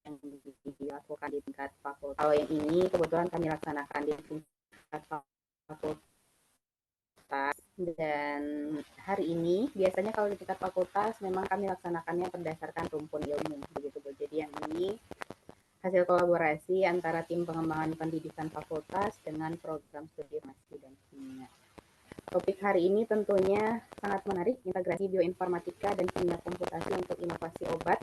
yang dilakukan di tingkat fakultas. Kalau yang ini kebetulan kami laksanakan di tingkat fakultas, dan hari ini biasanya kalau di tingkat fakultas memang kami laksanakannya berdasarkan rumpun ilmu begitu Bu. Jadi yang ini hasil kolaborasi antara tim pengembangan pendidikan fakultas dengan program studi farmasi dan kimia. Topik hari ini tentunya sangat menarik, integrasi bioinformatika dan kimia komputasi untuk inovasi obat.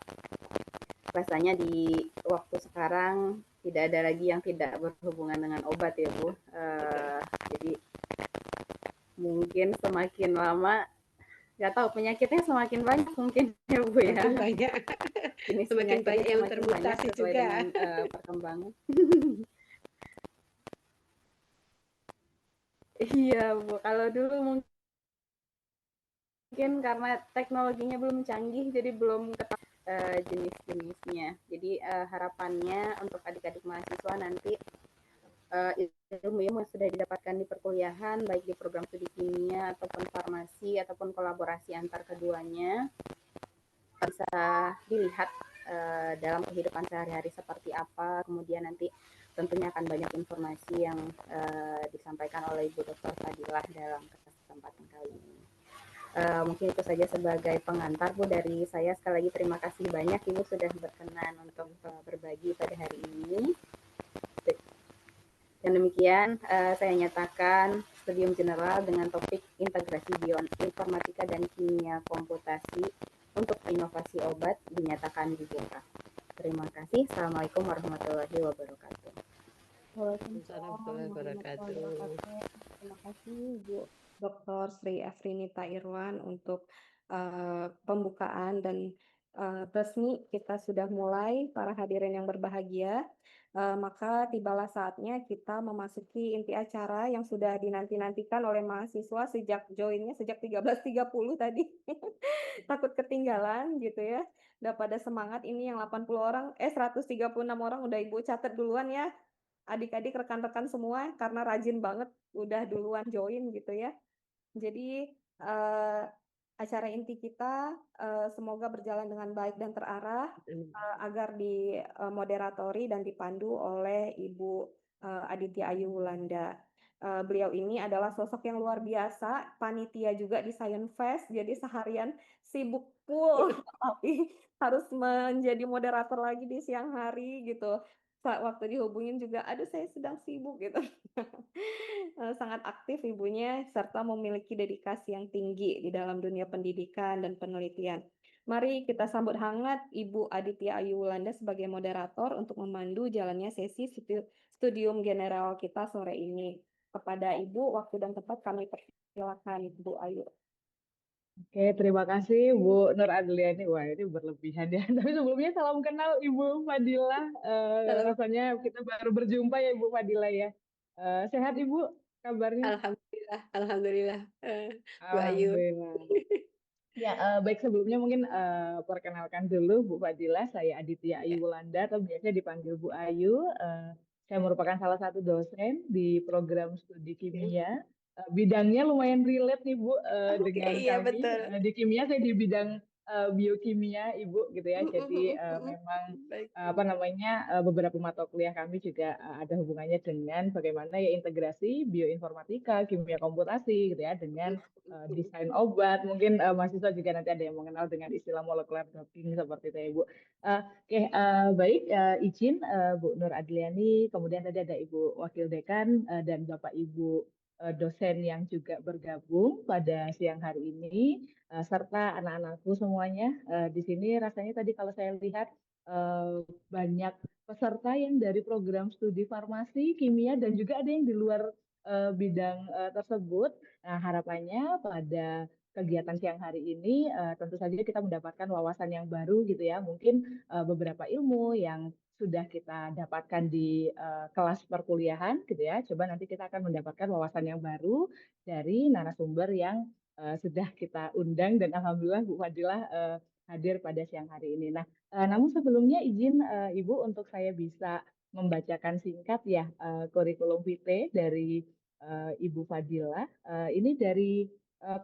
Rasanya di waktu sekarang tidak ada lagi yang tidak berhubungan dengan obat ya Bu. Jadi mungkin semakin lama, nggak tahu penyakitnya semakin banyak mungkin ya Bu ya. Semakin banyak, Jenis semakin penyakitnya banyak yang semakin banyak termutasi sesuai juga. dengan perkembangan. Iya Bu, kalau dulu mungkin karena teknologinya belum canggih, jadi belum ketahui jenis-jenisnya. Jadi harapannya untuk adik-adik mahasiswa nanti ilmu-ilmu yang sudah didapatkan di perkuliahan, baik di program studi kimia ataupun farmasi ataupun kolaborasi antar keduanya, bisa dilihat dalam kehidupan sehari-hari seperti apa. Kemudian nanti tentunya akan banyak informasi yang disampaikan oleh Ibu Dr. Fadilah dalam kesempatan kali ini. Mungkin itu saja sebagai pengantar Bu dari saya. Sekali lagi terima kasih banyak Ibu sudah berkenan untuk berbagi pada hari ini. Dan demikian saya nyatakan studium general dengan topik integrasi bioinformatika dan kimia komputasi untuk inovasi obat dinyatakan dibuka. Terima kasih. Assalamualaikum warahmatullahi wabarakatuh. Waalaikumsalam warahmatullahi wabarakatuh. Terima kasih Bu Dr. Sri Afrinita Irwan untuk pembukaan dan resmi kita sudah mulai para hadirin yang berbahagia. Maka tibalah saatnya kita memasuki inti acara yang sudah dinanti-nantikan oleh mahasiswa sejak joinnya sejak 13.30 tadi. Takut ketinggalan gitu ya. Udah pada semangat ini yang 80 orang, 136 orang udah Ibu catat duluan ya. Adik-adik rekan-rekan semua karena rajin banget udah duluan join gitu ya. Jadi acara inti kita semoga berjalan dengan baik dan terarah agar dimoderatori dan dipandu oleh Ibu Aditya Ayu Wulanda. Beliau ini adalah sosok yang luar biasa, panitia juga di Science Fest, jadi seharian sibuk full, tapi harus menjadi moderator lagi di siang hari gitu. Waktu dihubungin juga, aduh saya sedang sibuk gitu. Sangat aktif ibunya serta memiliki dedikasi yang tinggi di dalam dunia pendidikan dan penelitian. Mari kita sambut hangat Ibu Aditya Ayu Wulanda sebagai moderator untuk memandu jalannya sesi studium general kita sore ini. Kepada Ibu, waktu dan tempat kami persilakan Ibu Ayu. Oke, terima kasih Bu Nur Adliani. Wah, ini berlebihan ya. Tapi sebelumnya salam kenal Ibu Fadila. Rasanya kita baru berjumpa ya Ibu Fadila ya. Sehat Ibu kabarnya? Alhamdulillah, alhamdulillah, Bu Ayu. Alhamdulillah. Ya, baik sebelumnya mungkin perkenalkan dulu Bu Fadila, saya Aditya Ayu Wulanda atau biasa dipanggil Bu Ayu. Saya merupakan salah satu dosen di program studi kimia. Bidangnya lumayan relate nih Bu Oke, dengan iya kami. betul. Di kimia saya di bidang biokimia Ibu gitu ya. Jadi memang Baik. apa namanya beberapa mata kuliah kami juga ada hubungannya dengan bagaimana ya integrasi bioinformatika, kimia komputasi gitu ya dengan desain obat. Mungkin mahasiswa juga nanti ada yang mengenal dengan istilah molecular docking seperti itu ya Bu. Oke, baik izin Bu Nur Adliani, kemudian tadi ada Ibu Wakil Dekan dan Bapak Ibu dosen yang juga bergabung pada siang hari ini, serta anak-anakku semuanya di sini. Rasanya tadi kalau saya lihat banyak peserta yang dari program studi farmasi, kimia, dan juga ada yang di luar bidang tersebut. Nah, harapannya pada kegiatan siang hari ini tentu saja kita mendapatkan wawasan yang baru gitu ya. Mungkin beberapa ilmu yang sudah kita dapatkan di kelas perkuliahan gitu ya. Coba nanti kita akan mendapatkan wawasan yang baru dari narasumber yang sudah kita undang dan alhamdulillah Bu Fadilah hadir pada siang hari ini. Nah, namun sebelumnya izin Ibu untuk saya bisa membacakan singkat ya kurikulum vitae dari Ibu Fadila. Ini dari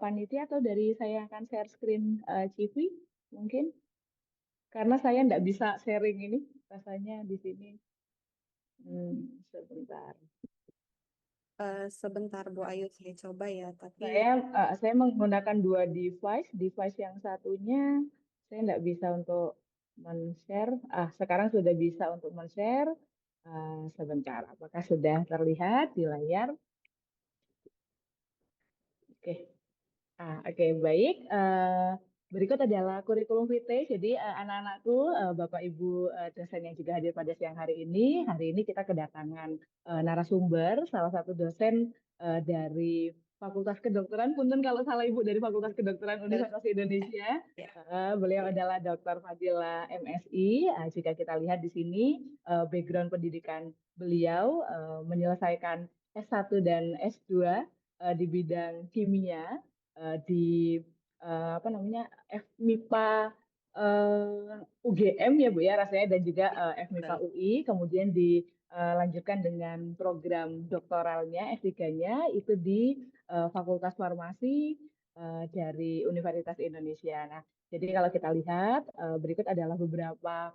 panitia atau dari saya akan share screen CV mungkin? karena saya nggak bisa sharing ini rasanya di sini. Sebentar. Sebentar Bu Ayu, saya coba ya, tapi Saya menggunakan dua device. Device yang satunya saya nggak bisa untuk men-share. Sekarang sudah bisa untuk men-share. Sebentar, apakah sudah terlihat di layar? Oke. Oke, baik. Berikut adalah kurikulum vitae. Jadi anak-anakku, Bapak Ibu dosen yang juga hadir pada siang hari ini kita kedatangan narasumber, salah satu dosen dari Fakultas Kedokteran. Punten kalau salah Ibu, dari Fakultas Kedokteran Universitas Indonesia. ya. Beliau adalah Dr. Fadila MSI. Jika kita lihat di sini, background pendidikan beliau menyelesaikan S1 dan S2 di bidang kimia di apa namanya FMIPA UGM ya Bu ya rasanya, dan juga FMIPA UI, kemudian dilanjutkan dengan program doktoralnya S3-nya itu di Fakultas Farmasi dari Universitas Indonesia. Nah, jadi kalau kita lihat berikut adalah beberapa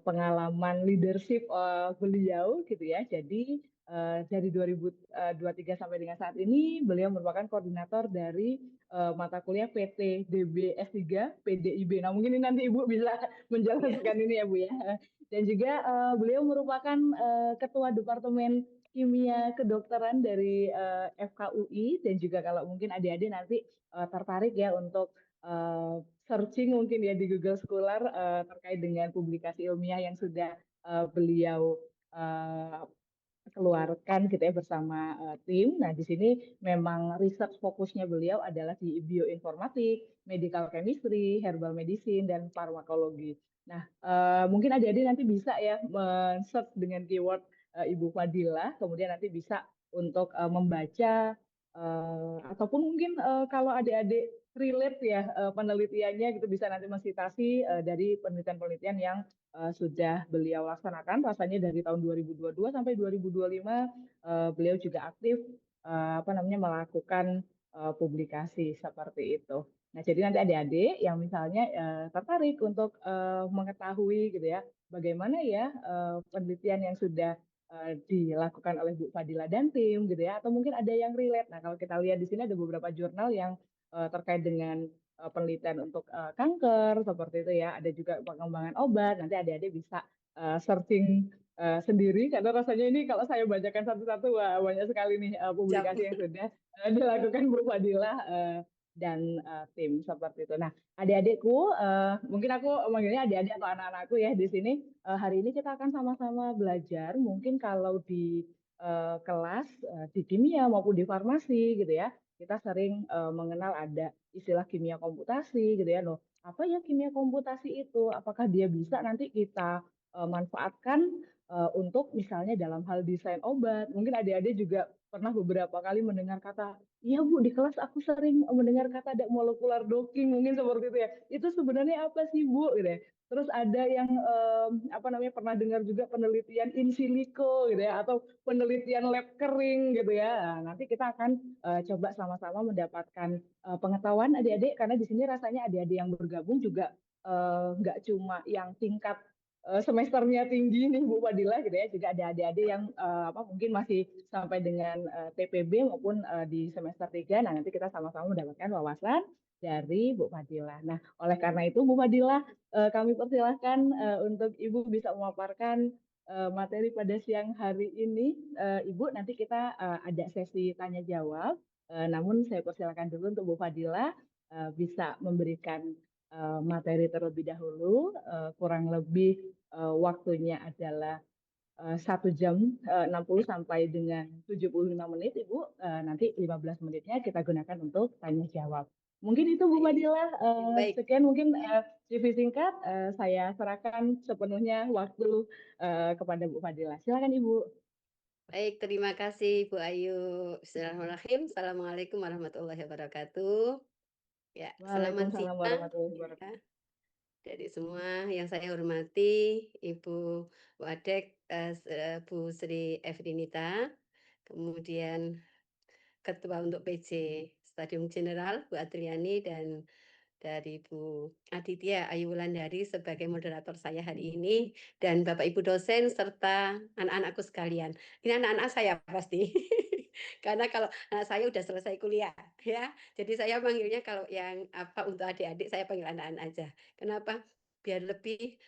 pengalaman leadership beliau gitu ya. Jadi dari 2023 sampai dengan saat ini beliau merupakan koordinator dari mata kuliah PTDB S3 PDIB. Nah, mungkin ini nanti Ibu bisa menjelaskan ini ya Bu ya. Dan juga beliau merupakan ketua Departemen Kimia Kedokteran dari FKUI, dan juga kalau mungkin adik-adik nanti tertarik ya untuk searching mungkin ya di Google Scholar terkait dengan publikasi ilmiah yang sudah beliau keluarkan gitu ya bersama tim. Nah, di sini memang research fokusnya beliau adalah di bioinformatik, medical chemistry, herbal medicine, dan farmakologi. Nah, mungkin adik-adik nanti bisa ya men-search dengan keyword Ibu Fadila, kemudian nanti bisa untuk membaca ataupun mungkin kalau adik-adik relate ya penelitiannya gitu, bisa nanti mensitasi dari penelitian-penelitian yang sudah beliau laksanakan, rasanya dari tahun 2022 sampai 2025 beliau juga aktif apa namanya melakukan publikasi seperti itu. Nah, jadi nanti adik-adik yang misalnya tertarik untuk mengetahui gitu ya, bagaimana ya penelitian yang sudah dilakukan oleh Bu Fadila dan tim gitu ya, atau mungkin ada yang relate. Nah, kalau kita lihat di sini ada beberapa jurnal yang terkait dengan penelitian untuk kanker seperti itu ya. Ada juga pengembangan obat. Nanti adik-adik bisa searching sendiri, karena rasanya ini kalau saya bacakan satu-satu wah, banyak sekali nih publikasi yang sudah dilakukan Bu Fadilah dan tim seperti itu. Nah, adik-adikku, mungkin aku manggilnya adik-adik atau anak-anakku ya di sini. Hari ini kita akan sama-sama belajar. Mungkin kalau di kelas di kimia maupun di farmasi gitu ya, kita sering mengenal ada istilah kimia komputasi gitu ya. Loh, apa ya kimia komputasi itu? Apakah dia bisa nanti kita manfaatkan untuk misalnya dalam hal desain obat? Mungkin adik-adik juga pernah beberapa kali mendengar kata, iya Bu, di kelas aku sering mendengar kata ada molecular docking, mungkin seperti itu ya. Itu sebenarnya apa sih Bu? Gitu ya. Terus ada yang apa namanya pernah dengar juga penelitian in silico gitu ya, atau penelitian lab kering gitu ya. Nah, nanti kita akan coba sama-sama mendapatkan pengetahuan adik-adik, karena di sini rasanya adik-adik yang bergabung juga nggak cuma yang tingkat semesternya tinggi nih Bu Fadila gitu ya, juga ada adik-adik yang apa mungkin masih sampai dengan TPB maupun di semester 3. Nah, nanti kita sama-sama mendapatkan wawasan dari Bu Fadila. Nah, oleh karena itu Bu Fadila, kami persilahkan untuk Ibu bisa memaparkan materi pada siang hari ini. Ibu, nanti kita ada sesi tanya jawab. Namun saya persilakan dulu untuk Bu Fadila bisa memberikan materi terlebih dahulu. Kurang lebih waktunya adalah 1 jam 60 sampai dengan 75 menit, Ibu. Nanti 15 menitnya kita gunakan untuk tanya jawab. Mungkin itu Bu Fadila. Baik. Sekian mungkin CV singkat. Saya serahkan sepenuhnya waktu kepada Bu Fadila. Silakan Ibu. Baik, terima kasih Bu Ayu. Bismillahirrahmanirrahim. Assalamualaikum warahmatullahi wabarakatuh. Ya, selamat Waalaikumsalam siang warahmatullahi ya, wabarakatuh. dari semua yang saya hormati, Ibu Wadek, Bu Sri Efrinita, kemudian Ketua untuk PJ Stadium General Bu Adriani, dan dari Bu Aditya Ayu Wulandari sebagai moderator saya hari ini, dan Bapak Ibu dosen serta anak-anakku sekalian. Ini anak-anak saya pasti. Karena kalau anak saya udah selesai kuliah ya. Jadi saya panggilnya kalau yang apa untuk adik-adik saya panggil anak-anak aja. Kenapa? Biar lebih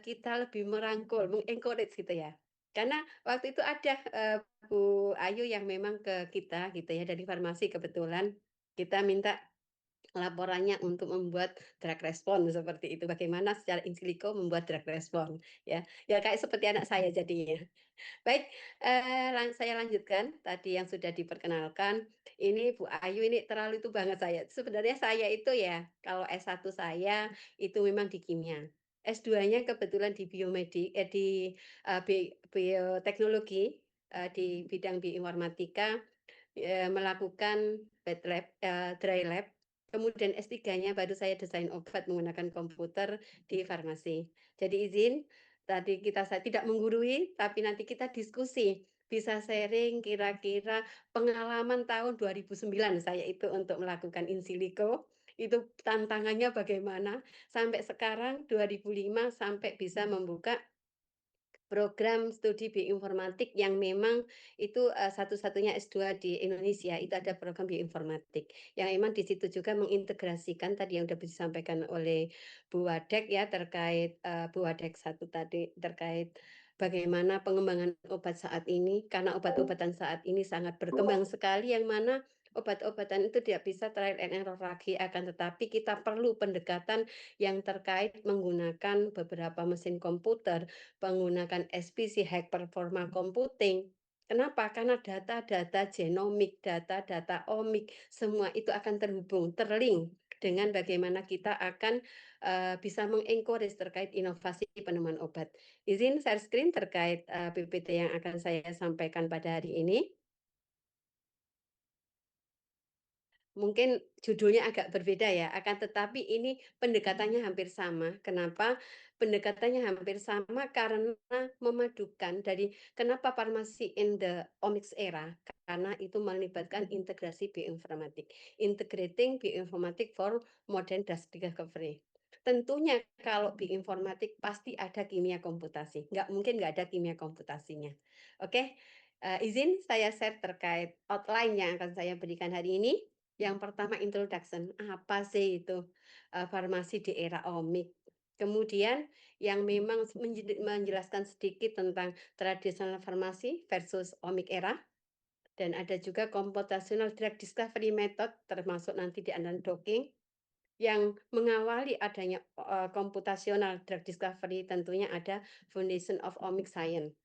kita lebih merangkul, mengencourage gitu ya. Karena waktu itu ada Bu Ayu yang memang ke kita gitu ya dari farmasi, kebetulan kita minta laporannya untuk membuat drug respon seperti itu. Bagaimana secara in silico membuat drug respon ya. Ya kayak seperti anak saya jadinya. Baik, saya lanjutkan tadi yang sudah diperkenalkan. Ini Bu Ayu ini terlalu itu banget saya. Sebenarnya saya itu ya kalau S1 saya itu memang di kimia. S2-nya kebetulan di di bioteknologi, di bidang bioinformatika, melakukan dry lab. Kemudian S3-nya baru saya desain obat menggunakan komputer di farmasi. Jadi izin, tadi saya tidak menggurui, tapi nanti kita diskusi. Bisa sharing kira-kira pengalaman tahun 2009 saya itu untuk melakukan in silico. Itu tantangannya bagaimana sampai sekarang 2005 sampai bisa membuka program studi bioinformatik yang memang itu satu-satunya S2 di Indonesia, itu ada program bioinformatik yang memang di situ juga mengintegrasikan tadi yang sudah disampaikan oleh Bu Wadek ya terkait Bu Wadek satu tadi terkait bagaimana pengembangan obat saat ini, karena obat-obatan saat ini sangat berkembang sekali, yang mana obat-obatan itu tidak bisa trial and error lagi, akan tetapi kita perlu pendekatan yang terkait menggunakan beberapa mesin komputer, menggunakan SPC High Performa Computing. Kenapa? Karena data-data genomik, data-data omik, semua itu akan terhubung, terlink dengan bagaimana kita akan bisa mengencourage terkait inovasi penemuan obat. Izin share screen terkait PPT yang akan saya sampaikan pada hari ini. Mungkin judulnya agak berbeda ya, akan tetapi ini pendekatannya hampir sama. Kenapa? Pendekatannya hampir sama karena memadukan dari kenapa farmasi in the omics era, karena itu melibatkan integrasi bioinformatik, integrating bioinformatik for modern drug discovery. Tentunya kalau bioinformatik pasti ada kimia komputasi, nggak mungkin nggak ada kimia komputasinya. Oke, izin saya share terkait outline yang akan saya berikan hari ini. Yang pertama introduction, apa sih itu farmasi di era omik. Kemudian yang memang menjelaskan sedikit tentang tradisional farmasi versus omik era. Dan ada juga computational drug discovery method, termasuk nanti di unlocking, yang mengawali adanya computational drug discovery tentunya ada Foundation of Omic Science.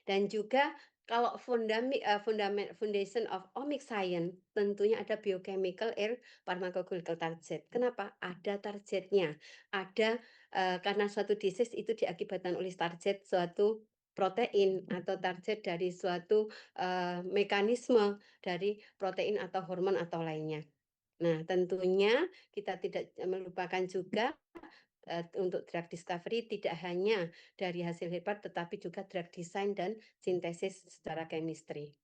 Dan juga kalau foundation of omic science tentunya ada biochemical air pharmacological target. Kenapa? Ada targetnya. Ada karena suatu disease itu diakibatkan oleh target suatu protein atau target dari suatu mekanisme dari protein atau hormon atau lainnya. Nah, tentunya kita tidak melupakan juga untuk drug discovery tidak hanya dari hasil hebat, tetapi juga drug design dan sintesis secara chemistry.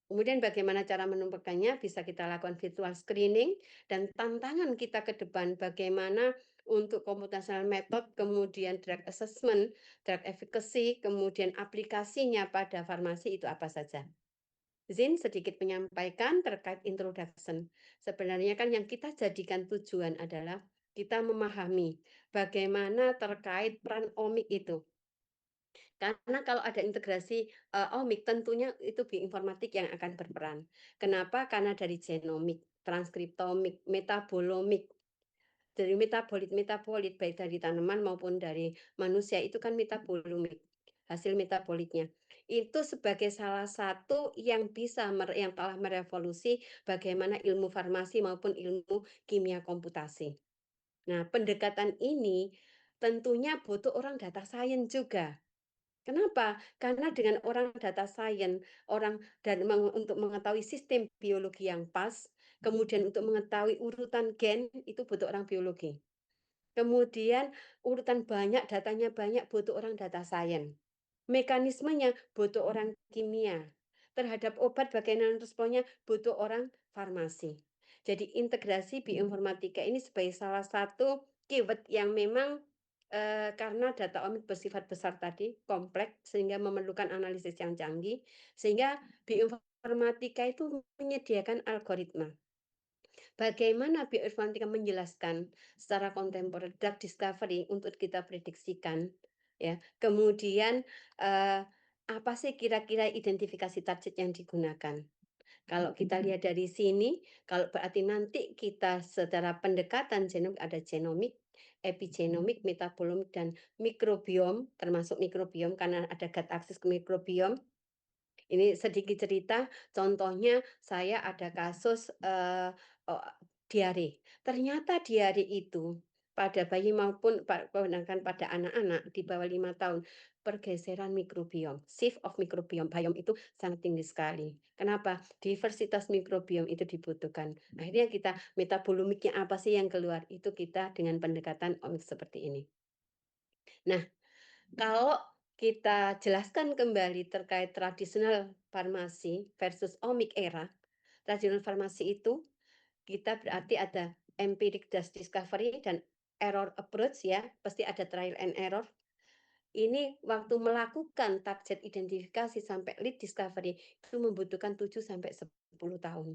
Kemudian bagaimana cara menumpukannya, bisa kita lakukan virtual screening, dan tantangan kita ke depan bagaimana untuk computational method, kemudian drug assessment, drug efficacy, kemudian aplikasinya pada farmasi itu apa saja. Zin sedikit menyampaikan terkait introduction. Sebenarnya kan yang kita jadikan tujuan adalah kita memahami bagaimana terkait peran omik itu. Karena kalau ada integrasi omik, tentunya itu bioinformatik yang akan berperan. Kenapa? Karena dari genomik, transkriptomik, metabolomik, dari metabolit baik dari tanaman maupun dari manusia itu kan metabolomik, hasil metabolitnya. Itu sebagai salah satu yang yang telah merevolusi bagaimana ilmu farmasi maupun ilmu kimia komputasi. Nah, pendekatan ini tentunya butuh orang data science juga. Kenapa? Karena dengan orang data science, untuk mengetahui sistem biologi yang pas, kemudian untuk mengetahui urutan gen itu butuh orang biologi. Kemudian urutan banyak, datanya banyak, butuh orang data science. Mekanismenya butuh orang kimia. Terhadap obat bagaimana responnya butuh orang farmasi. Jadi integrasi bioinformatika ini sebagai salah satu keyword yang memang karena data omik bersifat besar tadi, kompleks, sehingga memerlukan analisis yang canggih, sehingga bioinformatika itu menyediakan algoritma. Bagaimana bioinformatika menjelaskan secara kontemporer drug discovery untuk kita prediksikan, ya. Kemudian apa sih kira-kira identifikasi target yang digunakan? Kalau kita lihat dari sini, kalau berarti nanti kita secara pendekatan genomik ada genomik, epigenomik, metabolomik, dan mikrobiom, termasuk mikrobiom karena ada gut access ke mikrobiom. Ini sedikit cerita, contohnya saya ada kasus diare. Ternyata diare itu pada bayi maupun bahkan pada anak-anak di bawah 5 tahun, pergeseran mikrobiom, shift of mikrobiom, biom itu sangat tinggi sekali. Kenapa? Diversitas mikrobiom itu dibutuhkan. Akhirnya kita metabolomiknya apa sih yang keluar? Itu kita dengan pendekatan omik seperti ini. Nah, kalau kita jelaskan kembali terkait tradisional farmasi versus omik era, tradisional farmasi itu kita berarti ada empiric discovery dan error approach ya, pasti ada trial and error. Ini waktu melakukan target identifikasi sampai lead discovery itu membutuhkan 7 sampai 10 tahun.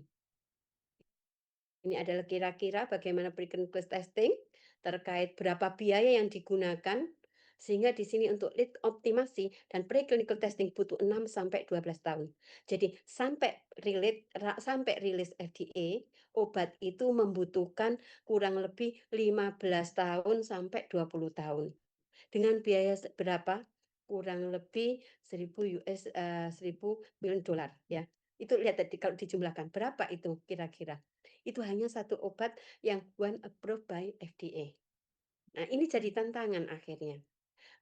Ini adalah kira-kira bagaimana preclinical testing terkait berapa biaya yang digunakan, sehingga di sini untuk lead optimasi dan preclinical testing butuh 6 sampai 12 tahun. Jadi sampai rilis FDA, obat itu membutuhkan kurang lebih 15 tahun sampai 20 tahun. Dengan biaya berapa? Kurang lebih 1.000 miliar dolar ya. Itu lihat tadi kalau dijumlahkan berapa itu kira-kira. Itu hanya satu obat yang one approved by FDA. Nah, ini jadi tantangan akhirnya.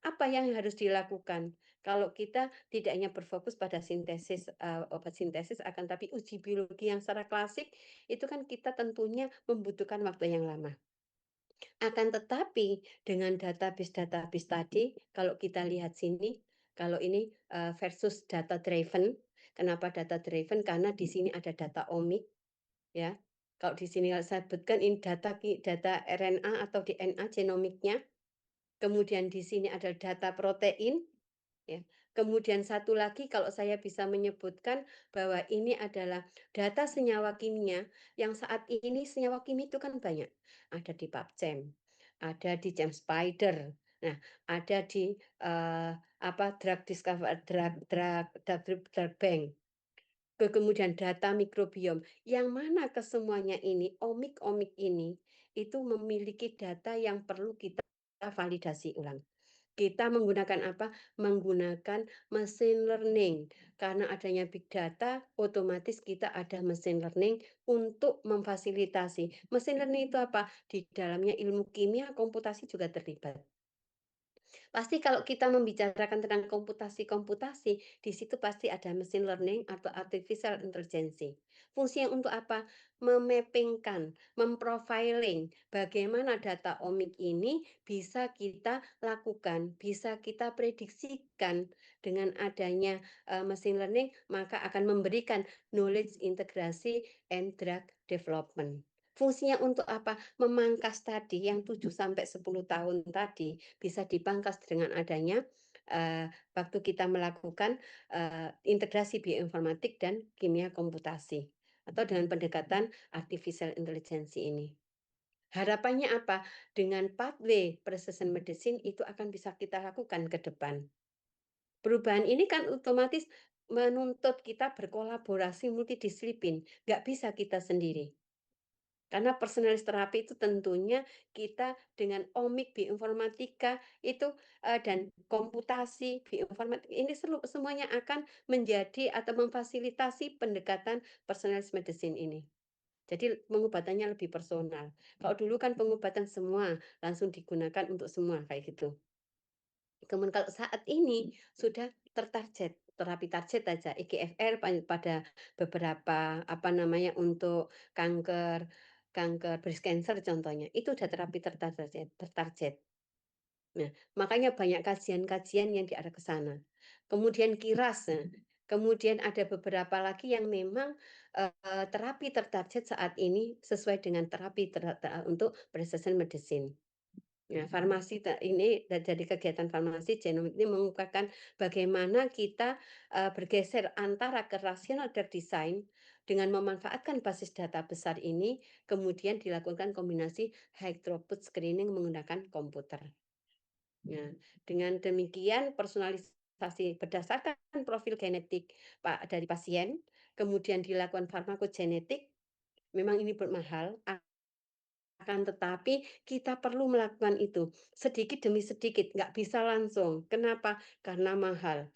Apa yang harus dilakukan? Kalau kita tidak hanya berfokus pada sintesis obat sintesis, akan tapi uji biologi yang secara klasik itu kan kita tentunya membutuhkan waktu yang lama. Akan tetapi dengan database-database tadi, kalau kita lihat sini, kalau ini versus data driven. Kenapa data driven? Karena di sini ada data omik, ya. Kalau di sini saya sebutkan ini data RNA atau DNA genomiknya. Kemudian di sini ada data protein, ya. Kemudian satu lagi kalau saya bisa menyebutkan bahwa ini adalah data senyawa kimia yang saat ini senyawa kimia itu kan banyak. Ada di PubChem, ada di GenSpider. Nah, ada di drug discover drug bank. Kemudian data mikrobiom, yang mana kesemuanya ini, omik-omik ini, itu memiliki data yang perlu kita validasi ulang. Kita menggunakan apa? Menggunakan mesin learning. Karena adanya big data, otomatis kita ada mesin learning untuk memfasilitasi. Mesin learning itu apa? Di dalamnya ilmu kimia, komputasi juga terlibat. Pasti kalau kita membicarakan tentang komputasi, di situ pasti ada machine learning atau artificial intelligence. Fungsinya untuk apa? Memappingkan, memprofiling bagaimana data omik ini bisa kita lakukan, bisa kita prediksikan dengan adanya machine learning, maka akan memberikan knowledge integrasi and drug development. Fungsinya untuk apa? Memangkas tadi yang 7 sampai 10 tahun tadi bisa dipangkas dengan adanya waktu kita melakukan integrasi bioinformatik dan kimia komputasi atau dengan pendekatan artificial intelligence ini. Harapannya apa? Dengan pathway precision medicine itu akan bisa kita lakukan ke depan. Perubahan ini kan otomatis menuntut kita berkolaborasi multidisiplin, nggak bisa kita sendiri. Karena personalis terapi itu tentunya kita dengan omik bioinformatika itu dan komputasi bioinformatika ini semuanya akan menjadi atau memfasilitasi pendekatan personalis medicine ini. Jadi pengobatannya lebih personal. Kalau dulu kan pengobatan semua langsung digunakan untuk semua kayak gitu. Kemudian kalau saat ini sudah tertarget, terapi target aja EGFR pada beberapa untuk kanker breast cancer contohnya, itu udah terapi tertarget. Nah, makanya banyak kajian-kajian yang diarah ke sana. Kemudian KIRAS, Kemudian ada beberapa lagi yang memang, terapi tertarget saat ini sesuai dengan terapi untuk precision medicine. Nah, farmasi ini dari kegiatan farmasi genomik ini mengungkapkan bagaimana kita bergeser antara ke rational drug design dengan memanfaatkan basis data besar ini, kemudian dilakukan kombinasi high throughput screening menggunakan komputer. Nah, dengan demikian personalisasi berdasarkan profil genetik dari pasien, kemudian dilakukan farmakogenetik, memang ini bermahal, akan tetapi kita perlu melakukan itu sedikit demi sedikit, nggak bisa langsung. Kenapa? Karena mahal.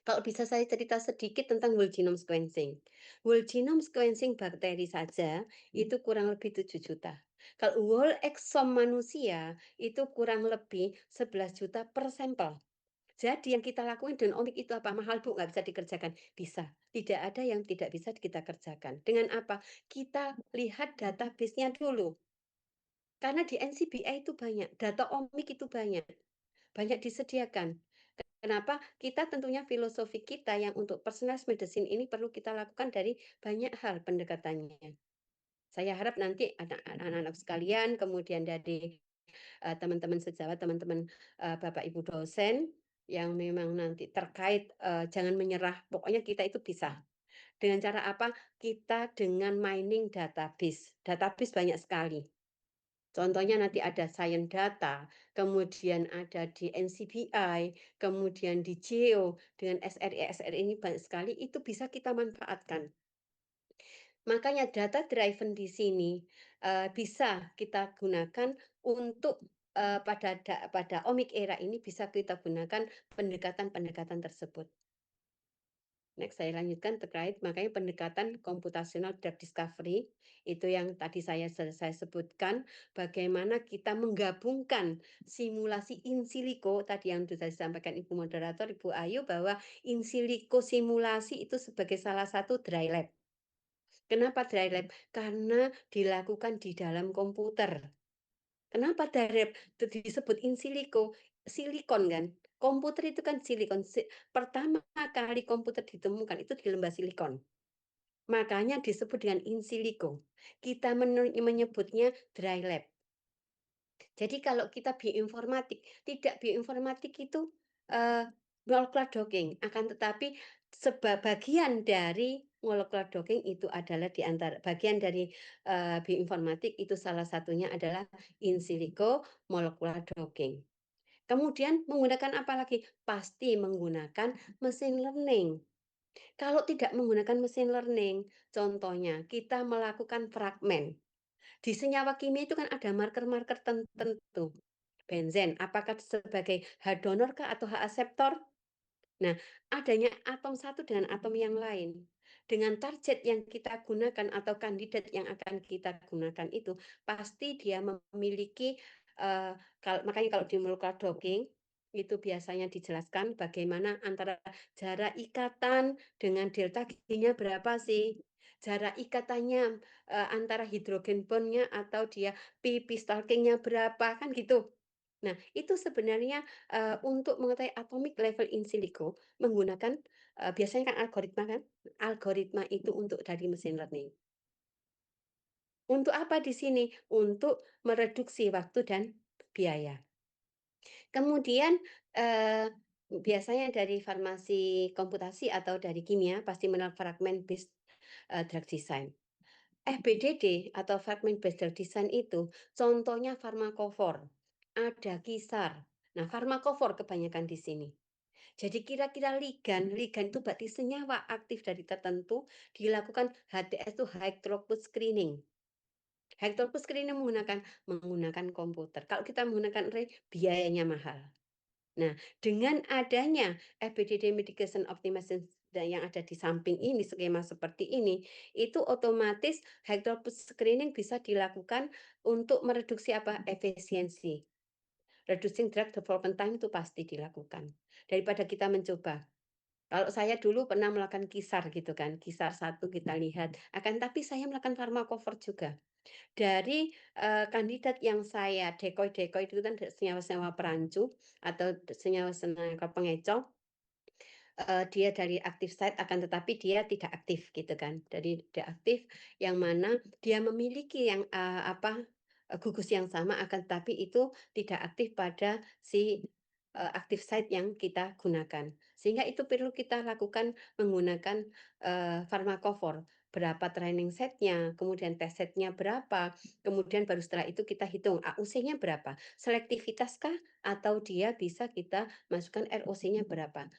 Kalau bisa saya cerita sedikit tentang whole genome sequencing. Whole genome sequencing bakteri saja itu kurang lebih 7 juta. Kalau whole exome manusia itu kurang lebih 11 juta per sampel. Jadi yang kita lakuin dengan omik itu apa? Mahal Bu, nggak bisa dikerjakan. Bisa. Tidak ada yang tidak bisa kita kerjakan. Dengan apa? Kita lihat database-nya dulu. Karena di NCBI itu banyak, data omik itu banyak disediakan. Kenapa? Kita tentunya filosofi kita yang untuk personalized medicine ini perlu kita lakukan dari banyak hal pendekatannya. Saya harap nanti anak-anak sekalian, kemudian dari teman-teman sejawat, teman-teman Bapak Ibu dosen yang memang nanti terkait jangan menyerah, pokoknya kita itu bisa. Dengan cara apa? Kita dengan mining database. Database banyak sekali. Contohnya nanti ada Science Data, kemudian ada di NCBI, kemudian di Geo, dengan SRI ini banyak sekali, itu bisa kita manfaatkan. Makanya data driven di sini bisa kita gunakan untuk pada Omik era ini bisa kita gunakan pendekatan-pendekatan tersebut. Next, saya lanjutkan terkait makanya pendekatan computational drug discovery itu yang tadi saya sebutkan bagaimana kita menggabungkan simulasi in silico tadi yang sudah disampaikan Ibu moderator Ibu Ayu bahwa in silico simulasi itu sebagai salah satu dry lab. Kenapa dry lab? Karena dilakukan di dalam komputer. Kenapa dry lab disebut in silico? Silikon kan? Komputer itu kan silikon. Pertama kali komputer ditemukan itu di lembah silikon. Makanya disebut dengan in silico. Kita menyebutnya dry lab. Jadi kalau kita bioinformatik, tidak bioinformatik itu molecular docking, akan tetapi bagian dari molecular docking itu adalah di antara bagian dari bioinformatik itu salah satunya adalah in silico molecular docking. Kemudian menggunakan apa lagi? Pasti menggunakan mesin learning. Kalau tidak menggunakan mesin learning, contohnya kita melakukan fragmen. Di senyawa kimia itu kan ada marker-marker tertentu. Benzen, apakah sebagai H donor kah atau H akseptor? Nah, adanya atom satu dengan atom yang lain. Dengan target yang kita gunakan atau kandidat yang akan kita gunakan itu, pasti dia memiliki, makanya kalau di molecular docking, itu biasanya dijelaskan bagaimana antara jarak ikatan dengan delta G-nya berapa sih? Jarak ikatannya antara hidrogen bond-nya atau dia pi stalking-nya berapa, kan gitu. Nah, itu sebenarnya untuk mengetahui atomic level in silico menggunakan biasanya kan algoritma itu untuk dari mesin learning. Untuk apa di sini? Untuk mereduksi waktu dan biaya. Kemudian biasanya dari farmasi komputasi atau dari kimia pasti mengenal fragment based drug design. FBDD atau fragment based drug design itu contohnya farmakofor, ada kisar. Nah, farmakofor kebanyakan di sini. Jadi kira-kira ligan itu berarti senyawa aktif dari tertentu dilakukan HTS itu high throughput screening. High throughput screening menggunakan komputer. Kalau kita menggunakan array, biayanya mahal. Nah, dengan adanya FBDD Medication Optimization yang ada di samping ini, skema seperti ini, itu otomatis high throughput screening bisa dilakukan untuk mereduksi apa? Efisiensi. Reducing drug development time itu pasti dilakukan. Daripada kita mencoba. Kalau saya dulu pernah melakukan kisar gitu kan, kisar satu kita lihat. Akan tapi saya melakukan farmakofor juga. Dari kandidat yang saya decoy itu kan senyawa-senyawa perancu atau senyawa-senyawa pengecoh. dia dari active site akan tetapi dia tidak aktif gitu kan. Dari tidak aktif yang mana dia memiliki yang gugus yang sama akan tetapi itu tidak aktif pada si active site yang kita gunakan. Sehingga itu perlu kita lakukan menggunakan pharmacophore. Berapa training setnya, kemudian test setnya berapa, kemudian baru setelah itu kita hitung AUC-nya berapa, selektivitas kah atau dia bisa kita masukkan ROC-nya berapa,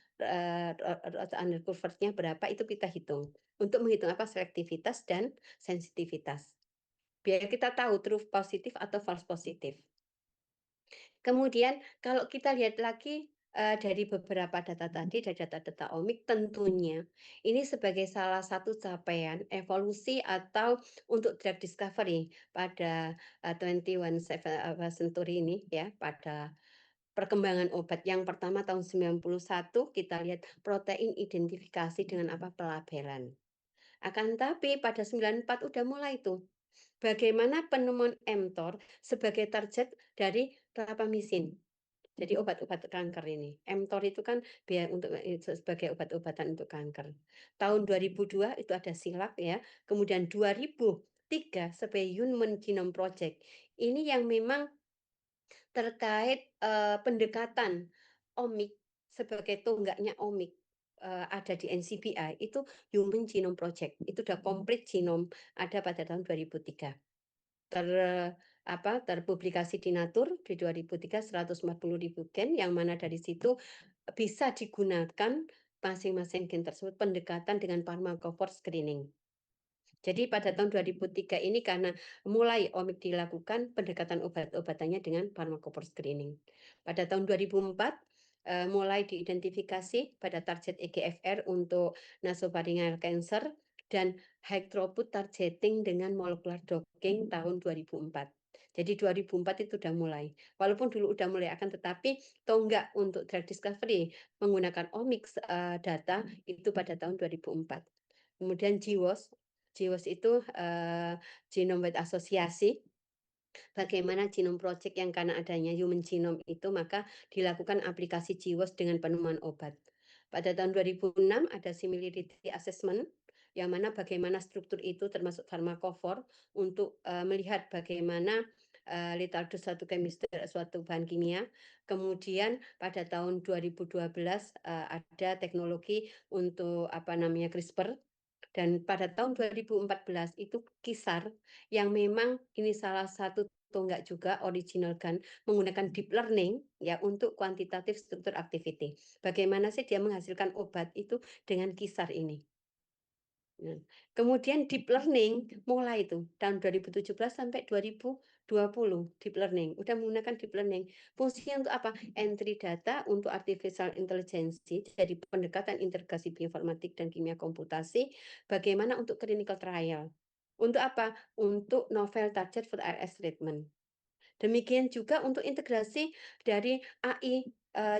undercover-nya berapa itu kita hitung. Untuk menghitung apa selektivitas dan sensitivitas. Biar kita tahu true positif atau false positif. Kemudian kalau kita lihat lagi dari beberapa data tadi, dari data-data omik, tentunya ini sebagai salah satu capaian evolusi atau untuk drug discovery pada 21 century ini ya, pada perkembangan obat yang pertama tahun 91 kita lihat protein identifikasi dengan apa pelabelan. Akan tapi pada 94 udah mulai tuh bagaimana penemuan mTOR sebagai target dari rapamycin. Jadi obat-obat kanker ini. mTOR itu kan biar untuk sebagai obat-obatan untuk kanker. Tahun 2002 itu ada SILAC ya. Kemudian 2003 sebagai Human Genome Project. Ini yang memang terkait pendekatan omik sebagai tonggaknya omik ada di NCBI itu Human Genome Project. Itu udah komplit genome ada pada tahun 2003. Terpublikasi di Nature di 2003 140.000 gen yang mana dari situ bisa digunakan masing-masing gen tersebut pendekatan dengan pharmacophore screening. Jadi pada tahun 2003 ini karena mulai omik dilakukan pendekatan obat-obatannya dengan pharmacophore screening. Pada tahun 2004 mulai diidentifikasi pada target EGFR untuk nasopharyngeal cancer dan high throughput targeting dengan molecular docking tahun 2004. Jadi 2004 itu sudah mulai. Walaupun dulu sudah mulai akan tetapi tonggak untuk drug discovery menggunakan omics data itu pada tahun 2004. Kemudian GWAS itu Genome Wide Associasi. Bagaimana Genome Project yang karena adanya Human Genome itu maka dilakukan aplikasi GWAS dengan penemuan obat. Pada tahun 2006 ada Similarity Assessment yang mana bagaimana struktur itu termasuk pharmacophore untuk melihat bagaimana lethal dose suatu chemistry suatu bahan kimia. Kemudian pada tahun 2012 ada teknologi untuk CRISPR. Dan pada tahun 2014 itu kisar yang memang ini salah satu tonggak juga original gun menggunakan deep learning ya untuk kuantitatif struktur activity. Bagaimana sih dia menghasilkan obat itu dengan kisar ini? Nah, kemudian deep learning mulai itu tahun 2017 sampai 2020 deep learning udah menggunakan deep learning fungsinya untuk apa entry data untuk artificial intelligence jadi pendekatan integrasi bioinformatik dan kimia komputasi bagaimana untuk clinical trial untuk apa untuk novel target for RS treatment demikian juga untuk integrasi dari AI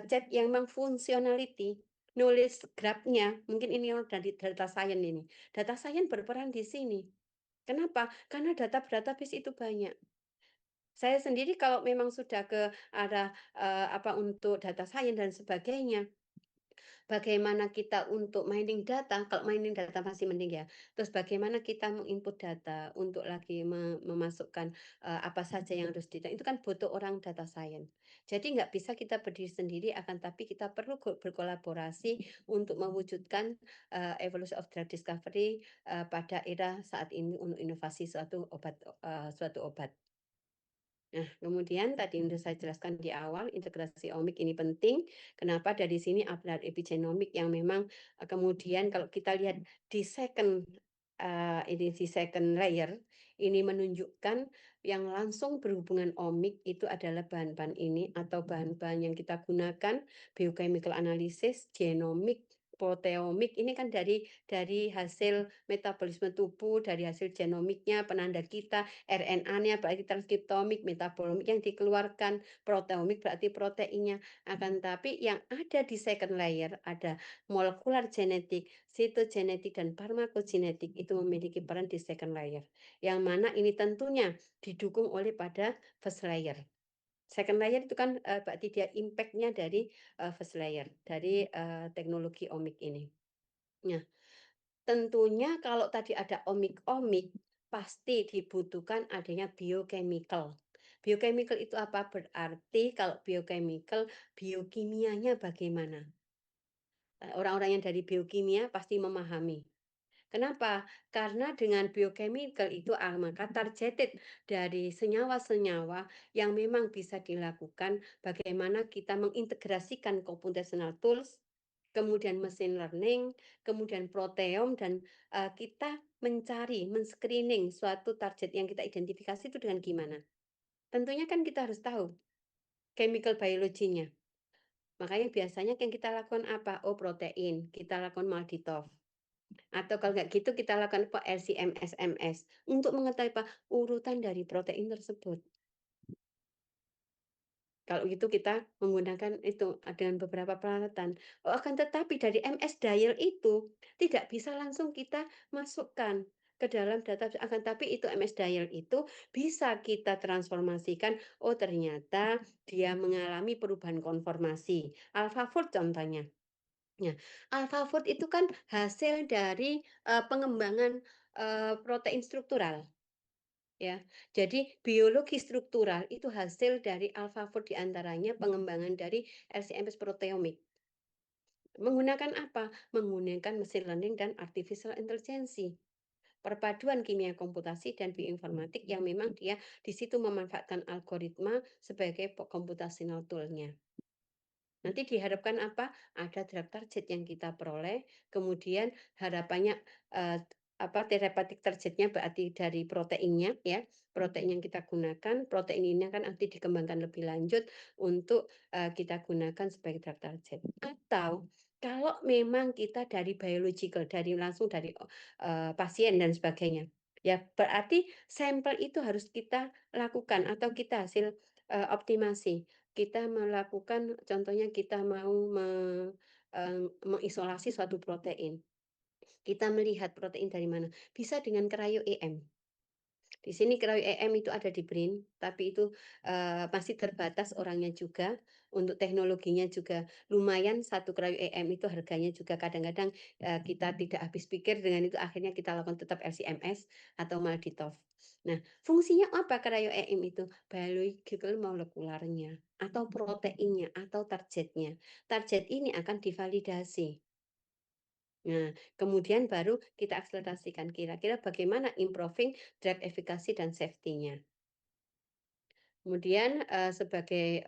chat yang memang functionality knowledge graph-nya, mungkin ini dari data science ini. Data science berperan di sini. Kenapa? Karena data database itu banyak. Saya sendiri kalau memang sudah ke arah untuk data science dan sebagainya, bagaimana kita untuk mining data, kalau mining data masih mending ya. Terus bagaimana kita menginput data untuk lagi memasukkan apa saja yang harus itu kan butuh orang data science. Jadi nggak bisa kita berdiri sendiri, akan tapi kita perlu berkolaborasi untuk mewujudkan evolution of drug discovery pada era saat ini untuk inovasi suatu obat. Nah, kemudian tadi sudah saya jelaskan di awal, integrasi omik ini penting. Kenapa dari sini upload epigenomik yang memang kemudian kalau kita lihat di second layer ini menunjukkan yang langsung berhubungan omik itu adalah bahan-bahan ini atau bahan-bahan yang kita gunakan biochemical analysis, genomik, proteomik ini kan dari hasil metabolisme tubuh, dari hasil genomiknya, penanda kita, RNA-nya berarti transkriptomik, metabolomik yang dikeluarkan, proteomik berarti proteinnya. Akan tapi yang ada di second layer ada molekular genetik, sitogenetik dan farmakogenetik itu memiliki peran di second layer. Yang mana ini tentunya didukung oleh pada first layer. Second layer itu kan berarti dia impact-nya dari first layer, dari teknologi omik ini. Nah, tentunya kalau tadi ada omik-omik, pasti dibutuhkan adanya biochemical. Biochemical itu apa? Berarti kalau biochemical, biokimianya bagaimana? Orang-orang yang dari biokimia pasti memahami. Kenapa? Karena dengan biochemical itu maka targeted dari senyawa-senyawa yang memang bisa dilakukan bagaimana kita mengintegrasikan computational tools, kemudian machine learning, kemudian proteome, dan kita mencari, men-screening suatu target yang kita identifikasi itu dengan gimana. Tentunya kan kita harus tahu chemical biology-nya. Makanya biasanya yang kita lakukan apa? Oh, protein, kita lakukan MALDI-TOF. Atau kalau nggak gitu kita lakukan LCM SMS untuk mengetahui urutan dari protein tersebut. Kalau gitu kita menggunakan itu dengan beberapa peralatan. Akan tetapi dari MS Dial itu tidak bisa langsung kita masukkan ke dalam data, akan tapi itu MS Dial itu bisa kita transformasikan. Oh, ternyata dia mengalami perubahan konformasi. AlphaFold contohnya. Nah, AlphaFold itu kan hasil dari pengembangan protein struktural, ya. Jadi biologi struktural itu hasil dari AlphaFold, diantaranya pengembangan dari LC-MS proteomic. Menggunakan apa? Menggunakan mesin learning dan artificial intelligence. Perpaduan kimia komputasi dan bioinformatik yang memang dia di situ memanfaatkan algoritma sebagai computational tool-nya. Nanti diharapkan apa? Ada drug target yang kita peroleh, kemudian harapannya therapeutic targetnya berarti dari proteinnya, ya, protein yang kita gunakan, protein ini kan nanti dikembangkan lebih lanjut untuk kita gunakan sebagai drug target. Atau kalau memang kita dari biological, dari langsung dari pasien dan sebagainya, ya berarti sampel itu harus kita lakukan atau kita hasil optimasi. Kita melakukan, contohnya kita mau mengisolasi suatu protein. Kita melihat protein dari mana? Bisa dengan cryo-EM. Di sini cryo-EM itu ada di BRIN, tapi itu masih terbatas orangnya juga. Untuk teknologinya juga lumayan, satu cryo-EM itu harganya juga kadang-kadang kita tidak habis pikir, dengan itu akhirnya kita lakukan tetap LC-MS atau MALDI-TOF. Nah, fungsinya apa cryo-EM itu? Biological molekularnya, atau proteinnya, atau targetnya. Target ini akan divalidasi. Nah, kemudian baru kita akselerasikan kira-kira bagaimana improving drug efficacy dan safety-nya. Kemudian sebagai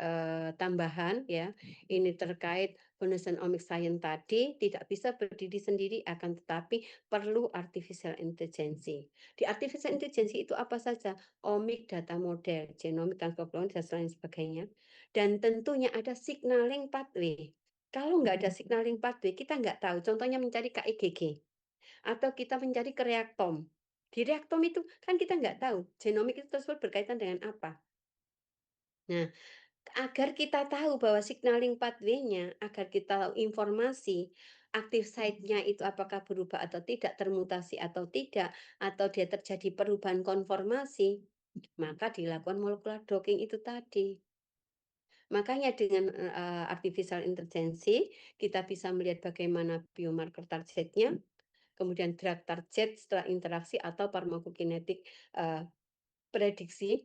tambahan, ya, ini terkait foundation omic science tadi tidak bisa berdiri sendiri, akan tetapi perlu artificial intelligence. Di artificial intelligence itu apa saja? Omic data model, genomic transcriptomic dan lain sebagainya. Dan tentunya ada signaling pathway. Kalau nggak ada signaling pathway, kita nggak tahu. Contohnya mencari KIGG atau kita mencari ke reaktom. Di reaktom itu kan kita nggak tahu genomik itu tersebut berkaitan dengan apa. Nah, agar kita tahu bahwa signaling pathway-nya, agar kita tahu informasi aktif site-nya itu apakah berubah atau tidak, termutasi atau tidak, atau dia terjadi perubahan konformasi, maka dilakukan molecular docking itu tadi. Makanya dengan artificial intelligence kita bisa melihat bagaimana biomarker targetnya, kemudian drug target setelah interaksi atau farmakokinetik prediksi.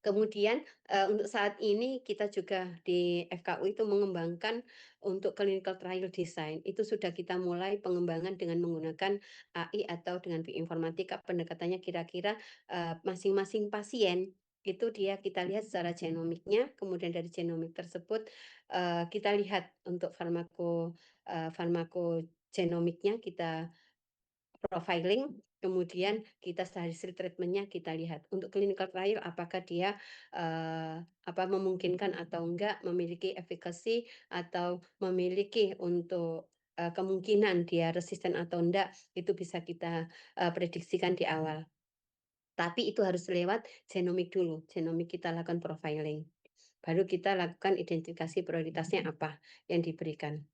Kemudian untuk saat ini kita juga di FKU itu mengembangkan untuk clinical trial design. Itu sudah kita mulai pengembangan dengan menggunakan AI atau dengan bioinformatika. Pendekatannya kira-kira masing-masing pasien itu kita lihat secara genomiknya, kemudian dari genomik tersebut kita lihat untuk farmakogenomiknya kita profiling, kemudian kita hasil treatment-nya kita lihat. Untuk clinical trial apakah dia memungkinkan atau enggak, memiliki efficacy atau memiliki untuk kemungkinan dia resisten atau enggak, itu bisa kita prediksikan di awal. Tapi itu harus lewat genomik dulu. Genomik kita lakukan profiling. Baru kita lakukan identifikasi prioritasnya apa yang diberikan.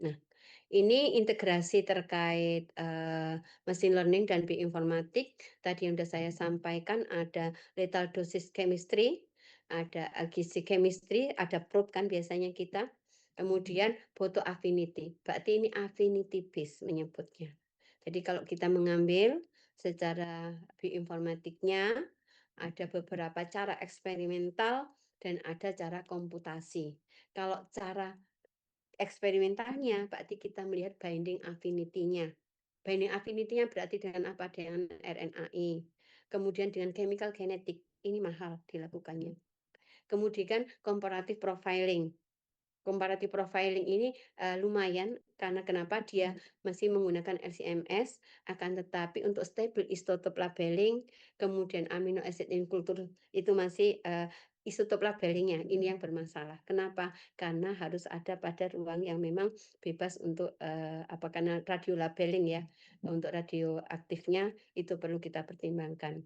Nah, ini integrasi terkait machine learning dan bioinformatik. Tadi yang sudah saya sampaikan ada lethal dosage chemistry, ada gizi chemistry, ada probe kan biasanya kita. Kemudian photo affinity, berarti ini affinity base menyebutnya. Jadi kalau kita mengambil secara bioinformatiknya, ada beberapa cara eksperimental dan ada cara komputasi. Kalau cara eksperimentalnya berarti kita melihat binding affinity-nya. Binding affinity-nya berarti dengan apa? Dengan RNAi. Kemudian dengan chemical genetik, ini mahal dilakukannya. Kemudian comparative profiling. Comparative profiling ini lumayan karena kenapa dia masih menggunakan LC-MS, akan tetapi untuk stable isotope labeling, kemudian amino acid in culture itu masih isotope labelingnya ini yang bermasalah. Kenapa? Karena harus ada pada ruang yang memang bebas untuk apa karena radio labeling ya, untuk radioaktifnya itu perlu kita pertimbangkan.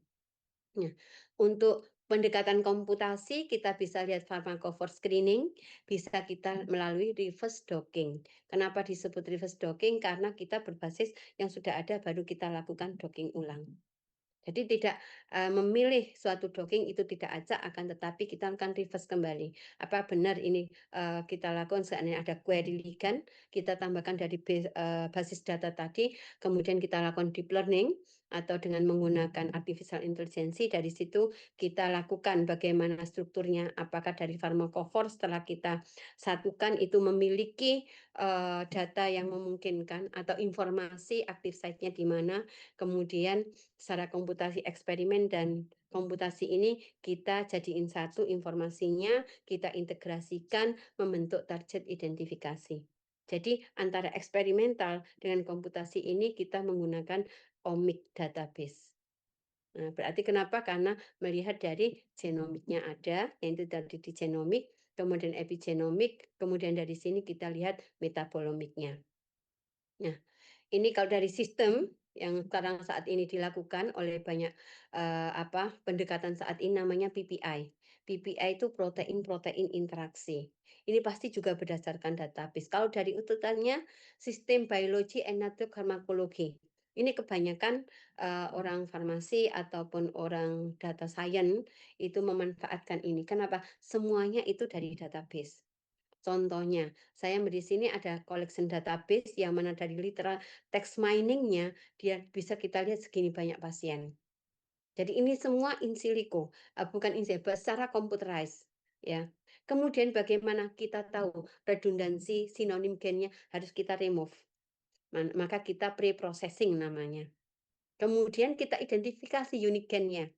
Nah, untuk pendekatan komputasi kita bisa lihat pharmacophore screening, bisa kita melalui reverse docking. Kenapa disebut reverse docking? Karena kita berbasis yang sudah ada baru kita lakukan docking ulang. Jadi tidak memilih suatu docking itu tidak acak, akan tetapi kita akan reverse kembali. Apa benar ini kita lakukan seandainya ada query ligand, kita tambahkan dari basis data tadi, kemudian kita lakukan deep learning atau dengan menggunakan artificial intelligence, dari situ kita lakukan bagaimana strukturnya, apakah dari pharmacophore setelah kita satukan itu memiliki data yang memungkinkan atau informasi active site-nya di mana, kemudian secara komputasi eksperimen dan komputasi ini kita jadiin satu informasinya, kita integrasikan membentuk target identifikasi. Jadi antara eksperimental dengan komputasi ini kita menggunakan omic database. Nah, berarti kenapa? Karena melihat dari genomiknya ada, yaitu tadi di genomik, kemudian epigenomik, kemudian dari sini kita lihat metabolomiknya. Nah, ini kalau dari sistem yang sekarang saat ini dilakukan oleh banyak pendekatan saat ini namanya PPI. PPI itu protein-protein interaksi. Ini pasti juga berdasarkan database. Kalau dari ututannya sistem biologi and pharmacology. Ini kebanyakan orang farmasi ataupun orang data science itu memanfaatkan ini. Kenapa? Semuanya itu dari database. Contohnya, saya di sini ada collection database yang mana dari literal text mining-nya dia bisa kita lihat segini banyak pasien. Jadi ini semua in silico, bukan in silico, secara computerized. Ya. Kemudian bagaimana kita tahu redundansi sinonim gennya harus kita remove. Maka kita pre-processing namanya. Kemudian kita identifikasi unique gennya.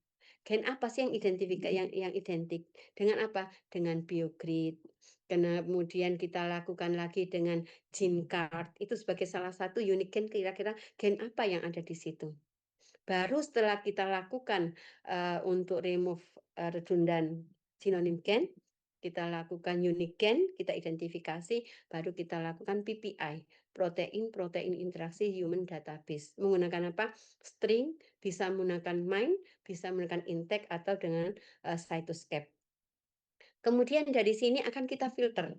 Gen apa sih yang identik? Dengan apa? Dengan biogrid. Kemudian kita lakukan lagi dengan gene card. Itu sebagai salah satu unique gen, kira-kira gen apa yang ada di situ. Baru setelah kita lakukan untuk remove redundan sinonim gen, kita lakukan unique gen, kita identifikasi, baru kita lakukan PPI, protein-protein interaksi human database. Menggunakan apa? String, bisa menggunakan MIME, bisa menggunakan InTag atau dengan Cytoscape. Kemudian dari sini akan kita filter.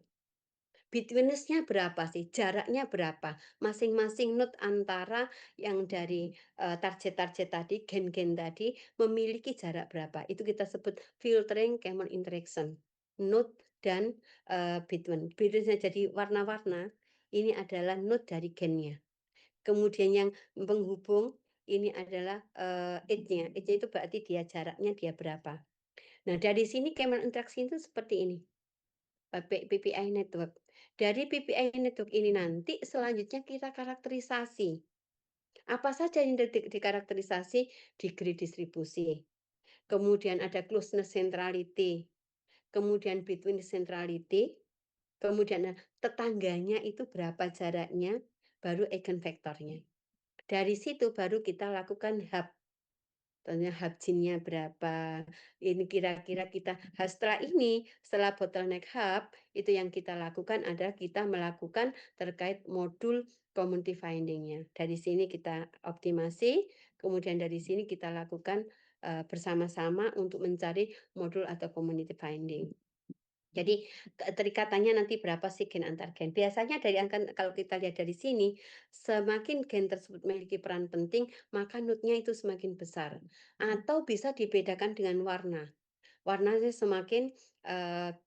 Betweenness-nya berapa sih? Jaraknya berapa? Masing-masing node antara yang dari target-target tadi, gen-gen tadi, memiliki jarak berapa? Itu kita sebut filtering Kalman interaction. Node dan between. Betweenness-nya jadi warna-warna, ini adalah node dari gennya. Kemudian yang penghubung, ini adalah edge-nya. Edge-nya itu berarti dia jaraknya dia berapa. Nah, dari sini Kalman interaction itu seperti ini. PPI network. Dari PPI network ini nanti selanjutnya kita karakterisasi. Apa saja yang dikarakterisasi? Degree distribusi. Kemudian ada closeness centrality. Kemudian between centrality. Kemudian tetangganya itu berapa jaraknya, baru eigenvektornya. Dari situ baru kita lakukan hub. Tanya hub gene-nya berapa, ini kira-kira kita setelah bottleneck hub, itu yang kita lakukan adalah kita melakukan terkait modul community finding-nya. Dari sini kita optimasi, kemudian dari sini kita lakukan bersama-sama untuk mencari modul atau community finding. Jadi keterikatannya nanti berapa sih gen antar gen? Biasanya kalau kita lihat dari sini, semakin gen tersebut memiliki peran penting, maka node-nya itu semakin besar. Atau bisa dibedakan dengan warna. Warnanya semakin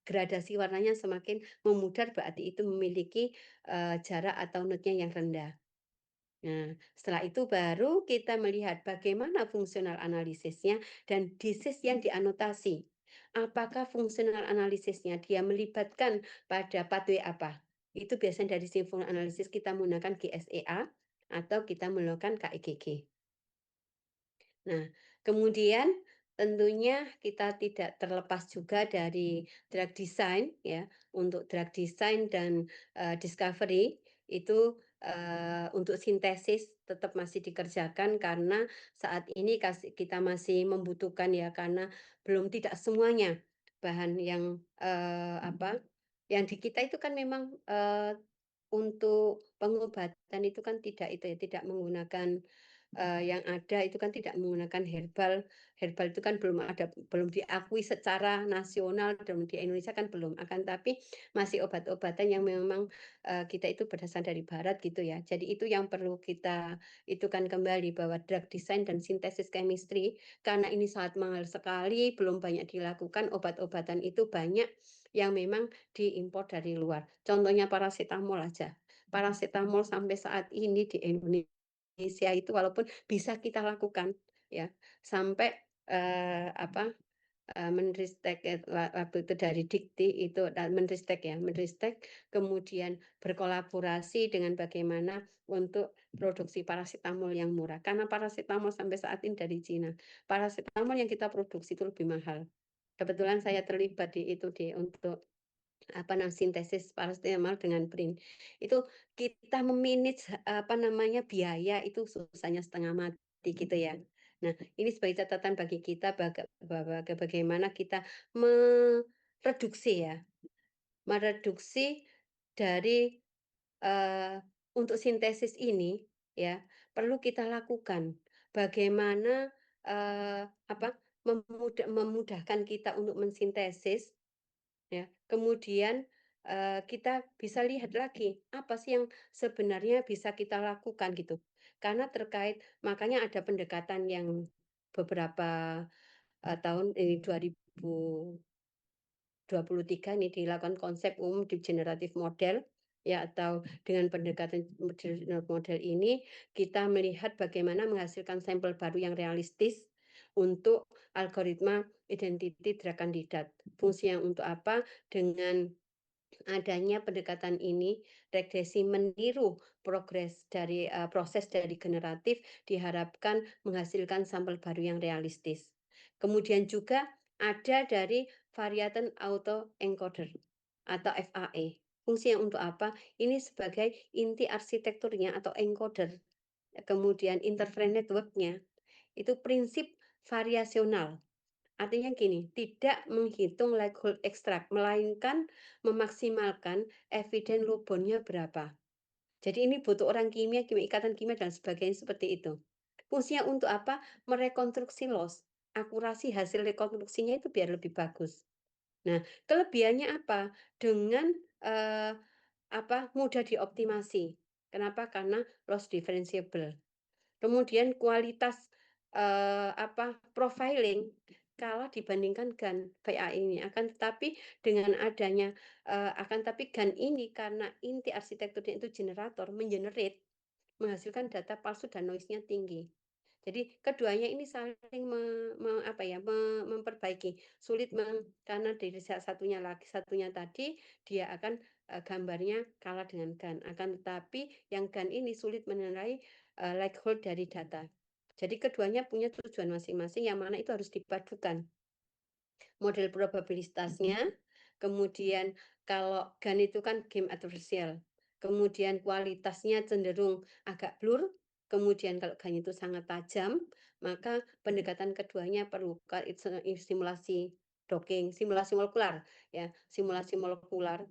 gradasi warnanya semakin memudar, berarti itu memiliki jarak atau node-nya yang rendah. Nah, setelah itu baru kita melihat bagaimana fungsional analisisnya dan disease yang dianotasi. Apakah fungsional analisisnya dia melibatkan pada pathway apa? Itu biasanya dari fungsional analisis kita menggunakan GSEA atau kita melakukan KEGG. Nah, kemudian tentunya kita tidak terlepas juga dari drug design ya. Untuk drug design dan discovery itu untuk sintesis tetap masih dikerjakan karena saat ini kita masih membutuhkan ya, karena belum tidak semuanya bahan yang yang di kita itu kan memang untuk pengobatan itu kan tidak itu ya, tidak menggunakan yang ada itu kan tidak menggunakan herbal. Herbal itu kan belum diakui secara nasional dan di Indonesia kan belum. Akan tapi masih obat-obatan yang memang kita itu berdasar dari barat gitu ya. Jadi itu yang perlu kita itu kan kembali bahwa drug design dan sintesis chemistry karena ini sangat mahal sekali, belum banyak dilakukan. Obat-obatan itu banyak yang memang diimpor dari luar. Contohnya paracetamol aja. Paracetamol sampai saat ini di Indonesia itu walaupun bisa kita lakukan ya sampai menristek waktu itu dari Dikti itu menristek ya, menristek kemudian berkolaborasi dengan bagaimana untuk produksi paracetamol yang murah karena paracetamol sampai saat ini dari Cina. Paracetamol yang kita produksi itu lebih mahal. Kebetulan saya terlibat di itu untuk sintesis paracetamol dengan print. Itu kita memanage biaya itu susahnya setengah mati gitu ya. Nah, ini sebagai catatan bagi kita bagaimana kita mereduksi dari untuk sintesis ini ya, perlu kita lakukan. Bagaimana memudahkan kita untuk mensintesis. Ya, kemudian kita bisa lihat lagi apa sih yang sebenarnya bisa kita lakukan gitu. Karena makanya ada pendekatan yang beberapa tahun ini 2023 ini dilakukan konsep umum di generatif model ya, atau dengan pendekatan model ini kita melihat bagaimana menghasilkan sampel baru yang realistis untuk algoritma identity drug kandidat. Fungsinya untuk apa? Dengan adanya pendekatan ini, regresi meniru proses dari generatif diharapkan menghasilkan sampel baru yang realistis. Kemudian juga ada dari variatan autoencoder atau FAE. Fungsinya untuk apa? Ini sebagai inti arsitekturnya atau encoder. Kemudian interference network-nya itu prinsip variasional. Artinya gini, tidak menghitung likelihood extract, melainkan memaksimalkan eviden lubonnya berapa. Jadi ini butuh orang kimia, ikatan kimia dan sebagainya seperti itu. Fungsinya untuk apa? Merekonstruksi loss. Akurasi hasil rekonstruksinya itu biar lebih bagus. Nah, kelebihannya apa? Dengan mudah dioptimasi. Kenapa? Karena loss differentiable. Kemudian kualitas profiling kalau dibandingkan GAN VA ini akan tetapi dengan adanya GAN ini karena inti arsitekturnya itu generator menghasilkan data palsu dan noise-nya tinggi. Jadi keduanya ini saling memperbaiki. Karena dari satunya tadi dia akan gambarnya kalah dengan GAN. Akan tetapi yang GAN ini sulit menilai likelihood dari data. Jadi keduanya punya tujuan masing-masing yang mana itu harus dipadukan. Model probabilitasnya, kemudian kalau GAN itu kan game adversarial, kemudian kualitasnya cenderung agak blur, kemudian kalau GAN itu sangat tajam, maka pendekatan keduanya perlu simulasi docking, simulasi molekular, ya, simulasi molekular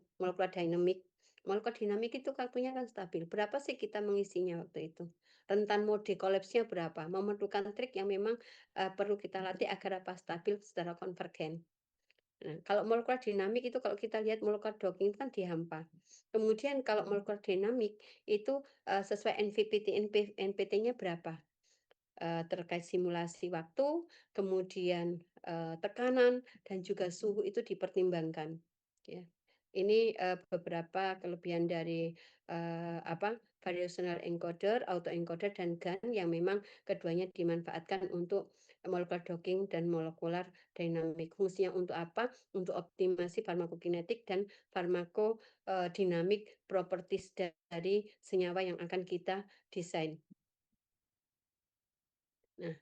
dinamik. Molekular dinamik itu waktunya kan stabil. Berapa sih kita mengisinya waktu itu? Rentan mode collapse-nya berapa? Memerlukan trik yang memang perlu kita latih agar stabil secara konvergen. Nah, kalau molekular dinamik itu kalau kita lihat molekular docking itu kan dihampa. Kemudian kalau molekular dinamik itu sesuai NPT-nya berapa? Terkait simulasi waktu, kemudian tekanan dan juga suhu itu dipertimbangkan, ya. Ini beberapa kelebihan dari variational encoder, autoencoder, dan GAN yang memang keduanya dimanfaatkan untuk molecular docking dan molecular dynamic. Fungsinya untuk apa? Untuk optimasi farmakokinetik dan farmakodinamik properties dari senyawa yang akan kita desain. Nah,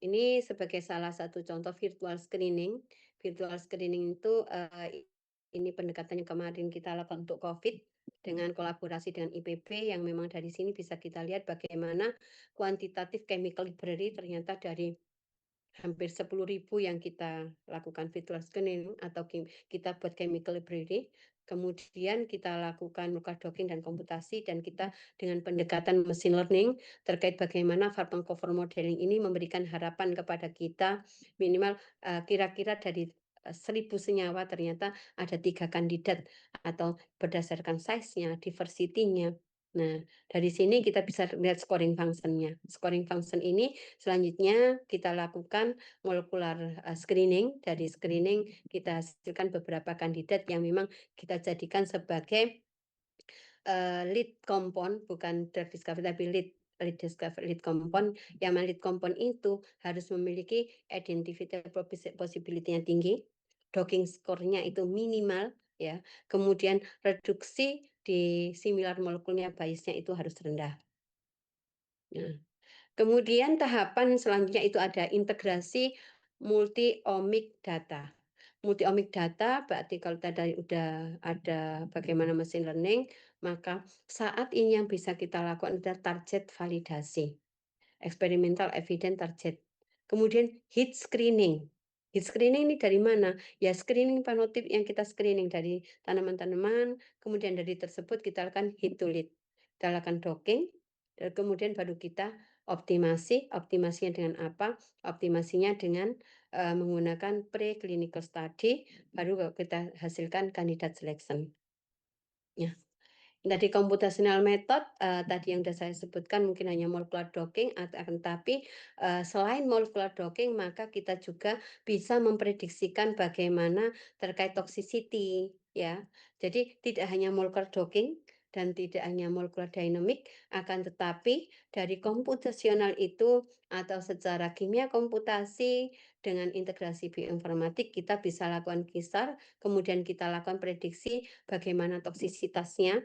ini sebagai salah satu contoh virtual screening. Virtual screening itu ini pendekatannya kemarin kita lakukan untuk COVID dengan kolaborasi dengan IPB yang memang dari sini bisa kita lihat bagaimana kuantitatif chemical library ternyata dari hampir 10.000 yang kita lakukan virtual screening atau kita buat chemical library, kemudian kita lakukan molecular docking dan komputasi, dan kita dengan pendekatan machine learning terkait bagaimana pharmacophore modeling ini memberikan harapan kepada kita minimal kira-kira dari 1.000 senyawa ternyata ada 3 kandidat atau berdasarkan size-nya, diversity-nya. Nah, dari sini kita bisa lihat scoring function-nya. Scoring function ini selanjutnya kita lakukan molekular screening. Dari screening kita hasilkan beberapa kandidat yang memang kita jadikan sebagai lead compound, bukan drug discovery tapi lead compound. Yang lead compound itu harus memiliki identified possibility-nya tinggi, docking score-nya itu minimal, ya. Kemudian reduksi di similar molekulnya bias-nya itu harus rendah. Nah, kemudian tahapan selanjutnya itu ada integrasi multi-omic data. Multi-omic data berarti kalau tadi udah ada bagaimana machine learning, maka saat ini yang bisa kita lakukan adalah target validasi, experimental evidence target. Kemudian hit screening. Hit screening ini dari mana? Ya screening panotip yang kita screening dari tanaman-tanaman, kemudian dari tersebut kita lakukan hit to lead. Kita lakukan docking, dan kemudian baru kita optimasi. Optimasinya dengan apa? Optimasinya dengan menggunakan preclinical study, baru kita hasilkan candidate selection. Ya. Dari computational method tadi yang sudah saya sebutkan mungkin hanya molecular docking, akan tetapi selain molecular docking maka kita juga bisa memprediksikan bagaimana terkait toxicity, ya. Jadi tidak hanya molecular docking dan tidak hanya molecular dynamic, akan tetapi dari computational itu atau secara kimia komputasi dengan integrasi bioinformatik kita bisa lakukan kisar, kemudian kita lakukan prediksi bagaimana toksisitasnya,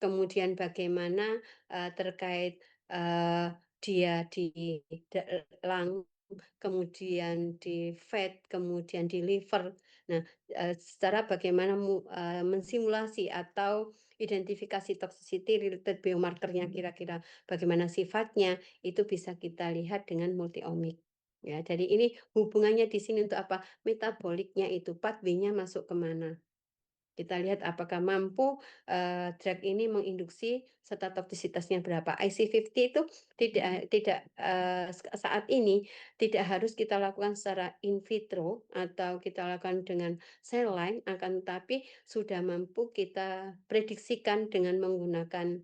kemudian bagaimana terkait dia di lung, kemudian di fat, kemudian di liver. Nah, secara bagaimana mensimulasi atau identifikasi toxicity related biomarkernya kira-kira bagaimana sifatnya, itu bisa kita lihat dengan multi-omic. Ya, jadi ini hubungannya di sini untuk apa? Metaboliknya itu, pathway-nya masuk kemana. Kita lihat apakah mampu drug ini menginduksi serta toksisitasnya berapa. IC50 itu tidak saat ini tidak harus kita lakukan secara in vitro atau kita lakukan dengan cell line, akan tetapi sudah mampu kita prediksikan dengan menggunakan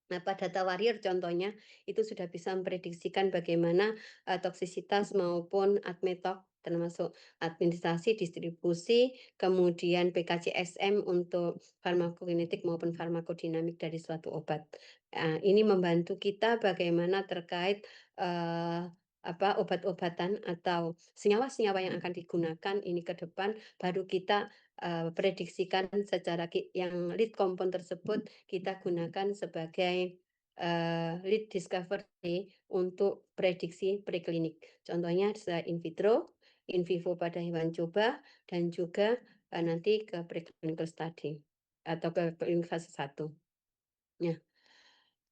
data warrior contohnya, itu sudah bisa memprediksikan bagaimana toksisitas maupun admetok termasuk administrasi, distribusi, kemudian PKCSM untuk farmakokinetik maupun farmakodinamik dari suatu obat. Ini membantu kita bagaimana terkait obat-obatan atau senyawa-senyawa yang akan digunakan ini ke depan, baru kita prediksikan secara yang lead compound tersebut kita gunakan sebagai lead discovery untuk prediksi preklinik. Contohnya in vitro, in vivo pada hewan coba, dan juga nanti ke preclinical study atau ke klinik fase 1. Ya.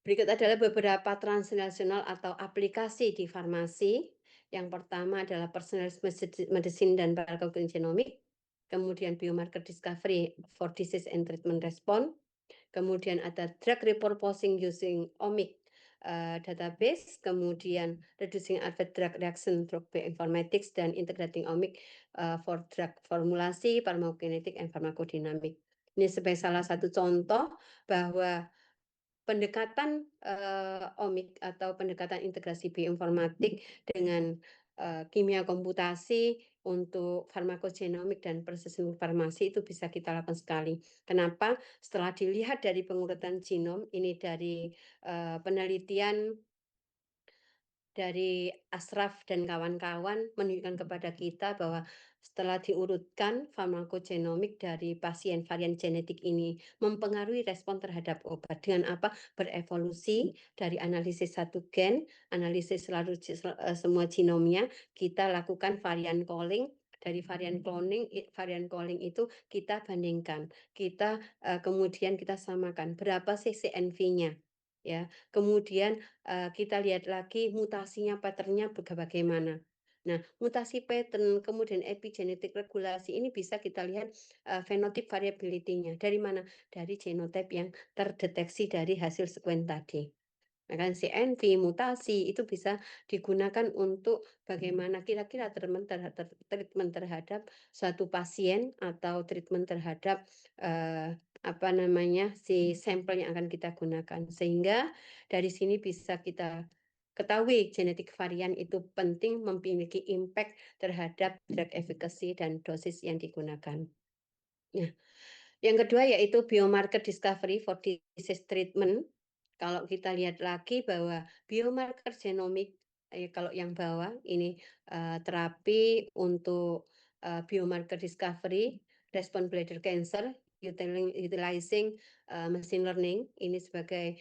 Berikut adalah beberapa translational atau aplikasi di farmasi. Yang pertama adalah personalized medicine dan pharmacogenomic, kemudian biomarker discovery for disease and treatment response, kemudian ada drug repurposing using omic database, kemudian reducing adverse drug reaction through bioinformatics, dan integrating omic for drug formulasi, pharmacokinetic, and pharmacodynamic. Ini sebagai salah satu contoh bahwa pendekatan omic atau pendekatan integrasi bioinformatik dengan kimia komputasi untuk farmakogenomik dan proses farmasi itu bisa kita lakukan sekali. Kenapa? Setelah dilihat dari pengurutan genom, ini dari penelitian dari Ashraf dan kawan-kawan menunjukkan kepada kita bahwa setelah diurutkan farmakogenomik dari pasien varian genetik ini mempengaruhi respon terhadap obat dengan apa? Berevolusi dari analisis satu gen, analisis semua genomnya, kita lakukan varian calling. Dari varian calling itu kita bandingkan, kita kemudian kita samakan berapa sih CNV-nya, ya. Kemudian kita lihat lagi mutasinya, pattern-nya bagaimana. Nah, mutasi pattern, kemudian epigenetik regulasi ini bisa kita lihat fenotip variability-nya. Dari mana? Dari genotype yang terdeteksi dari hasil sekuen tadi. Nah, CNV, mutasi itu bisa digunakan untuk bagaimana kira-kira treatment terhadap suatu pasien atau treatment terhadap apa namanya si sampel yang akan kita gunakan. Sehingga dari sini bisa kita ketahui genetik varian itu penting memiliki impact terhadap drug efficacy dan dosis yang digunakan. Nah, yang kedua yaitu biomarker discovery for disease treatment. Kalau kita lihat lagi bahwa biomarker genomik, kalau yang bawah ini terapi untuk biomarker discovery, respon bladder cancer, utilizing machine learning, ini sebagai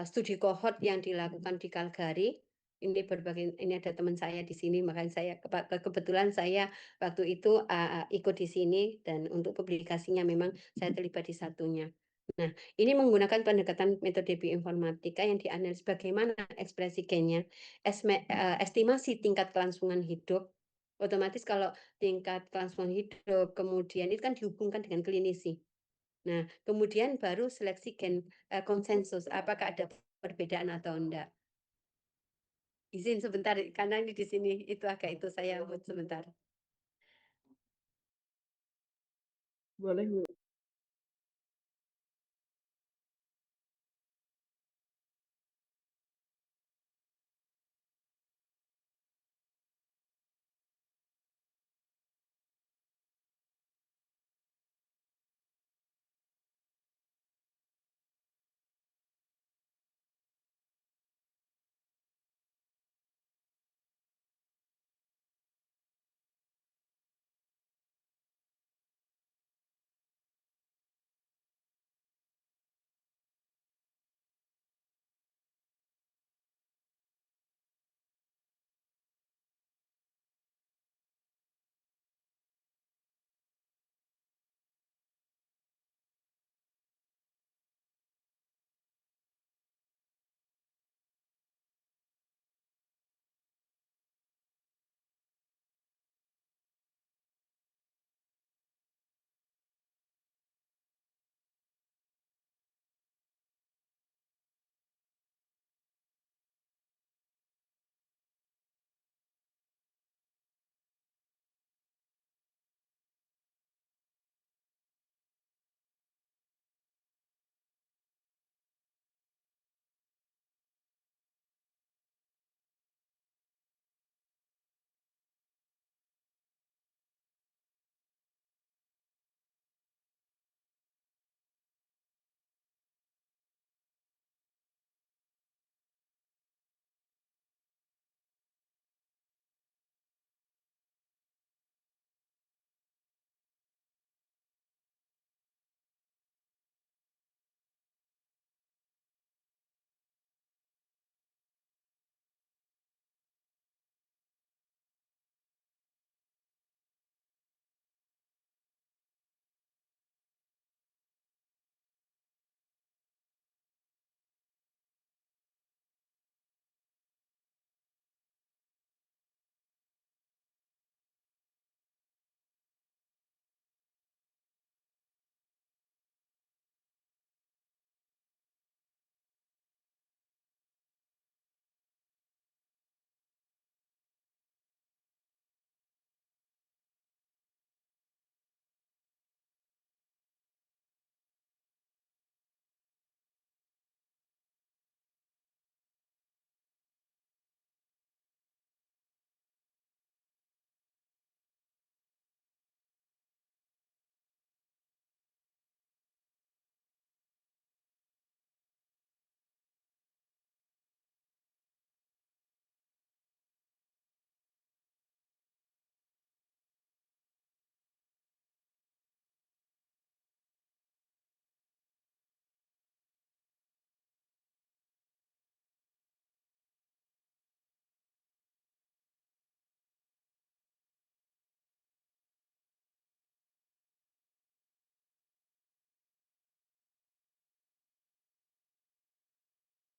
studi kohort yang dilakukan di Calgary. Ini ada teman saya di sini, makanya saya kebetulan saya waktu itu ikut di sini dan untuk publikasinya memang saya terlibat di satunya. Nah, ini menggunakan pendekatan metode bioinformatika yang dianalisis bagaimana ekspresi gennya, estimasi tingkat kelangsungan hidup. Otomatis kalau tingkat kelangsungan hidup kemudian itu kan dihubungkan dengan klinisi. Nah, kemudian baru seleksi gen konsensus, apakah ada perbedaan atau enggak. Izin sebentar, karena ini di sini itu agak itu saya sebentar. Boleh, Bu.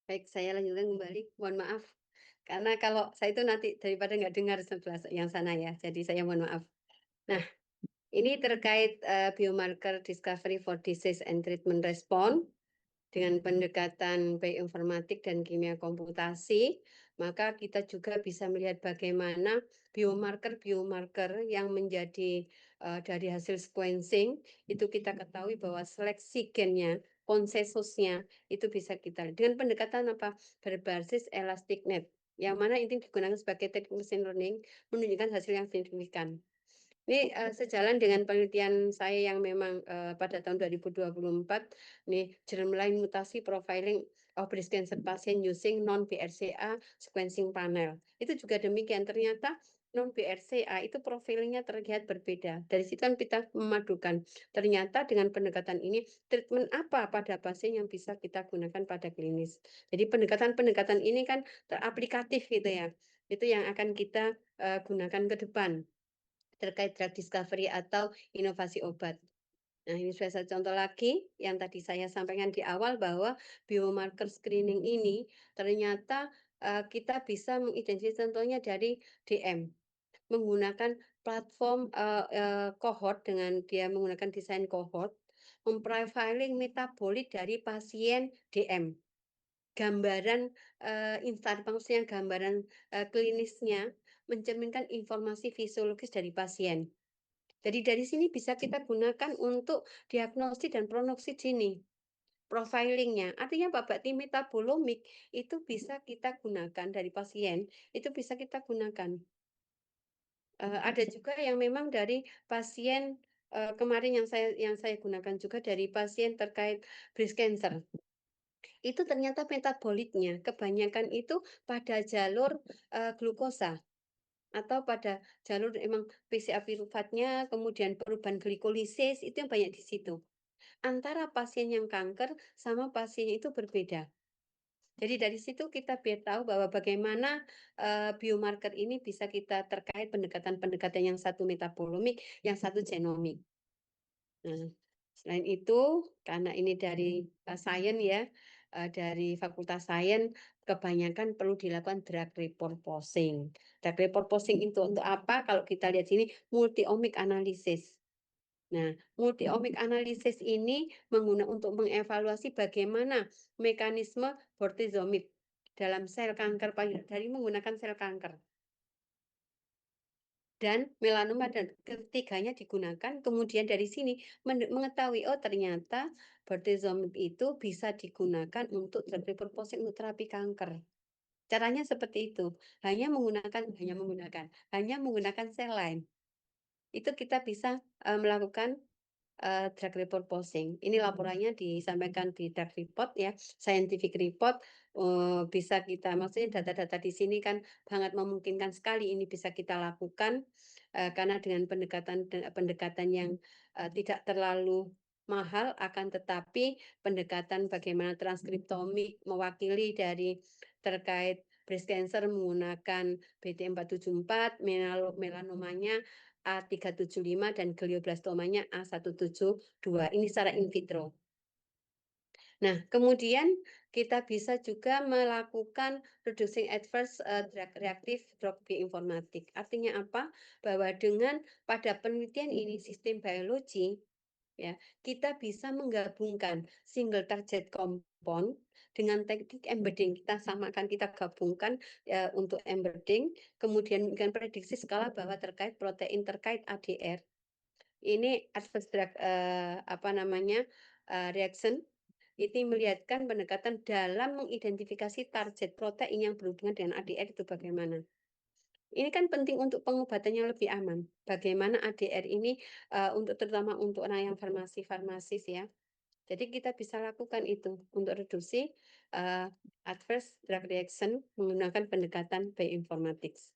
Baik, saya lanjutkan kembali. Mohon maaf, karena kalau saya itu nanti daripada nggak dengar sebelah yang sana ya, jadi saya mohon maaf. Nah, ini terkait biomarker discovery for disease and treatment response dengan pendekatan bioinformatik dan kimia komputasi, maka kita juga bisa melihat bagaimana biomarker-biomarker yang menjadi dari hasil sequencing itu kita ketahui bahwa seleksi gennya, konsensusnya itu bisa kita lihat dengan pendekatan apa? Berbasis elastic net, yang mana ini digunakan sebagai teknik machine learning menunjukkan hasil yang signifikan. Ini sejalan dengan penelitian saya yang memang pada tahun 2024, nih germline mutasi profiling of breast cancer patient using non-BRCA sequencing panel. Itu juga demikian, ternyata non-BRCA itu profilingnya terlihat berbeda. Dari situ kan kita memadukan, ternyata dengan pendekatan ini, treatment apa pada pasien yang bisa kita gunakan pada klinis. Jadi pendekatan-pendekatan ini kan teraplikatif gitu ya, itu yang akan kita gunakan ke depan terkait drug discovery atau inovasi obat. Nah, ini sudah satu contoh lagi yang tadi saya sampaikan di awal bahwa biomarker screening ini ternyata kita bisa mengidentifikasi contohnya dari DM menggunakan platform cohort dengan dia menggunakan desain cohort memprofiling metabolit dari pasien DM. Gambaran instan, maksudnya gambaran klinisnya mencerminkan informasi fisiologis dari pasien. Jadi dari sini bisa kita gunakan untuk diagnosis dan prognosis dini. Profilingnya, artinya apa? Berarti metabolomik itu bisa kita gunakan dari pasien, itu bisa kita gunakan. Ada juga yang memang dari pasien kemarin yang saya gunakan juga dari pasien terkait breast cancer. Itu ternyata metabolitnya kebanyakan itu pada jalur glukosa. Atau pada jalur emang PCA piruvatnya, kemudian perubahan glikolisis, itu yang banyak di situ. Antara pasien yang kanker sama pasien itu berbeda. Jadi dari situ kita biar tahu bahwa bagaimana biomarker ini bisa kita terkait pendekatan-pendekatan yang satu metabolomik, yang satu genomik. Nah, selain itu, karena ini dari sains ya, dari Fakultas Sains, kebanyakan perlu dilakukan drug repurposing. Drug repurposing itu untuk apa? Kalau kita lihat sini, multi-omic analysis. Nah, multi-omic analysis ini untuk mengevaluasi bagaimana mekanisme bortezomib dalam sel kanker payudara dari menggunakan sel kanker. Dan melanoma dan ketiganya digunakan, kemudian dari sini mengetahui, oh ternyata bortezomib itu bisa digunakan untuk drug repurposing untuk terapi kanker. Caranya seperti itu, hanya menggunakan sel lain. Itu kita bisa melakukan drug repurposing. Ini laporannya disampaikan di drug report ya, scientific report. Bisa kita, maksudnya data-data di sini kan sangat memungkinkan sekali ini bisa kita lakukan karena dengan pendekatan yang tidak terlalu mahal, akan tetapi pendekatan bagaimana transkriptomik mewakili dari terkait breast cancer menggunakan BT474, melanomanya A375 dan glioblastomanya A172. Ini secara in vitro. Nah, kemudian kita bisa juga melakukan reducing adverse drug reactive drug bioinformatik. Artinya apa? Bahwa dengan pada penelitian ini sistem biologi ya, kita bisa menggabungkan single target compound dengan teknik embedding. Kita samakan, kita gabungkan untuk embedding, kemudian dengan prediksi skala bahwa terkait protein terkait ADR. Ini adverse drug reaction. Ini melihatkan pendekatan dalam mengidentifikasi target protein yang berhubungan dengan ADR itu bagaimana. Ini kan penting untuk pengobatan yang lebih aman. Bagaimana ADR ini untuk terutama untuk orang yang farmasis ya. Jadi kita bisa lakukan itu untuk reduksi adverse drug reaction menggunakan pendekatan bioinformatics.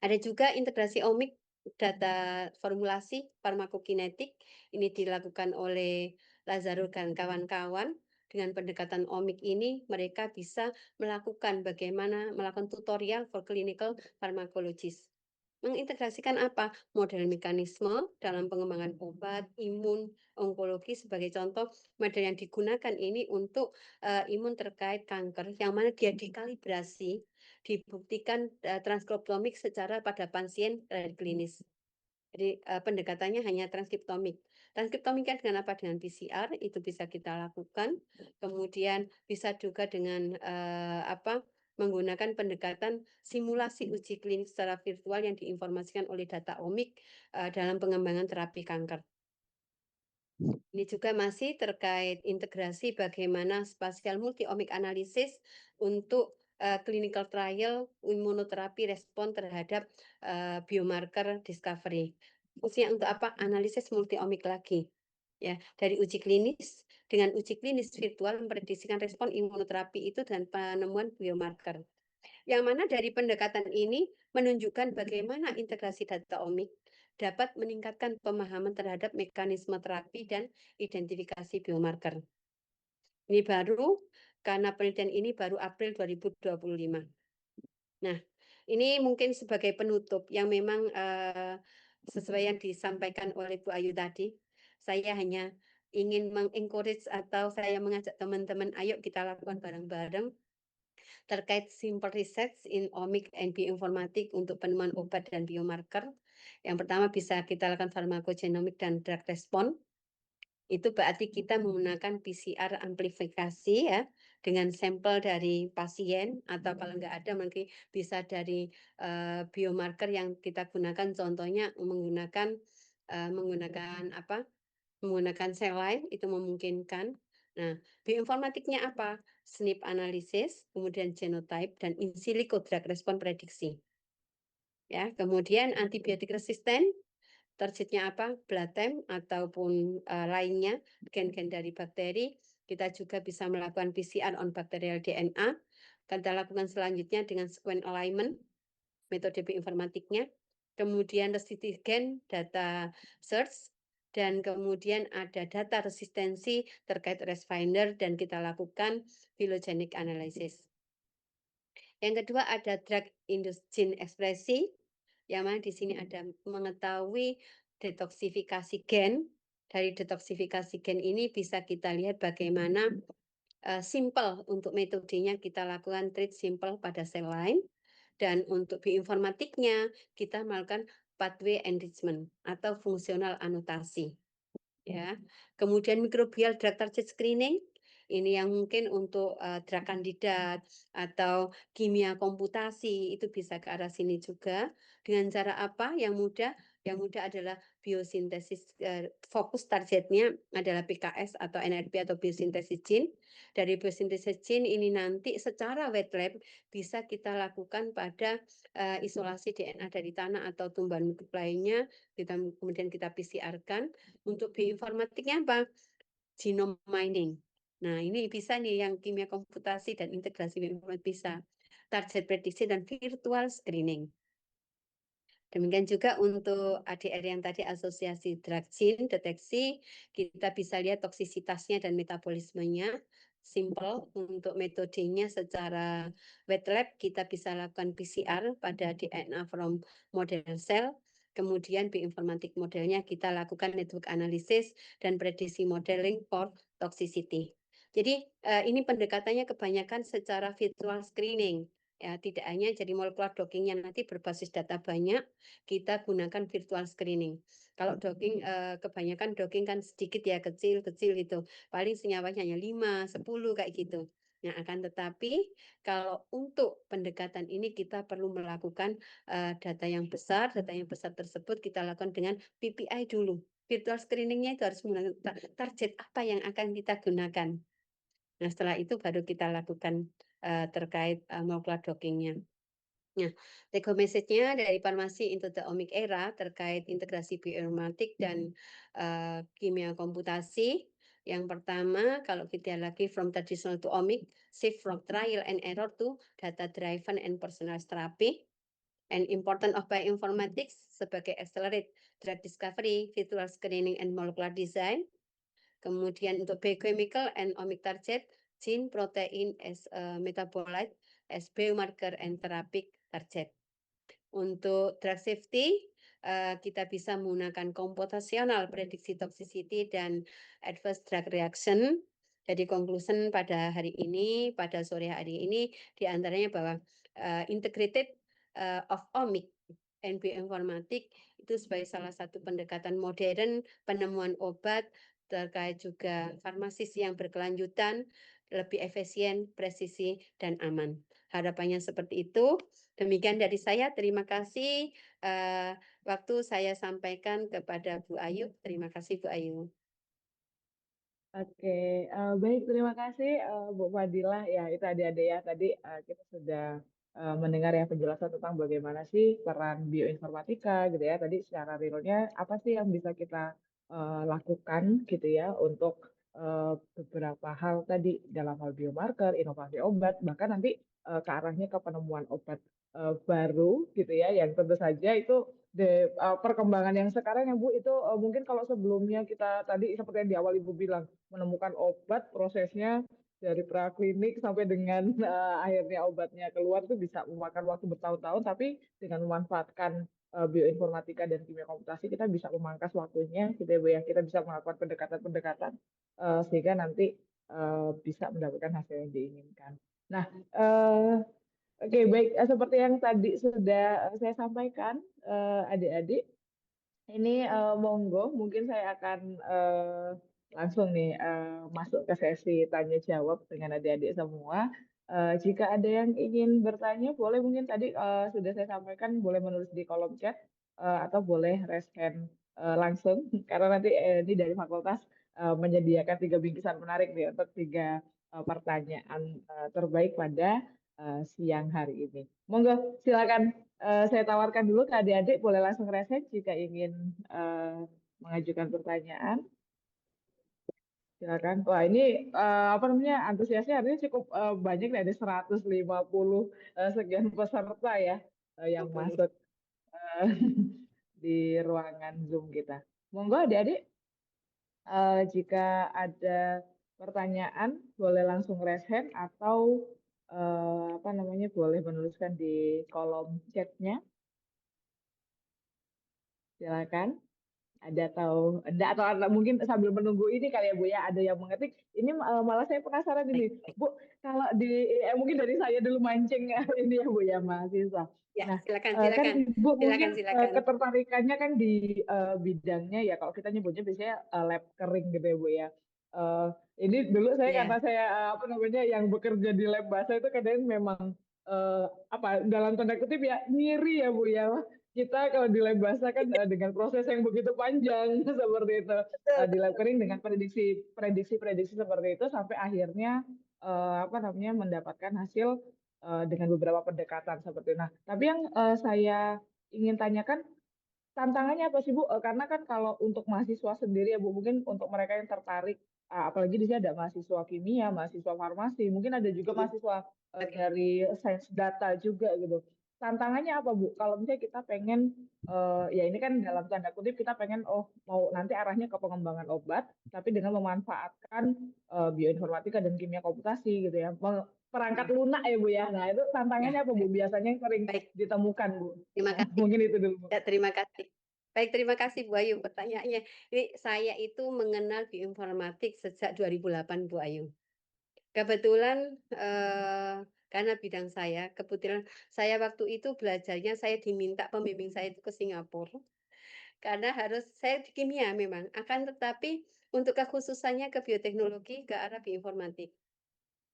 Ada juga integrasi omik data formulasi farmakokinetik. Ini dilakukan oleh Lazaro dan kawan-kawan. Dengan pendekatan omik ini, mereka bisa melakukan bagaimana melakukan tutorial for clinical pharmacologist. Mengintegrasikan apa? Model mekanisme dalam pengembangan obat, imun, onkologi sebagai contoh model yang digunakan ini untuk imun terkait kanker yang mana dia dikalibrasi, dibuktikan transkriptomik secara pada pasien klinis. Jadi pendekatannya hanya transkriptomik. Transkriptomik kan dengan apa? Dengan PCR itu bisa kita lakukan. Kemudian bisa juga dengan menggunakan pendekatan simulasi uji klinik secara virtual yang diinformasikan oleh data omik dalam pengembangan terapi kanker. Ini juga masih terkait integrasi bagaimana spasial multi-omic analysis untuk clinical trial imunoterapi respon terhadap biomarker discovery. Fungsinya untuk apa? Analisis multi-omic lagi. Ya, dari uji klinis dengan uji klinis virtual memprediksikan respon imunoterapi itu dan penemuan biomarker. Yang mana dari pendekatan ini menunjukkan bagaimana integrasi data omik dapat meningkatkan pemahaman terhadap mekanisme terapi dan identifikasi biomarker. Ini baru karena penelitian ini baru April 2025. Nah, ini mungkin sebagai penutup yang memang sesuai yang disampaikan oleh Bu Ayu tadi. Saya hanya ingin mengencourage atau saya mengajak teman-teman, ayo kita lakukan bareng-bareng terkait simple research in omic and bioinformatik untuk penemuan obat dan biomarker. Yang pertama bisa kita lakukan farmakogenomik dan drug response. Itu berarti kita menggunakan PCR amplifikasi ya dengan sampel dari pasien atau kalau nggak ada mungkin bisa dari biomarker yang kita gunakan contohnya menggunakan menggunakan sel lain itu memungkinkan. Nah, bioinformatiknya apa? SNP analisis, kemudian genotype dan in silico drug response prediksi. Ya, kemudian antibiotik resisten, targetnya apa? Blatem ataupun lainnya, gen-gen dari bakteri. Kita juga bisa melakukan PCR on bacterial DNA. Kita lakukan selanjutnya dengan sequence alignment, metode bioinformatiknya. Kemudian gen data search, dan kemudian ada data resistensi terkait REST finder dan kita lakukan phylogenetic analysis. Yang kedua ada drug induced gene ekspresi, yang mana di sini ada mengetahui detoksifikasi gen. Dari detoksifikasi gen ini bisa kita lihat bagaimana simple untuk metodenya kita lakukan treat simple pada sel lain. Dan untuk bioinformatiknya kita melakukan pathway enrichment atau fungsional anotasi. Ya. Kemudian microbial drug target screening ini yang mungkin untuk drug kandidat atau kimia komputasi itu bisa ke arah sini juga. Dengan cara apa? Yang mudah adalah biosintesis, fokus targetnya adalah PKS atau NRP atau biosintesis gene. Dari biosintesis gene ini nanti secara wet lab bisa kita lakukan pada isolasi DNA dari tanah atau tumbuhan mikrob lainnya, kemudian kita PCR-kan. Untuk bioinformatiknya apa? Genome mining. Nah, ini bisa nih yang kimia komputasi dan integrasi bioinformatik bisa. Target prediksi dan virtual screening. Demikian juga untuk ADR yang tadi asosiasi drug gene deteksi, kita bisa lihat toksisitasnya dan metabolismenya. Simple untuk metodenya secara wet lab kita bisa lakukan PCR pada DNA from model cell. Kemudian bioinformatik modelnya kita lakukan network analysis dan prediksi modeling for toxicity. Jadi ini pendekatannya kebanyakan secara virtual screening. Ya, tidak hanya jadi molekular dockingnya nanti berbasis data banyak, kita gunakan virtual screening. Kalau docking kebanyakan docking kan sedikit ya, kecil-kecil gitu. Paling senyawanya hanya 5, 10 kayak gitu. Nah, akan tetapi kalau untuk pendekatan ini kita perlu melakukan data yang besar. Data yang besar tersebut kita lakukan dengan PPI dulu. Virtual screeningnya itu harus menggunakan target apa yang akan kita gunakan. Nah, setelah itu baru kita lakukan terkait molekular dockingnya. Nah, take home message-nya dari Farmasi into the Omic Era terkait integrasi bioinformatik dan kimia komputasi. Yang pertama, kalau kita lagi from traditional to omic, shift from trial and error to data-driven and personalized therapy. And important of bioinformatics sebagai accelerate drug discovery, virtual screening, and molecular design. Kemudian untuk biochemical and omic target, gene, protein as metabolite, as biomarker and therapeutic target. Untuk drug safety, kita bisa menggunakan computational prediksi toxicity dan adverse drug reaction. Jadi conclusion pada hari ini, pada sore hari ini, diantaranya bahwa integrated of omic and bioinformatik itu sebagai salah satu pendekatan modern penemuan obat terkait juga farmasis yang berkelanjutan, lebih efisien, presisi, dan aman. Harapannya seperti itu. Demikian dari saya. Terima kasih. Waktu saya sampaikan kepada Bu Ayu. Terima kasih Bu Ayu. Oke, baik, terima kasih Bu Fadilah. Ya, itu adik-adik ya, tadi kita sudah mendengar ya penjelasan tentang bagaimana sih peran bioinformatika gitu ya. Tadi secara realnya apa sih yang bisa kita lakukan gitu ya untuk beberapa hal tadi dalam hal biomarker, inovasi obat, bahkan nanti ke arahnya ke penemuan obat baru gitu ya, yang tentu saja itu perkembangan yang sekarang ya Bu, itu mungkin kalau sebelumnya kita tadi seperti yang di awal Ibu bilang, menemukan obat prosesnya dari praklinik sampai dengan akhirnya obatnya keluar itu bisa memakan waktu bertahun-tahun, tapi dengan memanfaatkan bioinformatika dan kimia komputasi kita bisa memangkas waktunya gitu ya Bu ya. Kita bisa melakukan pendekatan-pendekatan sehingga nanti bisa mendapatkan hasil yang diinginkan. Nah, oke, baik. Seperti yang tadi sudah saya sampaikan, adik-adik, ini monggo, mungkin saya akan langsung nih masuk ke sesi tanya jawab dengan adik-adik semua. Jika ada yang ingin bertanya, boleh mungkin tadi sudah saya sampaikan, boleh menulis di kolom chat atau boleh raise hand langsung, karena nanti ini dari fakultas menyediakan 3 bingkisan menarik nih untuk 3 pertanyaan terbaik pada siang hari ini. Monggo, silakan. Saya tawarkan dulu ke adik-adik, boleh langsung reset jika ingin mengajukan pertanyaan. Silakan. Wah, ini apa namanya, antusiasnya artinya cukup banyak nih, ada 150 sekian peserta ya yang masuk di ruangan Zoom kita. Monggo adik-adik, jika ada pertanyaan boleh langsung raise hand atau apa namanya, boleh menuliskan di kolom chatnya. Silakan. Ada atau mungkin sambil menunggu ini kali ya Bu ya, ada yang mengetik ini, malah saya penasaran ini Bu, kalau di mungkin dari saya dulu mancing ya ini ya Bu ya, mahasiswa. Ya, Nah, silakan, kan silakan. Ibu mungkin Silakan. ketertarikannya kan di bidangnya ya, kalau kita nyebutnya biasanya lab kering gitu ya Bu ya. Eh, ini dulu saya Ya. karena saya apa namanya yang bekerja di lab bahasa itu kadang memang apa dalam tanda kutip ya ngiri ya Bu ya, kita kalau di lab bahasa kan dengan proses yang begitu panjang seperti itu, Betul. di lab kering dengan prediksi seperti itu sampai akhirnya apa namanya mendapatkan hasil dengan beberapa pendekatan seperti itu. Nah, tapi yang saya ingin tanyakan, tantangannya apa sih Bu? Karena kan kalau untuk mahasiswa sendiri ya Bu, mungkin untuk mereka yang tertarik, apalagi di sini ada mahasiswa kimia, mahasiswa farmasi, mungkin ada juga mahasiswa Oke. dari sains data juga gitu. Tantangannya apa Bu? Kalau misalnya kita pengen, ya ini kan dalam tanda kutip kita pengen, oh mau nanti arahnya ke pengembangan obat, tapi dengan memanfaatkan bioinformatika dan kimia komputasi gitu ya, perangkat lunak ya Bu ya. Nah itu tantangannya Ya, apa Bu? Biasanya yang sering baik. ditemukan Bu. Terima Nah, kasih. mungkin itu dulu Bu. Ya, terima kasih. Baik, terima kasih Bu Ayu pertanyaannya. Ini saya itu mengenal bioinformatik sejak 2008 Bu Ayu. Kebetulan karena bidang saya, kebetulan saya waktu itu belajarnya saya diminta pembimbing saya itu ke Singapura. Karena harus saya di kimia memang, akan tetapi untuk kekhususannya ke bioteknologi ke arah bioinformatik.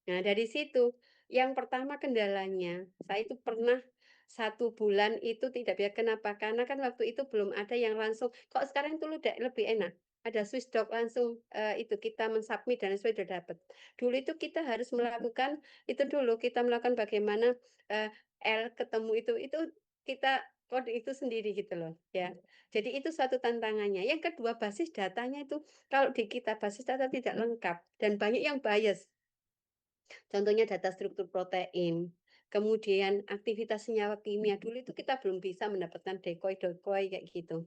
Nah, dari situ yang pertama kendalanya, saya itu pernah 1 bulan itu tidak bisa. Kenapa? Karena kan waktu itu belum ada yang langsung, kok sekarang itu udah lebih enak. Ada Swissdoc langsung itu kita mensubmit dan sudah dapat. Dulu itu kita harus melakukan itu dulu, kita melakukan bagaimana L ketemu itu kita kode itu sendiri gitu loh ya. Jadi itu suatu tantangannya. Yang kedua basis datanya itu kalau di kita basis data tidak lengkap dan banyak yang bias. Contohnya data struktur protein, kemudian aktivitas senyawa kimia. Dulu itu kita belum bisa mendapatkan decoy kayak gitu.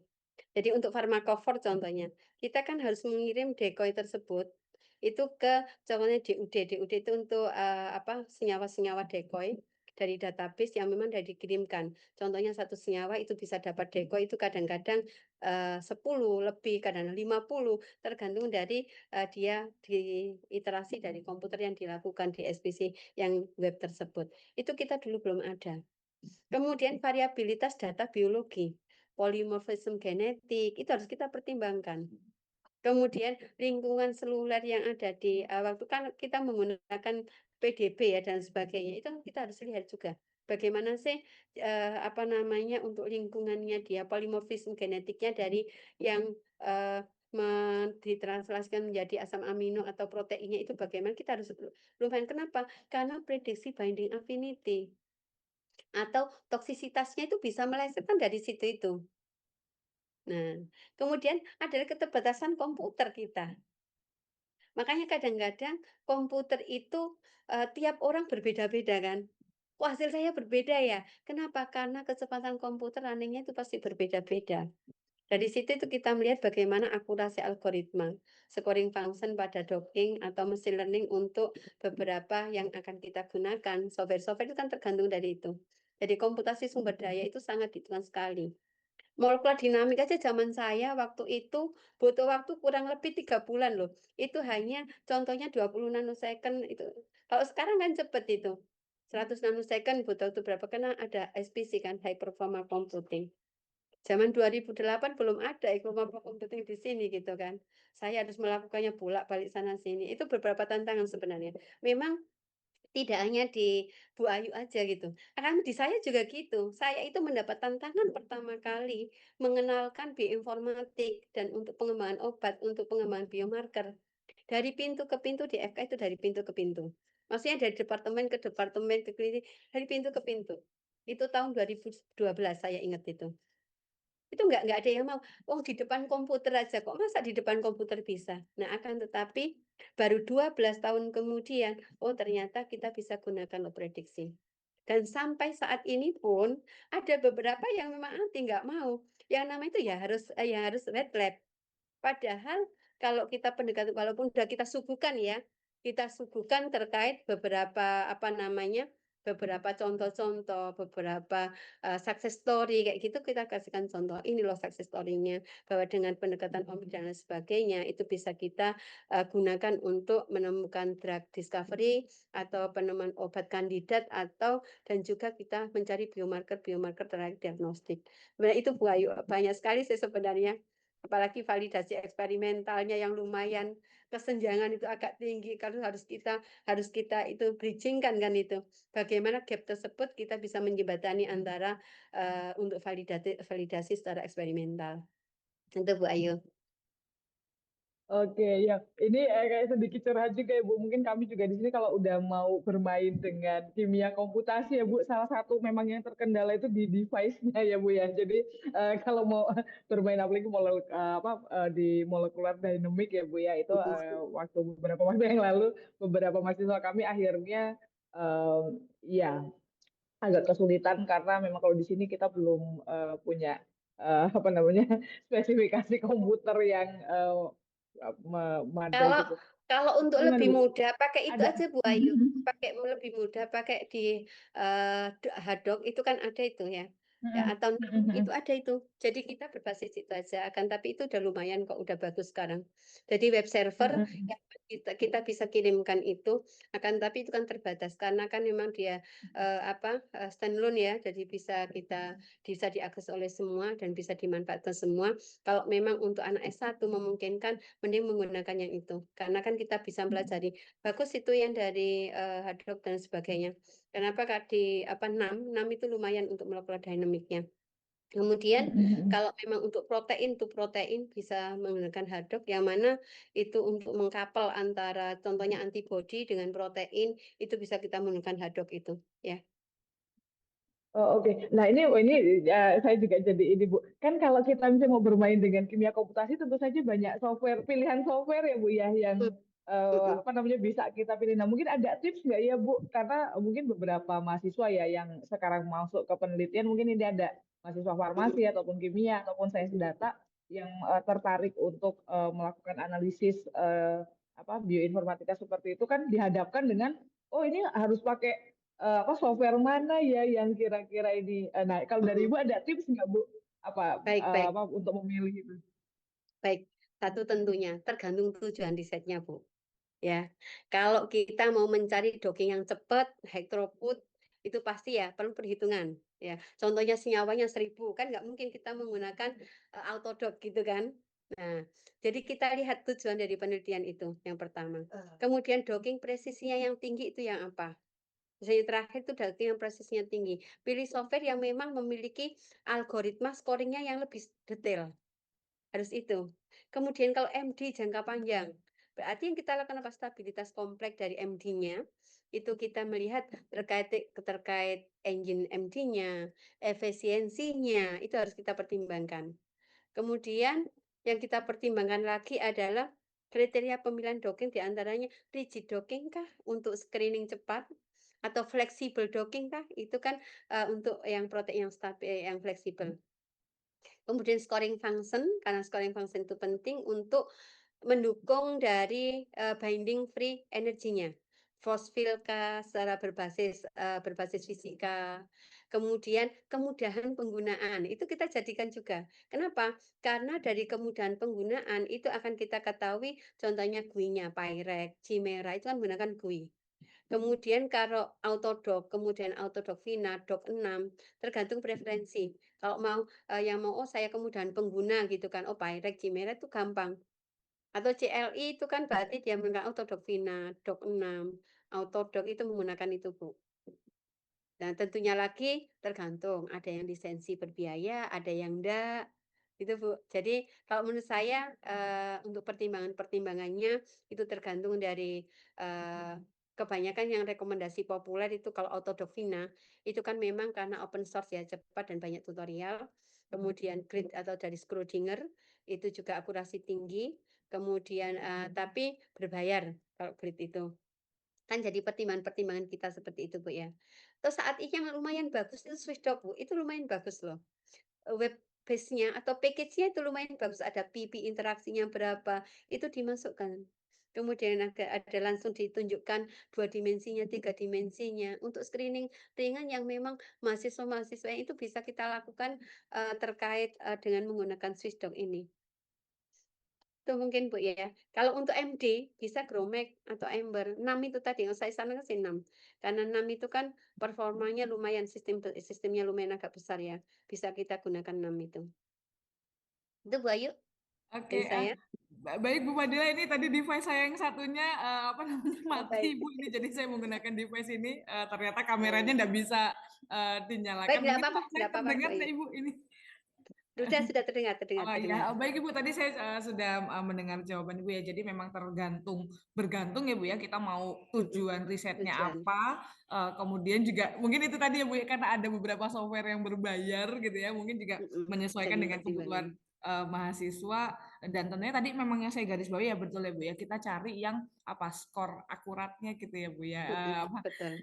Jadi untuk farmakofor contohnya, kita kan harus mengirim decoy tersebut itu ke contohnya DUD. DUD itu untuk apa senyawa-senyawa decoy. dari database yang memang sudah dikirimkan. Contohnya satu senyawa itu bisa dapat deko itu kadang-kadang 10 lebih, kadang 50, tergantung dari dia di iterasi dari komputer yang dilakukan di SPC yang web tersebut. Itu kita dulu belum ada. Kemudian variabilitas data biologi, polimorfisme genetik, itu harus kita pertimbangkan. Kemudian lingkungan seluler yang ada di waktu kan kita menggunakan PDB ya dan sebagainya, itu kita harus lihat juga bagaimana sih apa namanya untuk lingkungannya dia polimorfisme genetiknya dari yang ditranslasikan menjadi asam amino atau proteinnya itu bagaimana kita harus lumayan. Kenapa? Karena prediksi binding affinity atau toksisitasnya itu bisa meleset kan dari situ itu. Nah, kemudian adalah keterbatasan komputer kita. Makanya kadang-kadang komputer itu tiap orang berbeda-beda kan. Kok hasil saya berbeda ya? Kenapa? Karena kecepatan komputer runningnya itu pasti berbeda-beda. Dari situ itu kita melihat bagaimana akurasi algoritma, scoring function pada docking atau machine learning untuk beberapa yang akan kita gunakan. Software-software itu kan tergantung dari itu. Jadi komputasi sumber daya itu sangat dihitung sekali. Molekular dinamik aja zaman saya waktu itu butuh waktu kurang lebih 3 bulan loh. Itu hanya contohnya 20 nanosecond itu. Kalau sekarang kan cepet itu. 100 nanosecond butuh waktu berapa? Karena ada SPC kan, High Performance Computing. Zaman 2008 belum ada performance computing di sini gitu kan. Saya harus melakukannya bolak-balik sana sini. Itu beberapa tantangan sebenarnya. Memang tidak hanya di Bu Ayu aja gitu. Karena di saya juga gitu. Saya itu mendapat tantangan pertama kali mengenalkan bioinformatik dan untuk pengembangan obat, untuk pengembangan biomarker. Dari pintu ke pintu di FK itu dari pintu ke pintu. Maksudnya dari departemen ke departemen ke klinik, dari pintu ke pintu. Itu tahun 2012 saya ingat itu. Itu nggak ada yang mau, "Oh, di depan komputer aja kok, masa di depan komputer bisa?" Nah, akan tetapi baru 12 tahun kemudian, oh ternyata kita bisa gunakan loh prediksi. Dan sampai saat ini pun ada beberapa yang memang anti, nggak mau. Yang namanya itu ya harus wet lab. Padahal kalau kita pendekatan walaupun sudah kita suguhkan ya, kita suguhkan terkait beberapa apa namanya, beberapa contoh-contoh, beberapa success story kayak gitu kita kasihkan contoh, "Ini loh success story-nya, bahwa dengan pendekatan omik dan lain sebagainya itu bisa kita gunakan untuk menemukan drug discovery atau penemuan obat kandidat atau dan juga kita mencari biomarker-biomarker terkait diagnostik." Sebenarnya itu banyak sekali sih sebenarnya. Apalagi validasi eksperimentalnya yang lumayan kesenjangan itu agak tinggi kalau harus kita itu bridging-kan kan itu. Bagaimana gap tersebut kita bisa menjembatani antara untuk validasi secara eksperimental. Itu Bu Ayu. Oke, ya. Ini kayak sedikit curhat juga ya Bu. Mungkin kami juga di sini kalau udah mau bermain dengan kimia komputasi ya Bu, salah satu memang yang terkendala itu di device-nya ya Bu ya. Jadi kalau mau bermain apalagi di molekular dynamic ya Bu ya, itu beberapa waktu yang lalu beberapa mahasiswa kami akhirnya ya agak kesulitan karena memang kalau di sini kita belum punya apa namanya spesifikasi komputer yang memadai Kalau gitu. kalau untuk Gimana lebih Bu? mudah pakai itu Ada. aja Bu Ayu. Pakai lebih mudah pakai di Haddock itu kan ada itu ya. Ya atau itu ada itu. Jadi kita berbasis itu aja akan tapi itu udah lumayan kok udah bagus sekarang. Jadi web server yang kita bisa kirimkan itu akan tapi itu kan terbatas karena kan memang dia standalone ya. Jadi bisa diakses oleh semua dan bisa dimanfaatkan semua. Kalau memang untuk anak S1 memungkinkan mending menggunakan yang itu karena kan kita bisa pelajari bagus itu yang dari Hadrock dan sebagainya. Kenapa Kak di NAM itu lumayan untuk molekular dynamicnya. Kemudian kalau memang untuk protein tuh protein bisa menggunakan Hadrock yang mana itu untuk mengkapel antara contohnya antibodi dengan protein itu bisa kita menggunakan Hadrock itu ya. Oh, oke. Nah, ini saya juga jadi ini Bu. Kan kalau kita misalnya mau bermain dengan kimia komputasi tentu saja banyak pilihan software ya Bu ya yang apa namanya bisa kita pilih. Nah, mungkin ada tips nggak ya Bu? Karena mungkin beberapa mahasiswa ya yang sekarang masuk ke penelitian mungkin ini ada mahasiswa farmasi ataupun kimia ataupun sains data yang tertarik untuk melakukan analisis bioinformatika seperti itu kan dihadapkan dengan oh ini harus pakai apa software mana ya yang kira-kira ini. Nah, kalau dari Ibu ada tips nggak Bu? Baik, baik, Apa untuk memilih itu? baik. Satu tentunya tergantung tujuan risetnya, Bu. Ya, kalau kita mau mencari docking yang cepat, high throughput, itu pasti ya perlu perhitungan. Ya, contohnya senyawanya 1000 kan nggak mungkin kita menggunakan autodock gitu kan. Nah, jadi kita lihat tujuan dari penelitian itu yang pertama. Kemudian docking presisinya yang tinggi itu yang apa? Misalnya terakhir itu docking yang presisinya tinggi. Pilih software yang memang memiliki algoritma scoringnya yang lebih detail. Harus itu. Kemudian kalau MD jangka panjang, berarti yang kita lakukan apa? Stabilitas kompleks dari MD-nya, itu kita melihat terkait engine MD-nya, efisiensinya, itu harus kita pertimbangkan. Kemudian yang kita pertimbangkan lagi adalah kriteria pemilihan docking diantaranya rigid docking kah untuk screening cepat atau fleksibel docking kah? Itu kan untuk yang protein yang stabil, yang fleksibel. Kemudian scoring function, karena scoring function itu penting untuk mendukung dari binding free energinya. Force field secara berbasis fisika. Kemudian kemudahan penggunaan, itu kita jadikan juga. Kenapa? Karena dari kemudahan penggunaan itu akan kita ketahui contohnya GUI-nya Pyrex, Chimera itu kan menggunakan GUI. Kemudian kalau autodock, kemudian autodock Vina, dock 6, tergantung preferensi. Kalau mau yang mau, oh saya kemudahan pengguna gitu kan, oh Pyrex, Chimera itu gampang. Atau CLI itu kan berarti dia menggunakan autodock Vina, dock 6, autodock itu menggunakan itu, Bu. Dan tentunya lagi tergantung, ada yang lisensi berbiaya, ada yang enggak, itu Bu. Jadi kalau menurut saya untuk pertimbangannya itu tergantung dari kebanyakan yang rekomendasi populer itu kalau autodock Vina itu kan memang karena open source ya cepat dan banyak tutorial. Kemudian grid atau dari Schrödinger itu juga akurasi tinggi. Kemudian tapi berbayar kalau grid itu. Kan jadi pertimbangan-pertimbangan kita seperti itu, Bu, ya. Terus saat ini yang lumayan bagus itu Swissdoc, Bu, itu lumayan bagus loh. Web base-nya atau package-nya itu lumayan bagus, ada PP interaksinya berapa, itu dimasukkan. Kemudian ada langsung ditunjukkan 2 dimensinya, 3 dimensinya. Untuk screening ringan yang memang mahasiswa-mahasiswa itu bisa kita lakukan terkait dengan menggunakan Swissdoc ini. Itu mungkin Bu ya. Kalau untuk MD bisa Gromag atau Ember. 6 itu tadi yang saya sarankan sih 6. Karena 6 itu kan performanya lumayan sistemnya lumayan agak besar ya. Bisa kita gunakan 6 itu. Itu Bu Ayu Oke, dari saya. baik Bu Fadila, ini tadi device saya yang satunya apa namanya Oh, mati baik. Bu, ini jadi saya menggunakan device ini ternyata kameranya nggak bisa Baik, dinyalakan. nggak Mungkin apa-apa, saya nggak apa-apa Bu terdengar nggak Ayu. Ibu ini? Sudah terdengar, Oh terdengar. ya, baik Ibu. Tadi saya sudah mendengar jawaban Ibu ya. Jadi memang bergantung ya Bu ya. Kita mau tujuan risetnya Tujuan. apa. Kemudian juga mungkin itu tadi ya Bu ya, karena ada beberapa software yang berbayar gitu ya. Mungkin juga menyesuaikan Jadi dengan kebutuhan pertimbangan. mahasiswa. Dan tentunya tadi memang yang saya garis bawahi ya betul ya Bu ya. Kita cari yang apa skor akuratnya gitu ya Bu ya. Betul.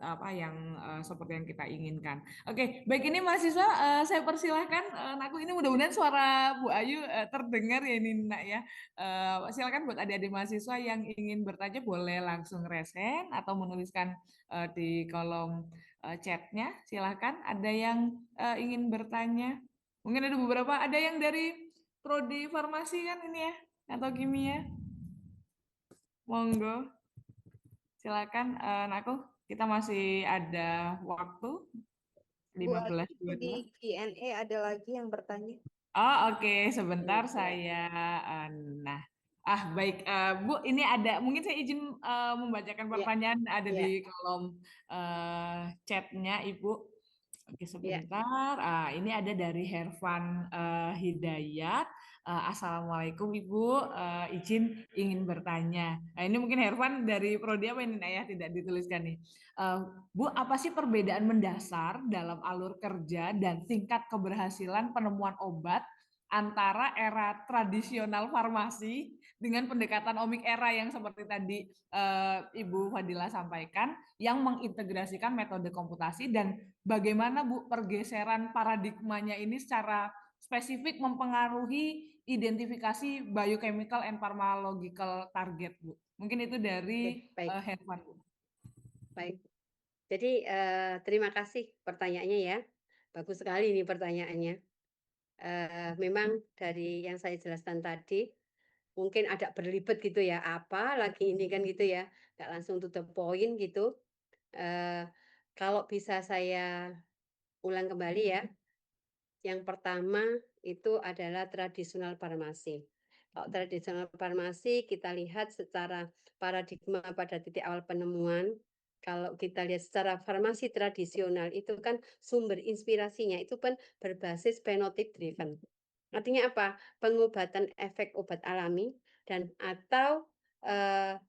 Apa yang seperti yang kita inginkan. Oke, baik ini mahasiswa saya persilahkan. Aku ini mudah-mudahan suara Bu Ayu terdengar ya ini Nak ya. Silakan buat adik-adik mahasiswa yang ingin bertanya boleh langsung resen atau menuliskan di kolom chatnya. Silakan. Ada yang ingin bertanya? Mungkin ada beberapa. Ada yang dari prodi farmasi kan ini ya atau kimia? Monggo. Silakan, Nakku. Kita masih ada waktu Bu Ayu itu di 15.22. Q&A ada lagi yang bertanya. Oh, oke. Sebentar Iya. saya. Nah, baik, Bu. Ini ada. Mungkin saya izin membacakan Iya. pertanyaan ada Iya. di kolom chatnya, Ibu. Oke, sebentar. Ini ada dari Hervan Hidayat. Assalamualaikum Ibu, izin ingin bertanya. Nah, ini mungkin Hervan dari prodi apa ini, Naya? Tidak dituliskan nih. Bu, apa sih perbedaan mendasar dalam alur kerja dan tingkat keberhasilan penemuan obat antara era tradisional farmasi dengan pendekatan omik era yang seperti tadi Ibu Fadila sampaikan, yang mengintegrasikan metode komputasi, dan bagaimana Bu pergeseran paradigmanya ini secara spesifik mempengaruhi identifikasi biochemical and pharmacological target, Bu. Mungkin itu dari Baik. Hervan, Bu. Baik. Jadi terima kasih pertanyaannya ya. Bagus sekali ini pertanyaannya. Memang dari yang saya jelaskan tadi, mungkin agak berlibat gitu ya, apa lagi ini kan gitu ya, nggak langsung to the point gitu. Kalau bisa saya ulang kembali ya, yang pertama itu adalah tradisional farmasi. Kalau tradisional farmasi kita lihat secara paradigma pada titik awal penemuan, kalau kita lihat secara farmasi tradisional itu kan sumber inspirasinya itu kan berbasis phenotype driven. Artinya apa? Pengobatan efek obat alami dan atau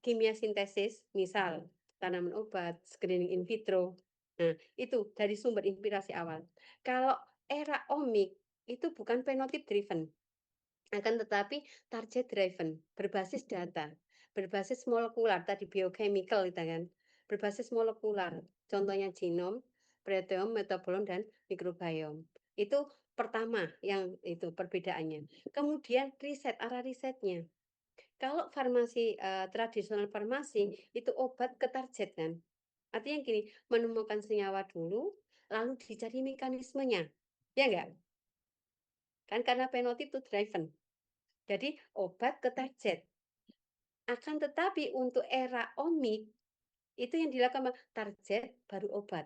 kimia sintesis, misal tanaman obat, screening in vitro. Nah, itu dari sumber inspirasi awal. Kalau era omik itu bukan phenotype driven, akan tetapi target driven, berbasis data, berbasis molekular, tadi biochemical itu kan, berbasis molekular. Contohnya genom, proteom, metabolom, dan mikrobiom. Itu pertama yang itu perbedaannya. Kemudian riset, arah risetnya. Kalau farmasi tradisional farmasi itu obat ke target kan. Artinya gini, menemukan senyawa dulu, lalu dicari mekanismenya. Ya enggak? Kan karena phenotype itu driven. Jadi obat ke target. Akan tetapi untuk era omik, itu yang dilakukan target baru obat.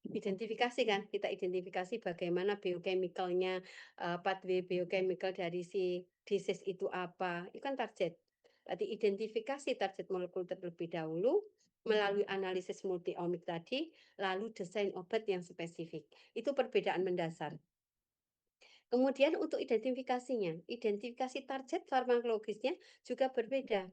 Identifikasi kan, kita identifikasi bagaimana biochemicalnya, pathway biochemical dari si disease itu apa, itu kan target. Berarti identifikasi target molekul terlebih dahulu, melalui analisis multi-omik tadi, lalu desain obat yang spesifik. Itu perbedaan mendasar. Kemudian untuk identifikasinya, identifikasi target farmakologisnya juga berbeda.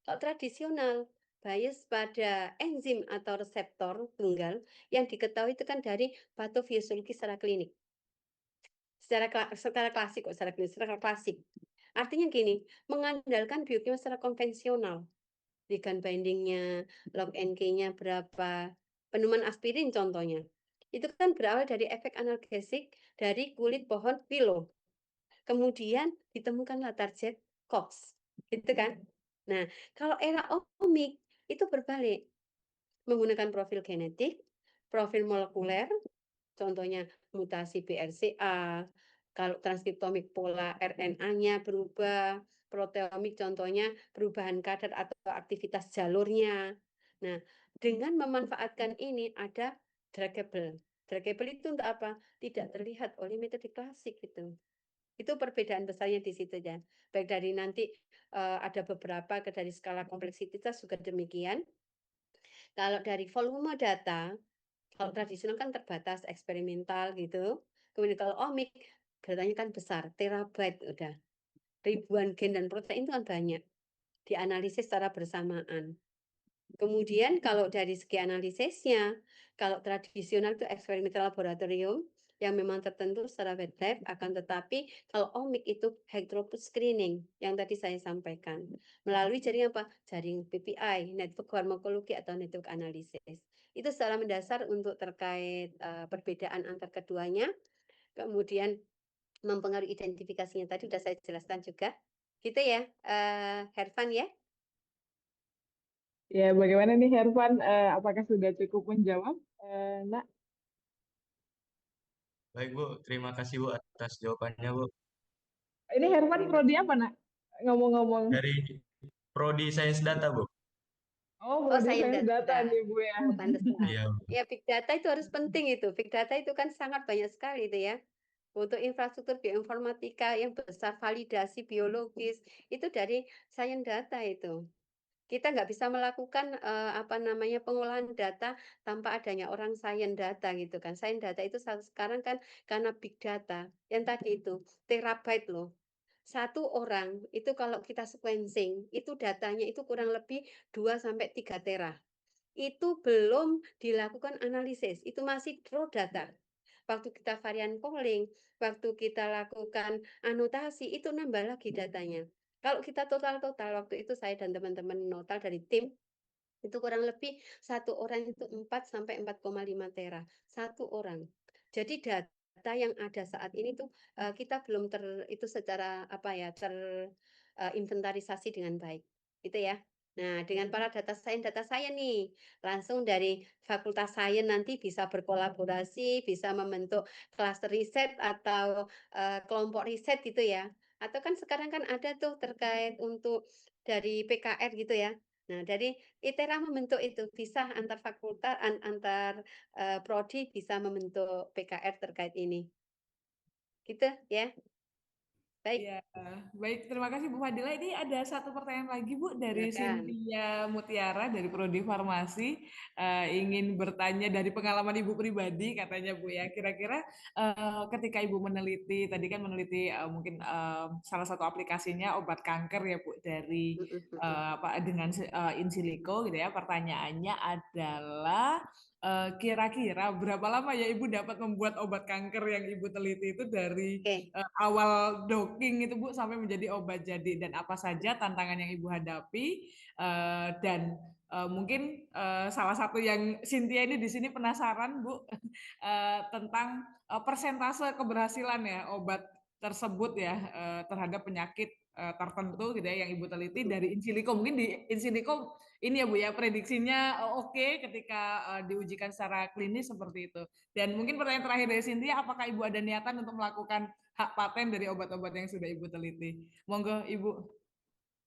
Kalau tradisional, bias pada enzim atau reseptor tunggal yang diketahui itu kan dari patofisiologi secara klinik. Secara klasik kok, secara klinis, secara klasik. Artinya gini, mengandalkan biokimia secara konvensional. Ligand bindingnya, log NK-nya berapa, penemuan aspirin contohnya. Itu kan berawal dari efek analgesik dari kulit pohon willow. Kemudian ditemukanlah target COX, gitu kan. Nah, kalau era omik itu berbalik, menggunakan profil genetik, profil molekuler, contohnya mutasi BRCA, kalau transkriptomik pola RNA-nya berubah, proteomik contohnya perubahan kadar atau aktivitas jalurnya. Nah, dengan memanfaatkan ini ada druggable. Druggable itu untuk apa? Tidak terlihat oleh metode klasik gitu. Itu perbedaan besarnya di situ ya. Baik dari nanti ada beberapa dari skala kompleksitas juga demikian. Kalau dari volume data, kalau tradisional kan terbatas eksperimental gitu. Kemudian kalau omik datanya kan besar, terabyte udah. Ribuan gen dan protein itu kan banyak. Dianalisis secara bersamaan. Kemudian kalau dari segi analisisnya, kalau tradisional itu eksperimental laboratorium yang memang tertentu secara wet lab, akan tetapi kalau omik itu high throughput screening yang tadi saya sampaikan melalui jaring apa? Jaring PPI, network farmakologi atau network analisis. Itu secara mendasar untuk terkait perbedaan antar keduanya. Kemudian mempengaruhi identifikasinya tadi sudah saya jelaskan juga. Gitu ya, Hervan ya. Ya, bagaimana nih Hervan? Apakah sudah cukup menjawab, Nak? Baik Bu, terima kasih Bu atas jawabannya Bu. Ini Hervan Terima prodi apa, Nak? Ngomong-ngomong. Dari Prodi Sains Data Bu. Oh, Oh, prodi sains sains data data. nih, Bu ya. Oh, pantesan. Iya Bu. Ya, big data itu harus penting itu. Big data itu kan sangat banyak sekali itu ya. Untuk infrastruktur bioinformatika yang besar, validasi biologis, itu dari sains data itu. Kita nggak bisa melakukan pengolahan data tanpa adanya orang sains data gitu kan. Sains data itu sekarang kan karena big data. Yang tadi itu terabyte loh. Satu orang itu kalau kita sequencing, itu datanya itu kurang lebih 2 sampai 3 tera. Itu belum dilakukan analisis, itu masih raw data. Waktu kita varian polling, waktu kita lakukan anotasi, itu nambah lagi datanya. Kalau kita total-total, waktu itu saya dan teman-teman total dari tim, itu kurang lebih satu orang itu 4 sampai 4,5 tera. Satu orang. Jadi data yang ada saat ini tuh kita belum itu secara inventarisasi dengan baik. Itu ya. Nah, dengan para data science nih, langsung dari Fakultas Sains nanti bisa berkolaborasi, bisa membentuk klaster riset atau kelompok riset gitu ya. Atau kan sekarang kan ada tuh terkait untuk dari PKR gitu ya. Nah, dari ITERA membentuk itu bisa antar fakultas, antar prodi bisa membentuk PKR terkait ini. Gitu ya. Baik, Ya, baik. Terima kasih Bu Fadila. Ini ada satu pertanyaan lagi Bu dari silakan. Cynthia Mutiara dari Prodi Farmasi. Ingin bertanya dari pengalaman Ibu pribadi katanya Bu ya. Kira-kira ketika Ibu meneliti, tadi kan meneliti mungkin salah satu aplikasinya obat kanker ya Bu dari apa dengan in silico gitu ya. Pertanyaannya adalah kira-kira berapa lama ya Ibu dapat membuat obat kanker yang Ibu teliti itu dari Oke. awal docking itu Bu sampai menjadi obat jadi, dan apa saja tantangan yang Ibu hadapi, dan mungkin salah satu yang Cynthia ini di sini penasaran Bu tentang persentase keberhasilan ya obat tersebut ya terhadap penyakit tertentu gitu ya yang Ibu teliti dari in silico. Mungkin di in silico ini ya Bu ya prediksinya oke ketika diujikan secara klinis seperti itu. Dan mungkin pertanyaan terakhir dari Cynthia, apakah Ibu ada niatan untuk melakukan hak paten dari obat-obat yang sudah Ibu teliti? Monggo Ibu.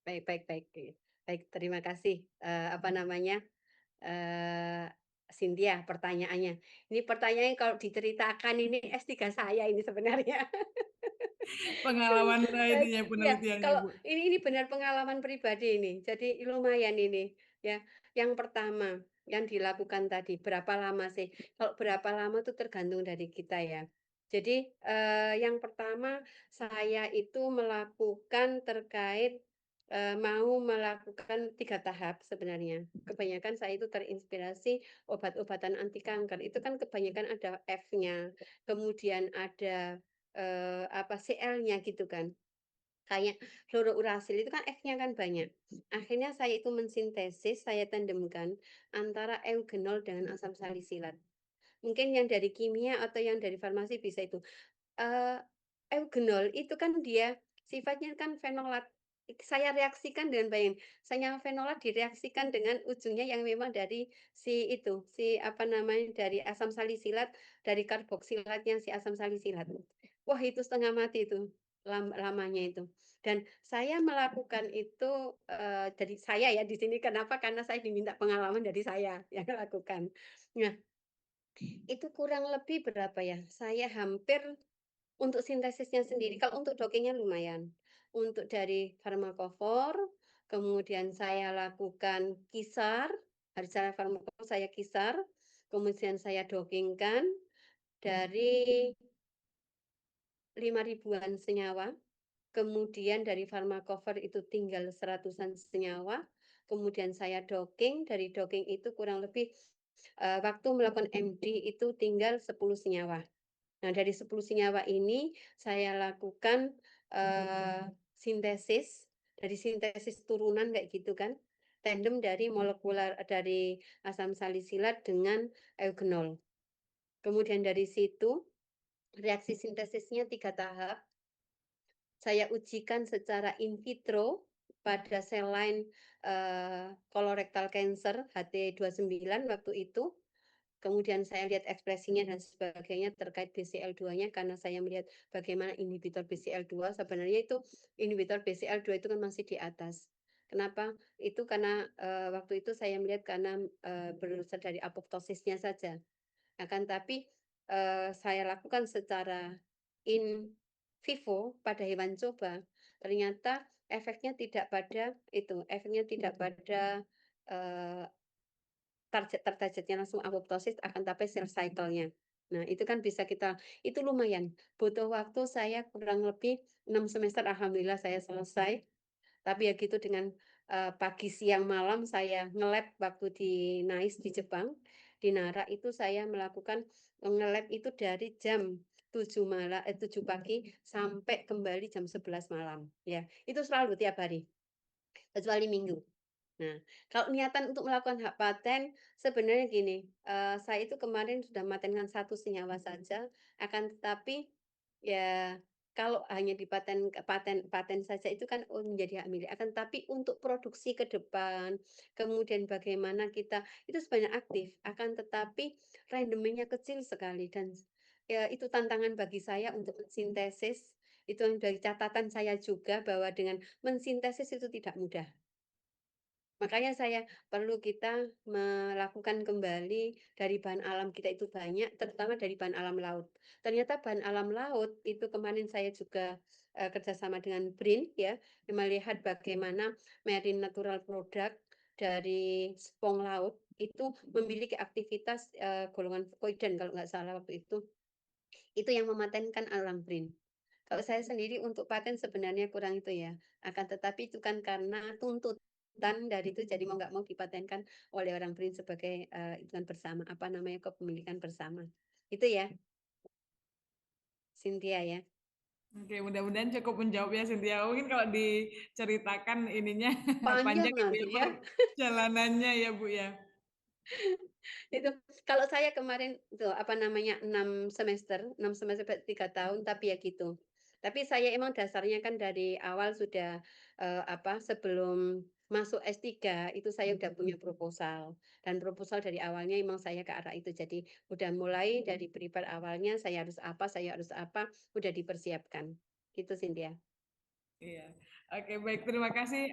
Baik, baik, baik. Baik, terima kasih. Apa namanya? Cynthia pertanyaannya. Ini pertanyaannya kalau diceritakan ini S3 saya ini sebenarnya. Pengalaman Baik, ininya ya penelitiannya kalau Bu. ini benar pengalaman pribadi ini. Jadi lumayan ini ya. Yang pertama yang dilakukan tadi berapa lama sih? Kalau berapa lama itu tergantung dari kita ya. Jadi yang pertama saya itu melakukan terkait mau melakukan 3 tahap sebenarnya. Kebanyakan saya itu terinspirasi obat-obatan anti kanker. Itu kan kebanyakan ada F-nya, kemudian ada apa CL-nya gitu kan. Kayak fluorouracil itu kan F-nya kan banyak. Akhirnya saya itu mensintesis, saya tandemkan antara eugenol dengan asam salisilat. Mungkin yang dari kimia atau yang dari farmasi bisa itu. Eee, Eugenol itu kan dia sifatnya kan fenolat. Saya reaksikan dengan bayangin, saya fenolat direaksikan dengan ujungnya yang memang dari si itu, si apa namanya, dari asam salisilat, dari karboksilatnya si asam salisilat. Wah, itu setengah mati itu, lamanya itu. Dan saya melakukan itu, dari saya ya di sini kenapa, karena saya diminta pengalaman dari saya yang lakukan. Nah, itu kurang lebih berapa ya, saya hampir untuk sintesisnya sendiri, kalau untuk dokingnya lumayan. Untuk dari farmakofor, kemudian saya lakukan kisar, dari cara farmakofor saya kisar, kemudian saya dokingkan dari 5 ribuan senyawa, kemudian dari farmakofor itu tinggal seratusan senyawa, kemudian saya docking, dari docking itu kurang lebih waktu melakukan MD itu tinggal 10 senyawa. Nah, dari 10 senyawa ini saya lakukan, sintesis, dari sintesis turunan kayak gitu kan, tandem dari molekular dari asam salisilat dengan eugenol. Kemudian dari situ, reaksi sintesisnya 3 tahap, saya ujikan secara in vitro pada sel lain, colorectal cancer HT29 waktu itu. Kemudian saya lihat ekspresinya dan sebagainya terkait BCL2-nya karena saya melihat bagaimana inhibitor BCL2 sebenarnya itu inhibitor BCL2 itu kan masih di atas. Kenapa? Itu karena waktu itu saya melihat karena berasal dari apoptosisnya saja. Akan tapi saya lakukan secara in vivo pada hewan coba, ternyata efeknya tidak pada itu, efeknya tidak pada eh, targetnya langsung apoptosis akan tapi cell cycle-nya. Nah, itu kan bisa kita itu lumayan, butuh waktu saya kurang lebih 6 semester, alhamdulillah saya selesai. Tapi ya gitu dengan, pagi, siang, malam saya nge-lab waktu di NICE di Jepang, di Nara itu saya melakukan nge-lab itu dari jam 7 pagi sampai kembali jam 11 malam, ya. Itu selalu tiap hari, kecuali Minggu. Nah, kalau niatan untuk melakukan hak paten sebenarnya gini, saya itu kemarin sudah mematenkan 1 senyawa saja, akan tetapi ya kalau hanya di paten saja itu kan menjadi hak milik. Akan tapi untuk produksi ke depan, kemudian bagaimana kita itu sebenarnya aktif. Akan tetapi randomnya kecil sekali dan ya itu tantangan bagi saya untuk mensintesis. Itu yang dari catatan saya juga bahwa dengan mensintesis itu tidak mudah. Makanya perlu kita melakukan kembali dari bahan alam kita itu banyak, terutama dari bahan alam laut. Ternyata bahan alam laut itu kemarin saya juga kerjasama dengan BRIN ya, melihat bagaimana marine natural product dari spong laut itu memiliki aktivitas golongan fukoiden kalau nggak salah waktu itu. Itu yang mematenkan alam BRIN. Kalau saya sendiri untuk paten sebenarnya kurang itu ya. Akan tetapi itu kan karena tuntutan dari itu jadi mau nggak mau dipatenkan oleh orang BRIN sebagai hitungan bersama, apa namanya kepemilikan bersama. Itu ya, Cynthia ya. Oke, mudah-mudahan cukup menjawab ya Cynthia. Mungkin kalau diceritakan ininya Panjang panjang gitu nanti ya ya. perjalanannya ya Bu ya. Itu kalau saya kemarin tuh apa namanya 6 semester 3 tahun tapi ya gitu. Tapi saya emang dasarnya kan dari awal sudah apa sebelum masuk S3 itu saya udah punya proposal dan proposal dari awalnya emang saya ke arah itu. Jadi udah mulai dari prepare awalnya saya harus apa, udah dipersiapkan. Gitu Cynthia. Iya. Oke, baik. Terima kasih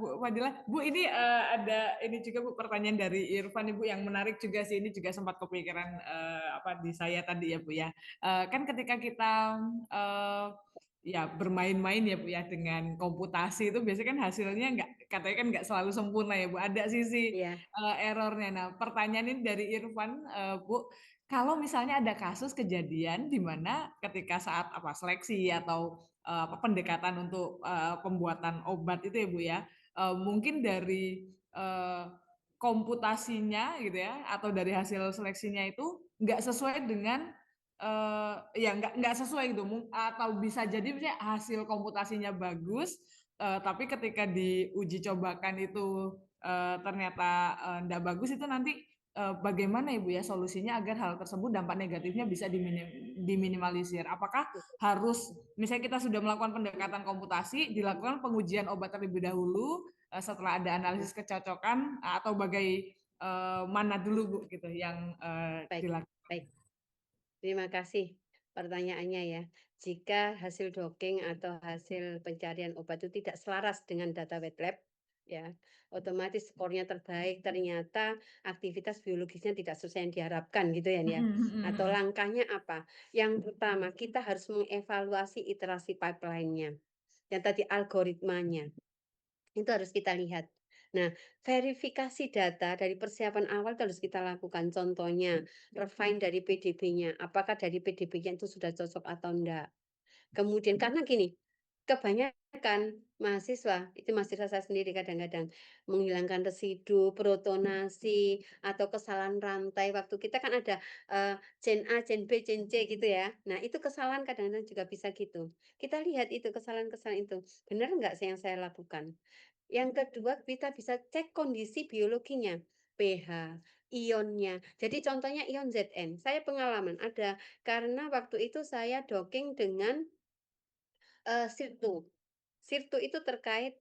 Bu Fadila. Bu, ini ada ini juga Bu pertanyaan dari Irfan Ibu yang menarik juga sih. Ini juga sempat kepikiran apa di saya tadi ya Bu ya. Kan ketika kita ya bermain-main ya Bu ya dengan komputasi itu biasanya kan hasilnya nggak katanya kan nggak selalu sempurna ya Bu. Ada sisi Iya. errornya. Nah, pertanyaan ini dari Irfan Bu, kalau misalnya ada kasus kejadian di mana ketika saat apa seleksi atau pendekatan untuk pembuatan obat itu ya Bu ya, mungkin dari komputasinya gitu ya atau dari hasil seleksinya itu nggak sesuai dengan ya nggak sesuai gitu atau bisa jadi misalnya hasil komputasinya bagus tapi ketika diuji cobakan itu ternyata nggak bagus itu nanti bagaimana Ibu ya solusinya agar hal tersebut dampak negatifnya bisa diminimalisir? Apakah harus misalnya kita sudah melakukan pendekatan komputasi, dilakukan pengujian obat terlebih dahulu setelah ada analisis kecocokan atau mana dulu Bu gitu yang Baik, dilakukan? baik. Terima kasih pertanyaannya ya. Jika hasil docking atau hasil pencarian obat itu tidak selaras dengan data wet lab, ya, otomatis skornya terbaik, ternyata aktivitas biologisnya tidak sesuai yang diharapkan gitu ya. Atau langkahnya apa? Yang pertama, kita harus mengevaluasi iterasi pipeline-nya. Dan tadi algoritmanya. Itu harus kita lihat. Nah, verifikasi data dari persiapan awal itu harus kita lakukan. Contohnya, refine dari PDB-nya. Apakah dari PDB-nya itu sudah cocok atau enggak? Kemudian, karena gini, kebanyakan mahasiswa, itu mahasiswa saya sendiri kadang-kadang, menghilangkan residu, protonasi, atau kesalahan rantai. Waktu kita kan ada gen A, gen B, gen C gitu ya. Nah, itu kesalahan kadang-kadang juga bisa gitu. Kita lihat itu, kesalahan-kesalahan itu. Benar enggak sih yang saya lakukan? Yang kedua, kita bisa cek kondisi biologinya, pH, ionnya. Jadi contohnya ion Zn. Saya pengalaman ada karena waktu itu saya docking dengan sirtu. Sirtu itu terkait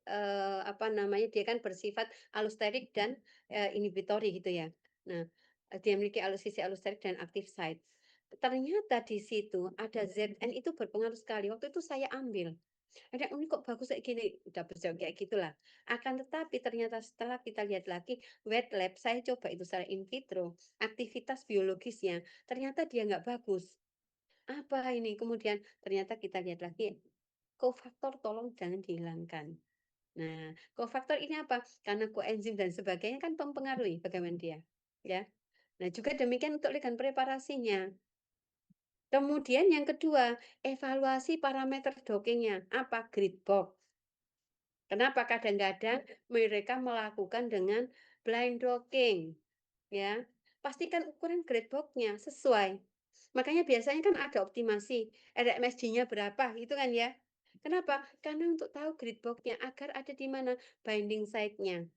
apa namanya? Dia kan bersifat allosterik dan inhibitory gitu ya. Nah, dia memiliki sisi allosterik dan active site. Ternyata di situ ada Zn itu berpengaruh sekali. Waktu itu saya ambil. Ada ini kok bagus kayak gini, udah berjauh kayak gitulah. Akan tetapi ternyata setelah kita lihat lagi wet lab, saya coba itu secara in vitro, aktivitas biologisnya, ternyata dia nggak bagus. Apa ini? Kemudian ternyata kita lihat lagi, kofaktor tolong jangan dihilangkan. Nah, kofaktor ini apa? Karena koenzim dan sebagainya kan mempengaruhi bagaimana dia. Ya. Nah, juga demikian untuk ligand preparasinya. Kemudian yang kedua, evaluasi parameter dockingnya. Apa? Grid box. Kenapa kadang-kadang mereka melakukan dengan blind docking, ya. Pastikan ukuran grid box-nya sesuai. Makanya biasanya kan ada optimasi, RMSD-nya berapa, gitu kan ya. Kenapa? Karena untuk tahu grid box-nya agar ada di mana binding site-nya.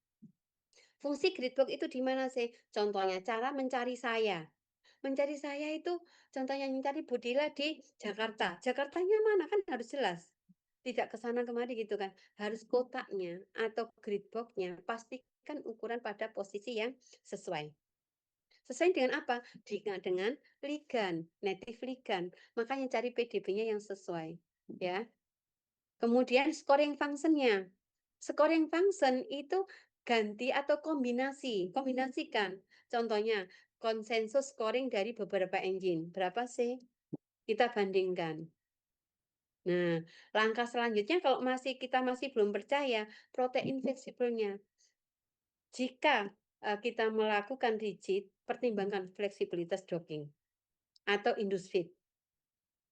Fungsi grid box itu di mana sih? Contohnya cara mencari saya. Mencari saya itu contohnya mencari Budila di Jakarta. Jakartanya mana kan harus jelas. Tidak ke sana kemari gitu kan. Harus kotaknya atau grid box-nya pastikan ukuran pada posisi yang sesuai. Sesuai dengan apa? Dengan ligan, native ligan. Makanya cari PDB-nya yang sesuai, ya. Kemudian scoring function-nya. Scoring function itu ganti atau kombinasikan. Contohnya, konsensus scoring dari beberapa engine. Berapa sih? Kita bandingkan. Nah, langkah selanjutnya kalau kita masih belum percaya, protein fleksibelnya. Jika kita melakukan rigid, pertimbangkan fleksibilitas docking atau induce fit.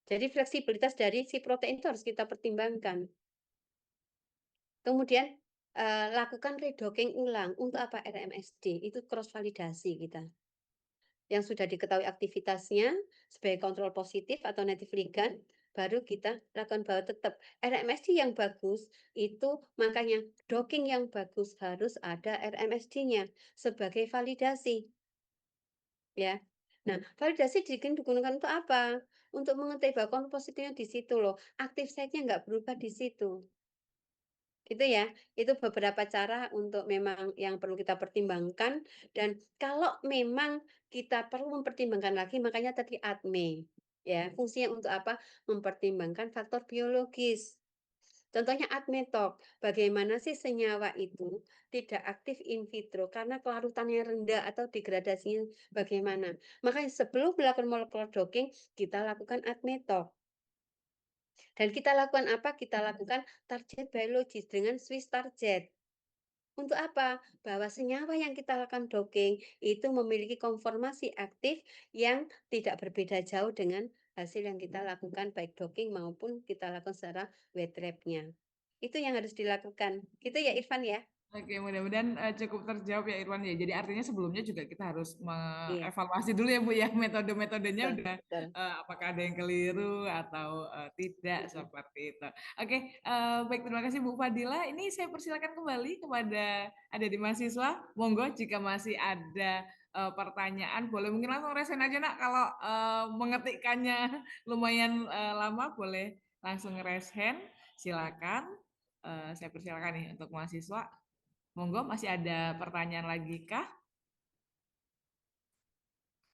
Jadi fleksibilitas dari si protein itu harus kita pertimbangkan. Kemudian lakukan redocking ulang untuk apa? RMSD, itu cross validasi kita. Yang sudah diketahui aktivitasnya sebagai kontrol positif atau native ligand, baru kita lakukan bahwa tetap RMSD yang bagus itu makanya docking yang bagus harus ada RMSD-nya sebagai validasi. Ya. Nah, validasi digunakan untuk apa? Untuk mengetahui bahwa kompositnya di situ loh. Aktif site-nya nggak berubah di situ. Itu ya, itu beberapa cara untuk memang yang perlu kita pertimbangkan dan kalau memang kita perlu mempertimbangkan lagi makanya tadi ADME ya, fungsinya untuk apa? Mempertimbangkan faktor biologis. Contohnya ADME-TOK, bagaimana sih senyawa itu tidak aktif in vitro karena kelarutannya rendah atau degradasinya bagaimana. Makanya sebelum melakukan molecular docking, kita lakukan ADME-TOK. Dan kita lakukan apa? Kita lakukan target biologis dengan Swiss target. Untuk apa? Bahwa senyawa yang kita lakukan docking itu memiliki konformasi aktif yang tidak berbeda jauh dengan hasil yang kita lakukan baik docking maupun kita lakukan secara wet lab-nya. Itu yang harus dilakukan. Gitu ya Irfan ya? Oke, mudah-mudahan cukup terjawab ya Irwan ya. Jadi artinya sebelumnya juga kita harus Iya, mengevaluasi dulu ya Bu ya metode-metodenya betul, udah betul. apakah ada yang keliru atau tidak seperti itu. Oke, baik terima kasih Bu Fadila. Ini saya persilakan kembali kepada ada di mahasiswa. Monggo jika masih ada pertanyaan boleh mungkin langsung resen aja nak kalau mengetikkannya lumayan lama boleh langsung raise hand. Silakan. Saya persilakan nih untuk mahasiswa. Monggo, masih ada pertanyaan lagi kah?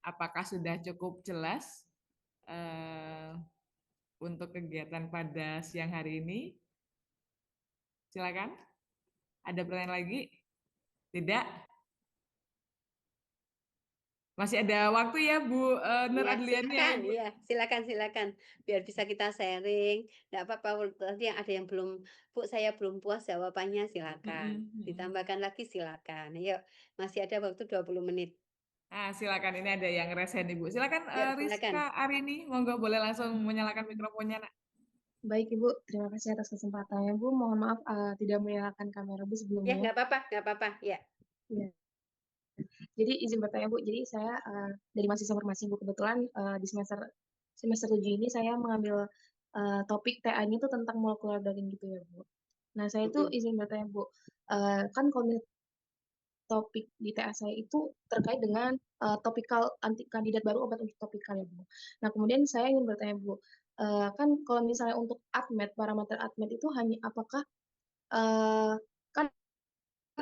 Apakah sudah cukup jelas untuk kegiatan pada siang hari ini? Silakan. Ada pertanyaan lagi? Tidak? Masih ada waktu ya Bu Nur Ya, Adliani ya silakan, Bu? ya, silakan, biar bisa kita sharing. Tidak apa-apa, tadi yang ada yang belum, Bu, saya belum puas jawabannya, silakan. Ditambahkan lagi, silakan. Ayo, masih ada waktu 20 menit. Silakan, ini ada yang resen Ibu. Silakan Yuk, silakan. Rizka Arini, monggo boleh langsung menyalakan mikrofonnya nak. Baik Ibu, terima kasih atas kesempatannya Bu. Mohon maaf tidak menyalakan kamera Bu Ya, sebelumnya. nggak apa-apa, ya. Ya. Jadi izin bertanya Bu, jadi saya dari mahasiswa farmasi Bu, kebetulan di semester 7 ini saya mengambil topik TA-nya itu tentang molecular docking gitu ya Bu. Nah saya itu izin bertanya Bu, kan kalau topik di TA saya itu terkait dengan topikal kandidat baru obat untuk topikal ya Bu. Nah kemudian saya ingin bertanya Bu, kan kalau misalnya untuk ADMET, parameter ADMET itu hanya apakah kan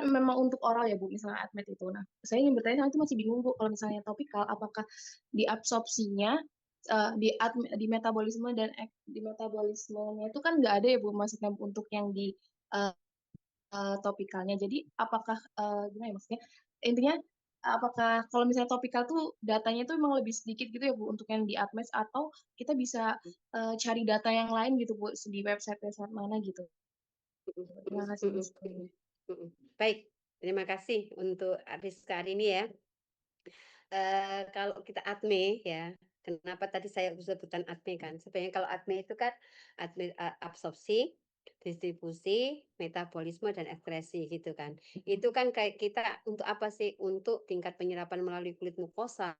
memang untuk oral ya Bu, misalnya ADMET itu. Nah, saya ingin bertanya, itu masih bingung Bu, kalau misalnya topikal, apakah di absorpsinya, di metabolisme dan di metabolismenya itu kan nggak ada ya Bu, maksudnya untuk yang di topikalnya. Jadi, apakah, gimana ya maksudnya, intinya, apakah kalau misalnya topikal tuh datanya itu memang lebih sedikit gitu ya Bu, untuk yang di ADMET, atau kita bisa cari data yang lain gitu Bu, di website-website mana gitu. Terima kasih Bu. Baik, terima kasih untuk Rizka hari ini ya. Kalau kita ADME ya, kenapa tadi saya sebutkan ADME kan? Sebenarnya kalau ADME itu kan ADME absorpsi, distribusi, metabolisme dan ekskresi gitu kan. Itu kan kayak kita untuk apa sih? Untuk tingkat penyerapan melalui kulit mukosa,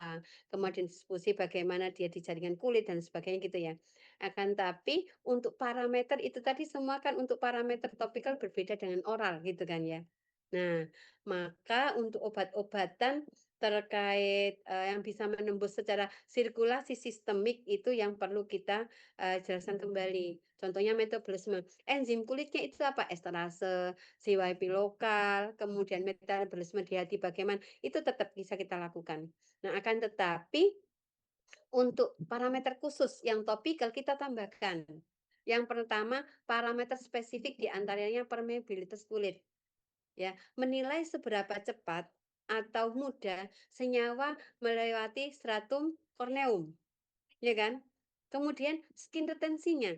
kemudian distribusi bagaimana dia di jaringan kulit dan sebagainya gitu ya. Akan tapi untuk parameter itu tadi semua kan untuk parameter topikal berbeda dengan oral gitu kan ya. Nah, maka untuk obat-obatan terkait yang bisa menembus secara sirkulasi sistemik itu yang perlu kita jelaskan kembali. Contohnya metabolisme. Enzim kulitnya itu apa? Esterase, CYP lokal, kemudian metabolisme di hati bagaimana, itu tetap bisa kita lakukan. Nah, akan tetapi untuk parameter khusus yang topikal kita tambahkan. Yang pertama, parameter spesifik diantaranya permeabilitas kulit. Ya, menilai seberapa cepat atau mudah senyawa melewati stratum corneum, ya kan? Kemudian skin retensinya.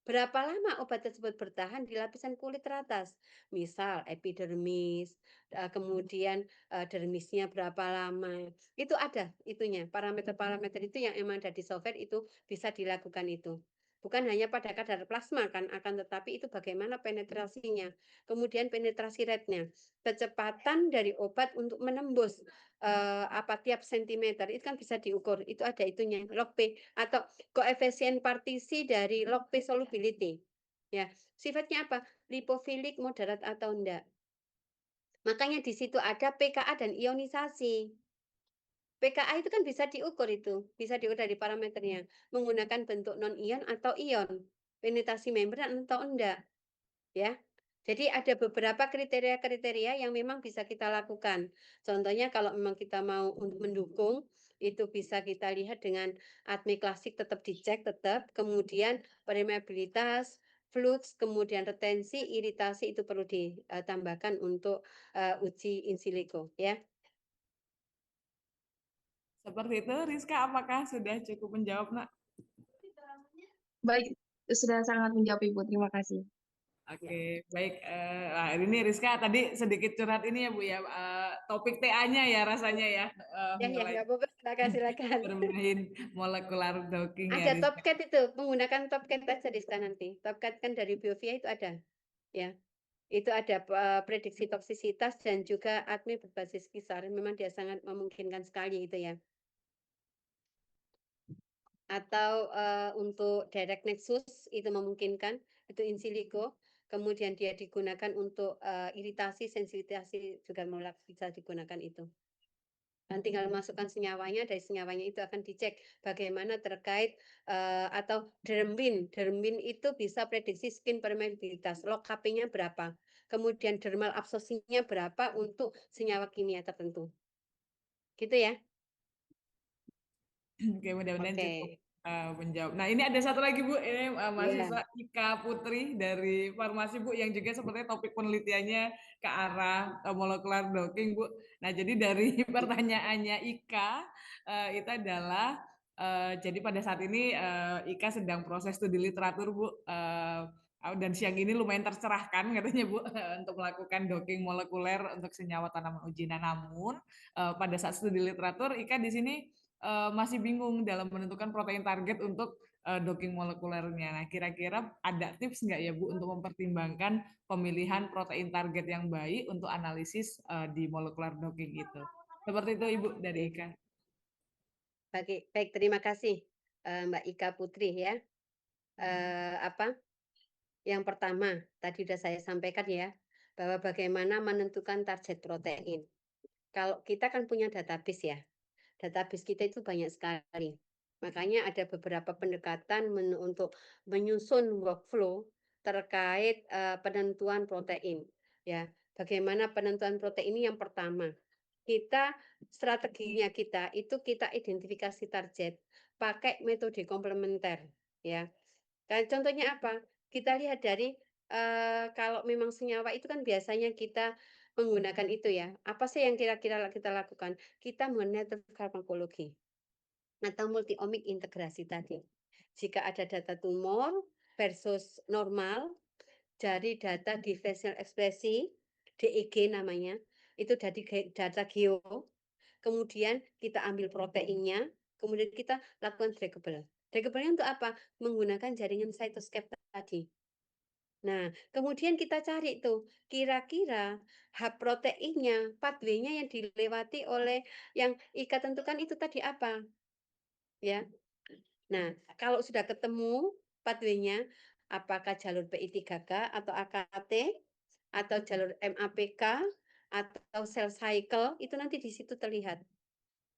Berapa lama obat tersebut bertahan di lapisan kulit teratas? Misal epidermis, kemudian dermisnya berapa lama. Itu ada itunya, parameter-parameter itu yang emang ada di software itu bisa dilakukan itu. Bukan hanya pada kadar plasma kan, akan tetapi itu bagaimana penetrasinya. Kemudian penetrasi rate-nya, kecepatan dari obat untuk menembus tiap sentimeter itu kan bisa diukur. Itu ada itunya, log P atau koefisien partisi dari log P solubility. Ya, sifatnya apa? Lipofilik, moderat atau enggak. Makanya di situ ada pKa dan ionisasi. pKa itu kan bisa diukur itu, bisa diukur dari parameternya menggunakan bentuk non ion atau ion, penetrasi membran atau enggak, ya. Jadi ada beberapa kriteria-kriteria yang memang bisa kita lakukan. Contohnya kalau memang kita mau untuk mendukung, itu bisa kita lihat dengan ADME klasik tetap dicek tetap, kemudian permeabilitas, flux, kemudian retensi, iritasi itu perlu ditambahkan untuk uji in silico, ya. Seperti itu, Rizka, apakah sudah cukup menjawab, Nak? Baik, sudah sangat menjawab Ibu. Terima kasih. Oke, baik. Nah, ini Rizka tadi sedikit curhat ini ya Bu ya, topik TA-nya ya rasanya ya, Ya, mulai nggak apa-apa, silakan. bermain molekular docking ya Ada Rizka. Topcat itu, menggunakan Topcat aja di sana nanti. Topcat kan dari Biovia itu ada, ya. Itu ada prediksi toksisitas dan juga ADME berbasis kisar. Memang dia sangat memungkinkan sekali itu ya. Atau untuk direct nexus itu memungkinkan, itu in silico. Kemudian dia digunakan untuk iritasi, sensitasi juga bisa digunakan itu. Dan tinggal masukkan senyawanya, dari senyawanya itu akan dicek bagaimana terkait atau dermbin. Dermbin itu bisa prediksi skin permeabilitas, log KP-nya berapa. Kemudian dermal absorpsinya berapa untuk senyawa kimia tertentu. Gitu ya. Oke, mudah-mudahan cukup Oke. menjawab. Nah, ini ada satu lagi Bu, ini Iya. mahasiswa Ika Putri dari Farmasi Bu, yang juga sepertinya topik penelitiannya ke arah molekular docking Bu. Nah, jadi dari pertanyaannya Ika itu adalah jadi pada saat ini Ika sedang proses studi literatur Bu. Dan siang ini lumayan tercerahkan katanya Bu untuk melakukan docking molekuler untuk senyawa tanaman uji. Nah, namun pada saat studi literatur Ika di sini masih bingung dalam menentukan protein target untuk docking molekulernya. Nah, kira-kira ada tips nggak ya Bu untuk mempertimbangkan pemilihan protein target yang baik untuk analisis di molekular docking itu? Seperti itu Ibu dari Ika. Baik, terima kasih Mbak Ika Putri ya. Yang pertama, tadi sudah saya sampaikan ya, bahwa bagaimana menentukan target protein. Kalau kita kan punya database ya, database kita itu banyak sekali. Makanya ada beberapa pendekatan untuk menyusun workflow terkait penentuan protein. Ya, bagaimana penentuan protein ini yang pertama, strateginya kita itu kita identifikasi target pakai metode komplementer. Ya, contohnya apa? Kita lihat dari kalau memang senyawa itu kan biasanya kita menggunakan itu ya. Apa sih yang kira-kira kita lakukan? Kita menggunakan farmakologi atau multi-omic integrasi tadi. Jika ada data tumor versus normal dari data differential ekspresi, DEG namanya, itu dari data geo, kemudian kita ambil proteinnya, kemudian kita lakukan draggable. Draggable-nya untuk apa? Menggunakan jaringan cytoscape tadi. Nah, kemudian kita cari tuh, kira-kira hub proteinnya, pathway-nya yang dilewati oleh yang Ika tentukan itu tadi apa? Ya. Nah, kalau sudah ketemu pathway-nya, apakah jalur PI3K atau AKT, atau jalur MAPK, atau cell cycle, itu nanti di situ terlihat.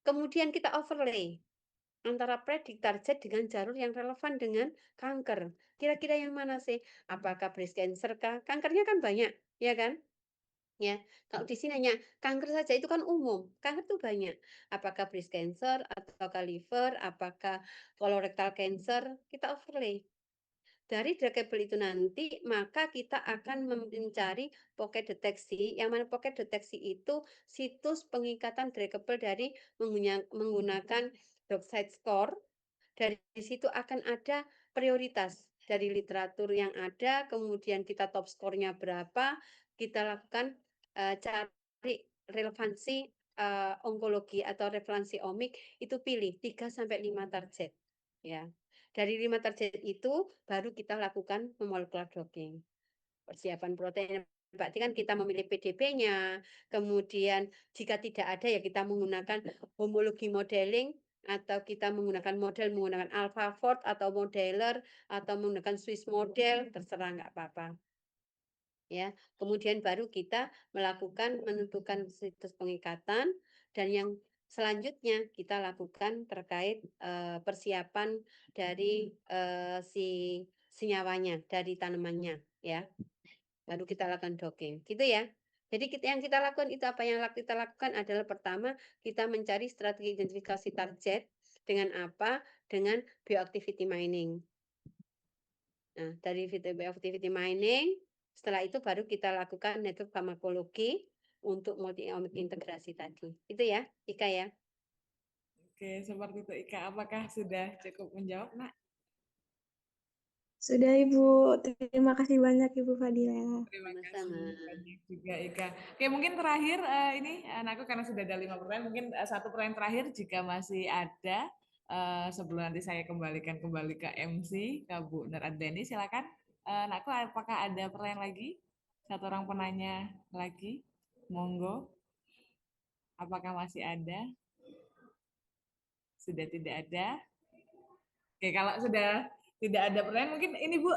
Kemudian kita overlay antara predik target dengan jalur yang relevan dengan kanker. Kira-kira yang mana sih? Apakah breast cancer kah? Kankernya kan banyak, ya kan? Ya, kalau di sini hanya kanker saja itu kan umum, kanker itu banyak. Apakah breast cancer atau liver, apakah colorectal cancer, kita overlay. Dari druggable itu nanti, maka kita akan mencari pocket deteksi, yang mana pocket deteksi itu situs pengikatan druggable dari menggunakan Dockside Score. Dari situ akan ada prioritas dari literatur yang ada, kemudian kita top skornya berapa, kita lakukan cari relevansi onkologi atau relevansi omik, itu pilih 3 sampai 5 target. Ya. Dari 5 target itu baru kita lakukan molecular docking. Persiapan protein berarti kan kita memilih PDB-nya, kemudian jika tidak ada ya kita menggunakan homologi modeling atau kita menggunakan menggunakan AlphaFold atau modeler atau menggunakan Swiss model, terserah nggak apa-apa. Ya, kemudian baru kita menentukan situs pengikatan, dan yang selanjutnya kita lakukan terkait persiapan dari si senyawanya dari tanamannya, ya. Baru kita lakukan docking, gitu ya. Jadi yang kita lakukan itu apa yang kita lakukan adalah pertama kita mencari strategi identifikasi target dengan apa? Dengan bioactivity mining. Nah, dari bioactivity mining, setelah itu baru kita lakukan network farmakologi untuk multi-omic integrasi tadi. Itu ya, Ika ya. Oke, seperti itu Ika. Apakah sudah cukup menjawab, Nak? Sudah Ibu, terima kasih banyak Ibu Fadila. Terima Sama-sama. kasih banyak juga Ika. Oke, mungkin terakhir ini anakku karena sudah ada 5 pertanyaan, mungkin satu pertanyaan terakhir jika masih ada sebelum nanti saya kembalikan kembali ke MC, ke Bu Nur Adeni, silakan. Anakku, apakah ada pertanyaan lagi? Satu orang penanya lagi, monggo. Apakah masih ada? Sudah tidak ada. Oke, kalau sudah tidak ada pertanyaan, mungkin ini Bu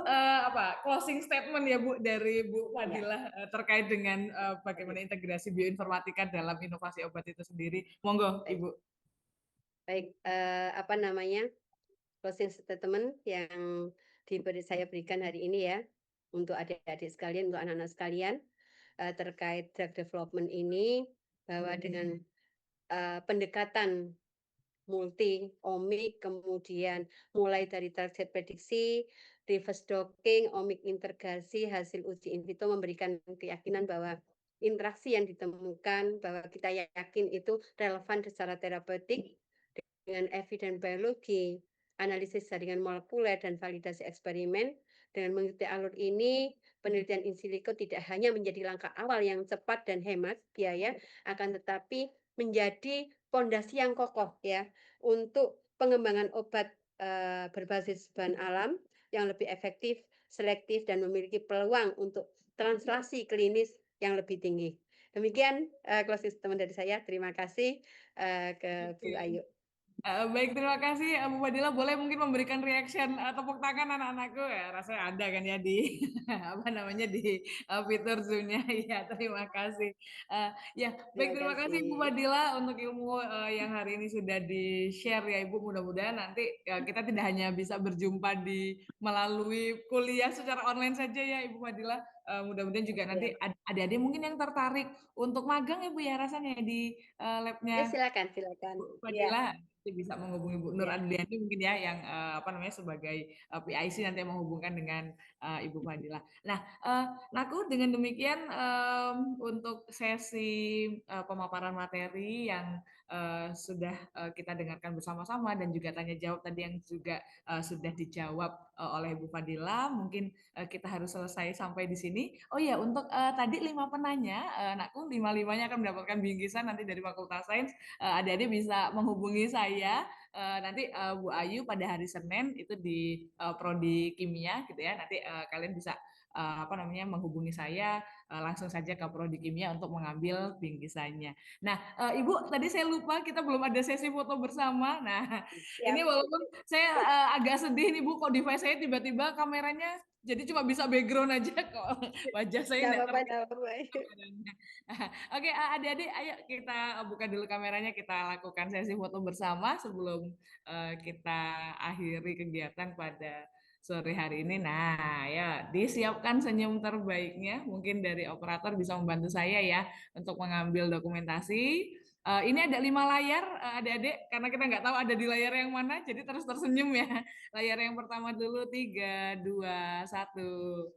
closing statement ya Bu dari Bu Fadilah terkait dengan bagaimana integrasi bioinformatika dalam inovasi obat itu sendiri. Monggo Ibu. Baik, closing statement yang saya berikan hari ini ya, untuk adik-adik sekalian, untuk anak-anak sekalian, terkait drug development ini, bahwa dengan pendekatan multi omik, kemudian mulai dari target prediksi, reverse docking, omik integrasi, hasil uji in vitro memberikan keyakinan bahwa interaksi yang ditemukan, bahwa kita yakin itu relevan secara terapeutik dengan evidence biologi, analisis jaringan molekuler, dan validasi eksperimen. Dengan mengikuti alur ini, penelitian in silico tidak hanya menjadi langkah awal yang cepat dan hemat biaya, akan tetapi menjadi fondasi yang kokoh ya untuk pengembangan obat berbasis bahan alam yang lebih efektif, selektif, dan memiliki peluang untuk translasi klinis yang lebih tinggi. Demikian closing statement dari saya. Terima kasih ke Bu Ayu. Baik, terima kasih Bu Fadila. Boleh mungkin memberikan reaction tepuk tangan anak-anakku ya. Rasanya ada kan ya di di fitur Zoom-nya. Ya, terima kasih. Ya, baik, terima kasih Bu Fadila untuk ilmu yang hari ini sudah di-share ya Ibu. Mudah-mudahan nanti kita tidak hanya bisa berjumpa melalui kuliah secara online saja ya Ibu Fadila. Mudah-mudahan juga nanti adik-adik mungkin yang tertarik untuk magang ya Bu ya rasanya di labnya. Silakan. Bu Fadila bisa menghubungi Bu Nur Adliani mungkin ya yang sebagai PIC nanti menghubungkan dengan Ibu Fadila. Nah, aku dengan demikian untuk sesi pemaparan materi yang sudah kita dengarkan bersama-sama dan juga tanya jawab tadi yang juga sudah dijawab oleh Ibu Fadila, mungkin kita harus selesai sampai di sini. Oh ya, untuk tadi 5 penanya, anakku 5-5-nya akan mendapatkan bingkisan nanti dari Fakultas Sains. Adik-adik bisa menghubungi saya nanti Bu Ayu pada hari Senin itu di prodi kimia gitu ya. Nanti kalian bisa menghubungi saya langsung saja ke Prodi Kimia untuk mengambil bingkisannya. Nah, Ibu, tadi saya lupa kita belum ada sesi foto bersama. Nah, ini walaupun saya agak sedih nih Bu, kok device saya tiba-tiba kameranya jadi cuma bisa background aja kok. Wajah saya Nggak nggak apa-apa, terlihat nggak apa-apa. kameranya. Oke, adik-adik, ayo kita buka dulu kameranya, kita lakukan sesi foto bersama sebelum kita akhiri kegiatan pada sore hari ini. Nah, ya disiapkan senyum terbaiknya. Mungkin dari operator bisa membantu saya ya untuk mengambil dokumentasi. Ini ada 5 layar, adik-adik, karena kita nggak tahu ada di layar yang mana, jadi terus tersenyum ya. Layar yang pertama dulu, 3, 2, 1.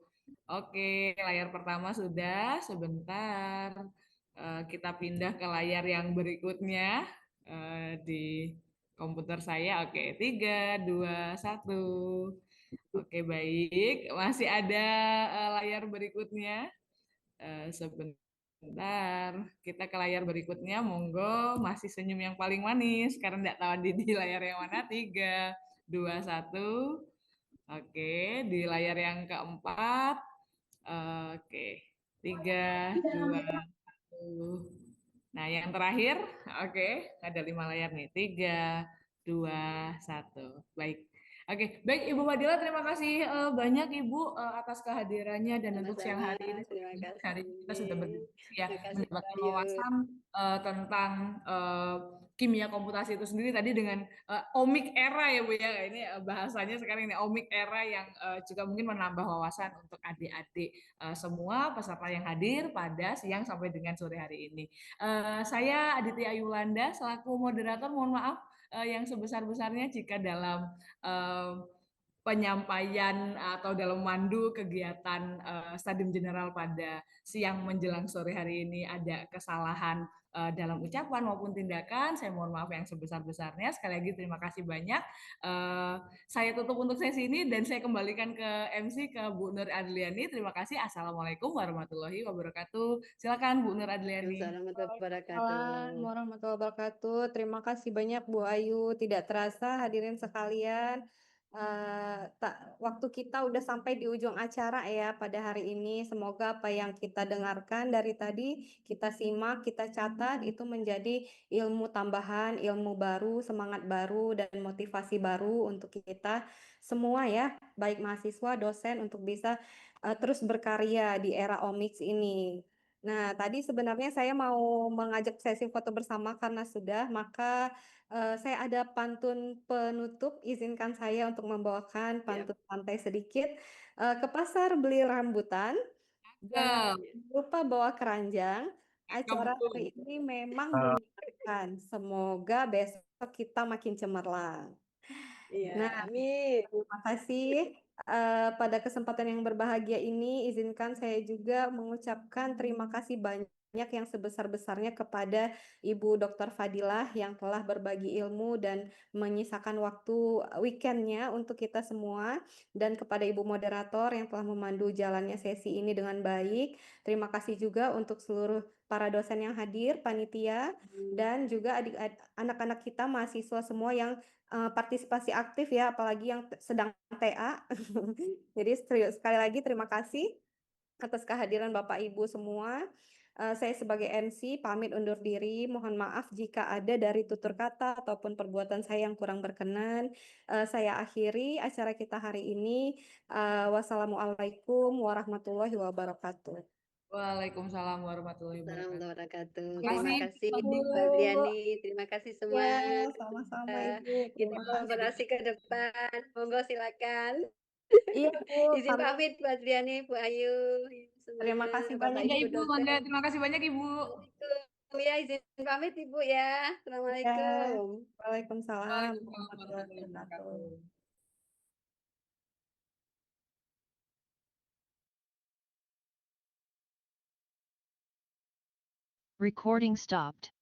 Oke, layar pertama sudah. Sebentar. Kita pindah ke layar yang berikutnya di komputer saya. Oke, 3, 2, 1. Oke, baik. Masih ada layar berikutnya. Sebentar. Kita ke layar berikutnya. Monggo, masih senyum yang paling manis. Karena tidak tahu di layar yang mana. 3, 2, 1. Oke, di layar yang keempat. Oke, 3, 2, 1. Nah, yang terakhir, oke, ada 5 layar nih. 3, 2, 1. Baik. Oke, baik Ibu Fadila, terima kasih banyak Ibu atas kehadirannya dan untuk siang Sama-sama, hari ini. terima Hari ini kita sudah kasih. berdiskusi ya, Terima kasih, mendapatkan Bayu. wawasan tentang kimia komputasi itu sendiri tadi dengan omik era ya Bu ya. Ini bahasanya sekarang ini omik era yang juga mungkin menambah wawasan untuk adik-adik semua peserta yang hadir pada siang sampai dengan sore hari ini. Saya Aditya Ayulanda selaku moderator, mohon maaf yang sebesar-besarnya jika dalam penyampaian atau dalam mandu kegiatan Stadium General pada siang menjelang sore hari ini ada kesalahan dalam ucapan maupun tindakan, saya mohon maaf yang sebesar-besarnya. Sekali lagi terima kasih banyak. Saya tutup untuk sesi ini dan saya kembalikan ke MC ke Bu Nur Adliani. Terima kasih. Assalamualaikum warahmatullahi wabarakatuh. Silakan Bu Nur Adliani. Waalaikumsalam warahmatullahi wabarakatuh. Terima kasih banyak Bu Ayu. Tidak terasa hadirin sekalian, waktu kita udah sampai di ujung acara ya pada hari ini. Semoga apa yang kita dengarkan dari tadi, kita simak, kita catat, itu menjadi ilmu tambahan, ilmu baru, semangat baru, dan motivasi baru untuk kita semua ya, baik mahasiswa, dosen, untuk bisa terus berkarya di era Omix ini. Nah, tadi sebenarnya saya mau mengajak sesi foto bersama karena sudah, maka saya ada pantun penutup. Izinkan saya untuk membawakan pantun santai sedikit. Ke pasar beli rambutan, jangan lupa bawa keranjang. Acara hari ini memang menyenangkan. Semoga besok kita makin cemerlang. Nah, Amin. terima kasih. Pada kesempatan yang berbahagia ini, izinkan saya juga mengucapkan terima kasih banyak yang sebesar-besarnya kepada Ibu Dr. Fadilah yang telah berbagi ilmu dan menyisakan waktu weekendnya untuk kita semua, dan kepada Ibu Moderator yang telah memandu jalannya sesi ini dengan baik. Terima kasih juga untuk seluruh para dosen yang hadir, panitia, dan juga anak-anak kita mahasiswa semua yang partisipasi aktif ya, apalagi yang sedang TA. Jadi sekali lagi terima kasih atas kehadiran Bapak Ibu semua. Saya sebagai MC pamit undur diri. Mohon maaf jika ada dari tutur kata ataupun perbuatan saya yang kurang berkenan. Saya akhiri acara kita hari ini. Wassalamualaikum warahmatullahi wabarakatuh. Waalaikumsalam warahmatullahi wabarakatuh. Terima kasih Ibu. Mbak Adliani, terima kasih semua. Ya, sama-sama Ibu. Kita kolaborasi ke depan. Monggo silakan. Iya Bu. Izin pamit Bu Adliani, Bu Ayu. Terima kasih banyak ya Ibu. Terima kasih banyak Ibu. Ya, izin pamit Ibu ya. Assalamualaikum. Waalaikumsalam warahmatullahi wabarakatuh. Recording stopped.